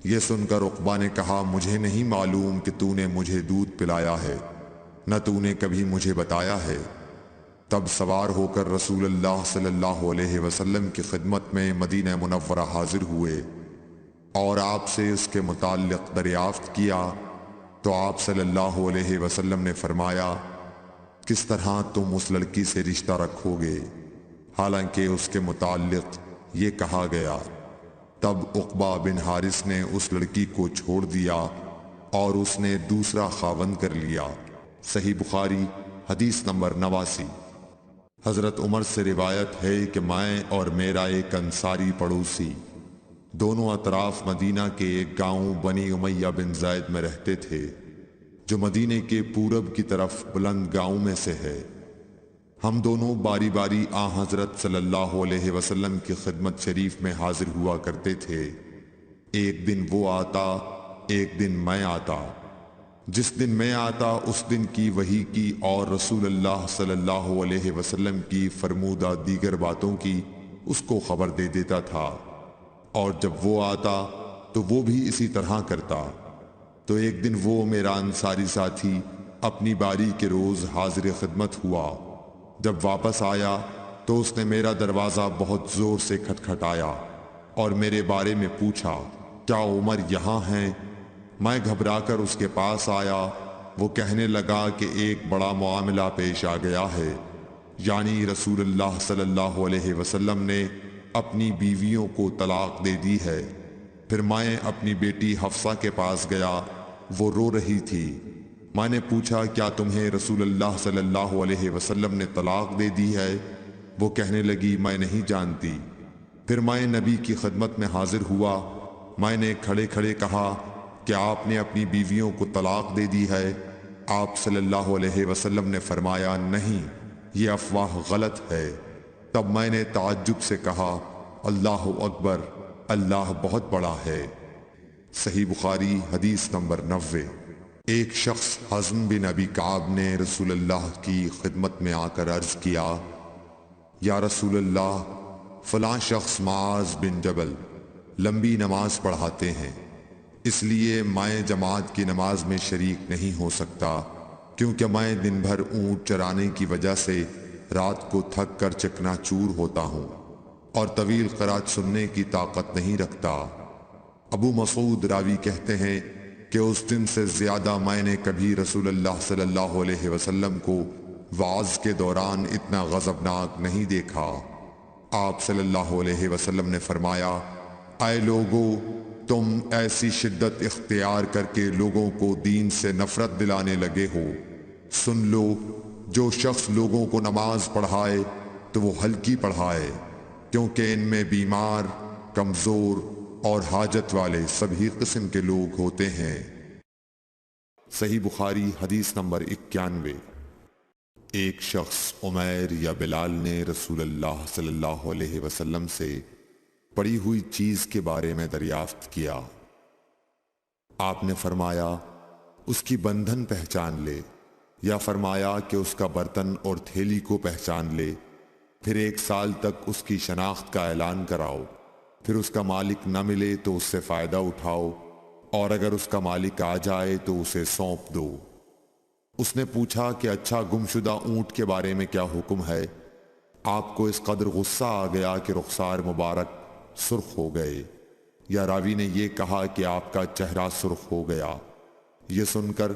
یہ سن کر عقبہ نے کہا مجھے نہیں معلوم کہ تو نے مجھے دودھ پلایا ہے، نہ تو نے کبھی مجھے بتایا ہے۔ تب سوار ہو کر رسول اللہ صلی اللہ علیہ وسلم کی خدمت میں مدینہ منورہ حاضر ہوئے اور آپ سے اس کے متعلق دریافت کیا تو آپ صلی اللہ علیہ وسلم نے فرمایا کس طرح تم اس لڑکی سے رشتہ رکھو گے حالانکہ اس کے متعلق یہ کہا گیا۔ تب عقبہ بن حارث نے اس لڑکی کو چھوڑ دیا اور اس نے دوسرا خاوند کر لیا۔ صحیح بخاری حدیث نمبر 89۔ حضرت عمر سے روایت ہے کہ میں اور میرا ایک انصاری پڑوسی دونوں اطراف مدینہ کے ایک گاؤں بنی امیہ بن زید میں رہتے تھے جو مدینے کے پورب کی طرف بلند گاؤں میں سے ہے۔ ہم دونوں باری باری حضرت صلی اللہ علیہ وسلم کی خدمت شریف میں حاضر ہوا کرتے تھے۔ ایک دن وہ آتا، ایک دن میں آتا۔ جس دن میں آتا اس دن کی وحی کی اور رسول اللہ صلی اللہ علیہ وسلم کی فرمودہ دیگر باتوں کی اس کو خبر دے دیتا تھا، اور جب وہ آتا تو وہ بھی اسی طرح کرتا۔ تو ایک دن وہ میرا انصاری ساتھی اپنی باری کے روز حاضر خدمت ہوا۔ جب واپس آیا تو اس نے میرا دروازہ بہت زور سے کھٹکھٹایا اور میرے بارے میں پوچھا کیا عمر یہاں ہیں؟ میں گھبرا کر اس کے پاس آیا۔ وہ کہنے لگا کہ ایک بڑا معاملہ پیش آ گیا ہے، یعنی رسول اللہ صلی اللہ علیہ وسلم نے اپنی بیویوں کو طلاق دے دی ہے۔ پھر میں اپنی بیٹی حفصہ کے پاس گیا، وہ رو رہی تھی۔ میں نے پوچھا کیا تمہیں رسول اللہ صلی اللہ علیہ وسلم نے طلاق دے دی ہے؟ وہ کہنے لگی میں نہیں جانتی۔ پھر میں نبی کی خدمت میں حاضر ہوا۔ میں نے کھڑے کھڑے کہا کہ آپ نے اپنی بیویوں کو طلاق دے دی ہے؟ آپ صلی اللہ علیہ وسلم نے فرمایا نہیں، یہ افواہ غلط ہے۔ تب میں نے تعجب سے کہا اللہ اکبر، اللہ بہت بڑا ہے۔ صحیح بخاری حدیث نمبر 90۔ ایک شخص حزم بن ابی کعب نے رسول اللہ کی خدمت میں آ کر عرض کیا یا رسول اللہ، فلاں شخص معاذ بن جبل لمبی نماز پڑھاتے ہیں، اس لیے میں جماعت کی نماز میں شریک نہیں ہو سکتا، کیونکہ میں دن بھر اونٹ چرانے کی وجہ سے رات کو تھک کر چکنا چور ہوتا ہوں اور طویل قرات سننے کی طاقت نہیں رکھتا۔ ابو مسعود راوی کہتے ہیں کہ اس دن سے زیادہ میں نے کبھی رسول اللہ صلی اللہ علیہ وسلم کو وعظ کے دوران اتنا غضبناک نہیں دیکھا۔ آپ صلی اللہ علیہ وسلم نے فرمایا اے لوگو، تم ایسی شدت اختیار کر کے لوگوں کو دین سے نفرت دلانے لگے ہو۔ سن لو، جو شخص لوگوں کو نماز پڑھائے تو وہ ہلکی پڑھائے، کیونکہ ان میں بیمار، کمزور اور حاجت والے سبھی قسم کے لوگ ہوتے ہیں۔ صحیح بخاری حدیث نمبر 91۔ ایک شخص عمیر یا بلال نے رسول اللہ صلی اللہ علیہ وسلم سے پڑی ہوئی چیز کے بارے میں دریافت کیا۔ آپ نے فرمایا اس کی بندھن پہچان لے، یا فرمایا کہ اس کا برتن اور تھیلی کو پہچان لے، پھر 1 سال تک اس کی شناخت کا اعلان کراؤ، پھر اس کا مالک نہ ملے تو اس سے فائدہ اٹھاؤ، اور اگر اس کا مالک آ جائے تو اسے سونپ دو۔ اس نے پوچھا کہ اچھا گمشدہ اونٹ کے بارے میں کیا حکم ہے؟ آپ کو اس قدر غصہ آ گیا کہ رخسار مبارک سرخ ہو گئے، یا راوی نے یہ کہا کہ آپ کا چہرہ سرخ ہو گیا۔ یہ سن کر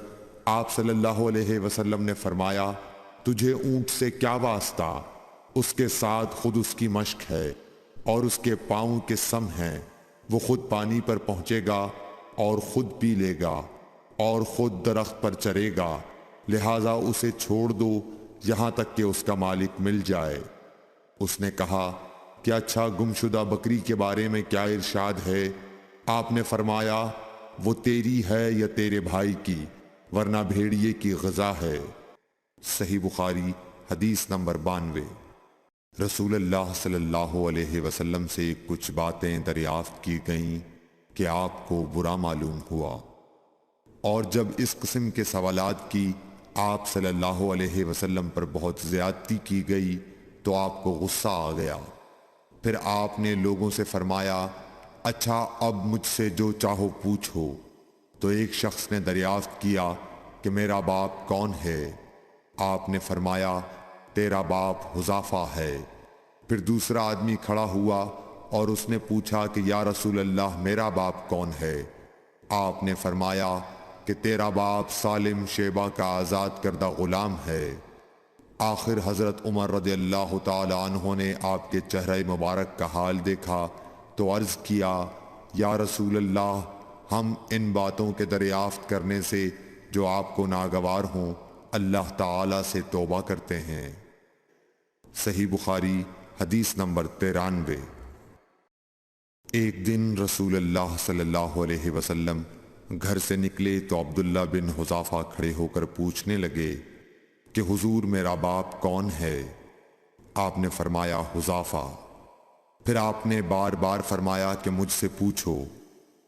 آپ صلی اللہ علیہ وسلم نے فرمایا، تجھے اونٹ سے کیا واسطہ؟ اس کے ساتھ خود اس کی مشق ہے اور اس کے پاؤں کے سم ہیں، وہ خود پانی پر پہنچے گا اور خود پی لے گا اور خود درخت پر چرے گا، لہٰذا اسے چھوڑ دو یہاں تک کہ اس کا مالک مل جائے۔ اس نے کہا کہ اچھا گمشدہ بکری کے بارے میں کیا ارشاد ہے؟ آپ نے فرمایا، وہ تیری ہے یا تیرے بھائی کی، ورنہ بھیڑیے کی غذا ہے۔ صحیح بخاری حدیث نمبر 92۔ رسول اللہ صلی اللہ علیہ وسلم سے کچھ باتیں دریافت کی گئیں کہ آپ کو برا معلوم ہوا، اور جب اس قسم کے سوالات کی آپ صلی اللہ علیہ وسلم پر بہت زیادتی کی گئی تو آپ کو غصہ آ گیا۔ پھر آپ نے لوگوں سے فرمایا، اچھا اب مجھ سے جو چاہو پوچھو۔ تو ایک شخص نے دریافت کیا کہ میرا باپ کون ہے؟ آپ نے فرمایا، تیرا باپ حذافہ ہے۔ پھر دوسرا آدمی کھڑا ہوا اور اس نے پوچھا کہ یا رسول اللہ میرا باپ کون ہے؟ آپ نے فرمایا کہ تیرا باپ سالم شیبہ کا آزاد کردہ غلام ہے۔ آخر حضرت عمر رضی اللہ تعالی عنہ نے آپ کے چہرہ مبارک کا حال دیکھا تو عرض کیا، یا رسول اللہ، ہم ان باتوں کے دریافت کرنے سے جو آپ کو ناگوار ہوں اللہ تعالی سے توبہ کرتے ہیں۔ صحیح بخاری حدیث نمبر 93۔ ایک دن رسول اللہ صلی اللہ علیہ وسلم گھر سے نکلے تو عبداللہ بن حذافہ کھڑے ہو کر پوچھنے لگے کہ حضور میرا باپ کون ہے؟ آپ نے فرمایا، حذافہ۔ پھر آپ نے بار بار فرمایا کہ مجھ سے پوچھو۔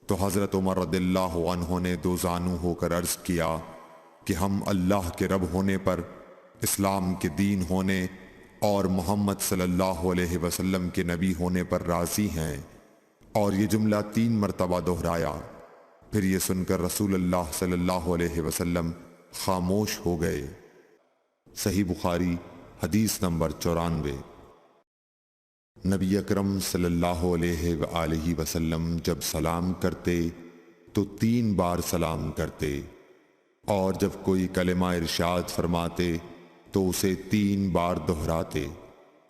تو حضرت عمر رضی اللہ عنہ نے دو زانو ہو کر عرض کیا کہ ہم اللہ کے رب ہونے پر، اسلام کے دین ہونے اور محمد صلی اللہ علیہ وسلم کے نبی ہونے پر راضی ہیں، اور یہ جملہ 3 مرتبہ دہرایا۔ پھر یہ سن کر رسول اللہ صلی اللہ علیہ وسلم خاموش ہو گئے۔ صحیح بخاری حدیث نمبر 94۔ نبی اکرم صلی اللہ علیہ وآلہ وسلم جب سلام کرتے تو 3 بار سلام کرتے، اور جب کوئی کلمہ ارشاد فرماتے تو اسے 3 بار دہراتے،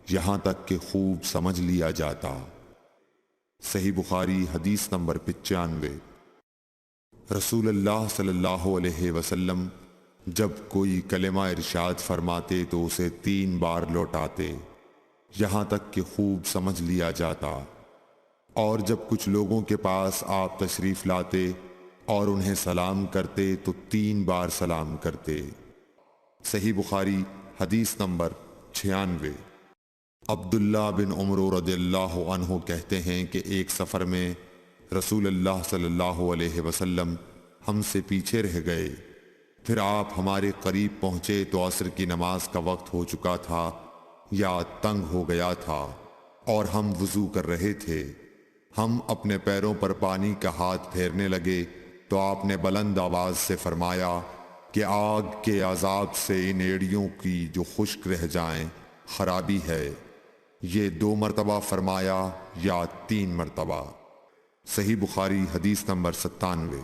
یہاں تک کہ خوب سمجھ لیا جاتا۔ صحیح بخاری حدیث نمبر 95۔ رسول اللہ صلی اللہ علیہ وسلم جب کوئی کلمہ ارشاد فرماتے تو اسے 3 بار لوٹاتے، یہاں تک کہ خوب سمجھ لیا جاتا، اور جب کچھ لوگوں کے پاس آپ تشریف لاتے اور انہیں سلام کرتے تو 3 بار سلام کرتے۔ صحیح بخاری حدیث نمبر 96۔ عبداللہ بن عمر رضی اللہ عنہ کہتے ہیں کہ ایک سفر میں رسول اللہ صلی اللہ علیہ وسلم ہم سے پیچھے رہ گئے، پھر آپ ہمارے قریب پہنچے تو عصر کی نماز کا وقت ہو چکا تھا یا تنگ ہو گیا تھا، اور ہم وضو کر رہے تھے۔ ہم اپنے پیروں پر پانی کا ہاتھ پھیرنے لگے تو آپ نے بلند آواز سے فرمایا کہ آگ کے عذاب سے ان ایڑیوں کی جو خشک رہ جائیں خرابی ہے۔ یہ 2 مرتبہ فرمایا یا 3 مرتبہ؟ صحیح بخاری حدیث نمبر 97۔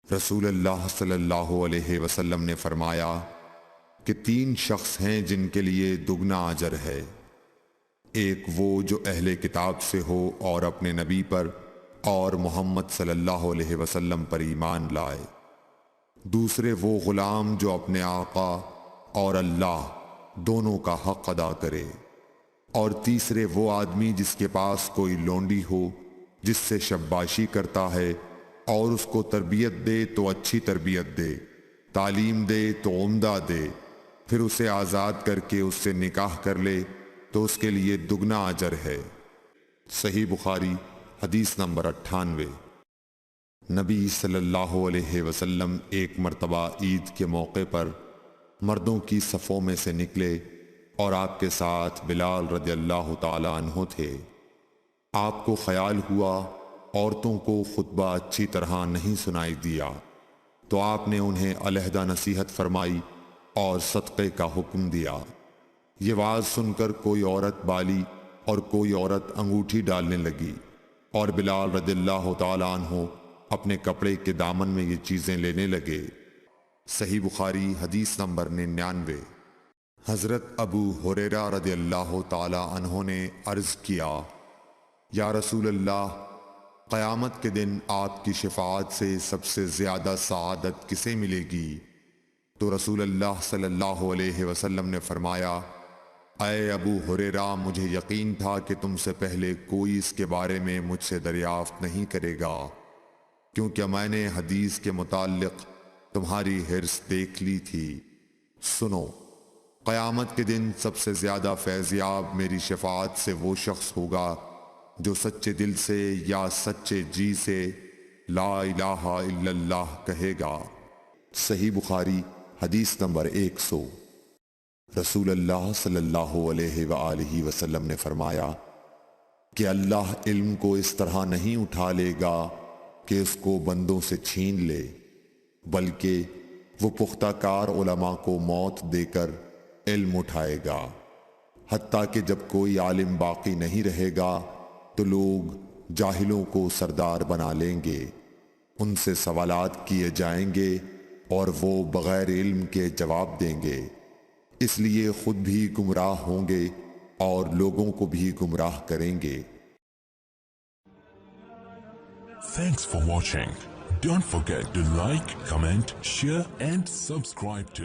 رسول اللہ صلی اللہ علیہ وسلم نے فرمایا کہ 3 شخص ہیں جن کے لیے دگنا اجر ہے، ایک وہ جو اہل کتاب سے ہو اور اپنے نبی پر اور محمد صلی اللہ علیہ وسلم پر ایمان لائے، دوسرے وہ غلام جو اپنے آقا اور اللہ دونوں کا حق ادا کرے، اور تیسرے وہ آدمی جس کے پاس کوئی لونڈی ہو جس سے شباشی کرتا ہے، اور اس کو تربیت دے تو اچھی تربیت دے، تعلیم دے تو عمدہ دے، پھر اسے آزاد کر کے اس سے نکاح کر لے تو اس کے لیے دگنا اجر ہے۔ صحیح بخاری حدیث نمبر 98۔ نبی صلی اللہ علیہ وسلم ایک مرتبہ عید کے موقع پر مردوں کی صفوں میں سے نکلے اور آپ کے ساتھ بلال رضی اللہ تعالی عنہ تھے۔ آپ کو خیال ہوا عورتوں کو خطبہ اچھی طرح نہیں سنائی دیا، تو آپ نے انہیں علیحدہ نصیحت فرمائی اور صدقے کا حکم دیا۔ یہ واز سن کر کوئی عورت بالی اور کوئی عورت انگوٹھی ڈالنے لگی، اور بلال رضی اللہ تعالی عنہ اپنے کپڑے کے دامن میں یہ چیزیں لینے لگے۔ صحیح بخاری حدیث نمبر 99۔ حضرت ابو ہریرہ رضی اللہ تعالی عنہ نے عرض کیا، یا رسول اللہ، قیامت کے دن آپ کی شفاعت سے سب سے زیادہ سعادت کسے ملے گی؟ تو رسول اللہ صلی اللہ علیہ وسلم نے فرمایا، اے ابو ہریرہ، مجھے یقین تھا کہ تم سے پہلے کوئی اس کے بارے میں مجھ سے دریافت نہیں کرے گا، کیونکہ میں نے حدیث کے متعلق تمہاری حرص دیکھ لی تھی۔ سنو، قیامت کے دن سب سے زیادہ فیضیاب میری شفاعت سے وہ شخص ہوگا جو سچے دل سے یا سچے جی سے لا الہ الا اللہ کہے گا۔ صحیح بخاری حدیث نمبر 100۔ رسول اللہ صلی اللہ علیہ وآلہ وسلم نے فرمایا کہ اللہ علم کو اس طرح نہیں اٹھا لے گا کہ اس کو بندوں سے چھین لے، بلکہ وہ پختہ کار علماء کو موت دے کر علم اٹھائے گا، حتیٰ کہ جب کوئی عالم باقی نہیں رہے گا تو لوگ جاہلوں کو سردار بنا لیں گے، ان سے سوالات کیے جائیں گے اور وہ بغیر علم کے جواب دیں گے، اس لیے خود بھی گمراہ ہوں گے اور لوگوں کو بھی گمراہ کریں گے۔ Thanks for watching. Don't forget to like, comment, share and subscribe to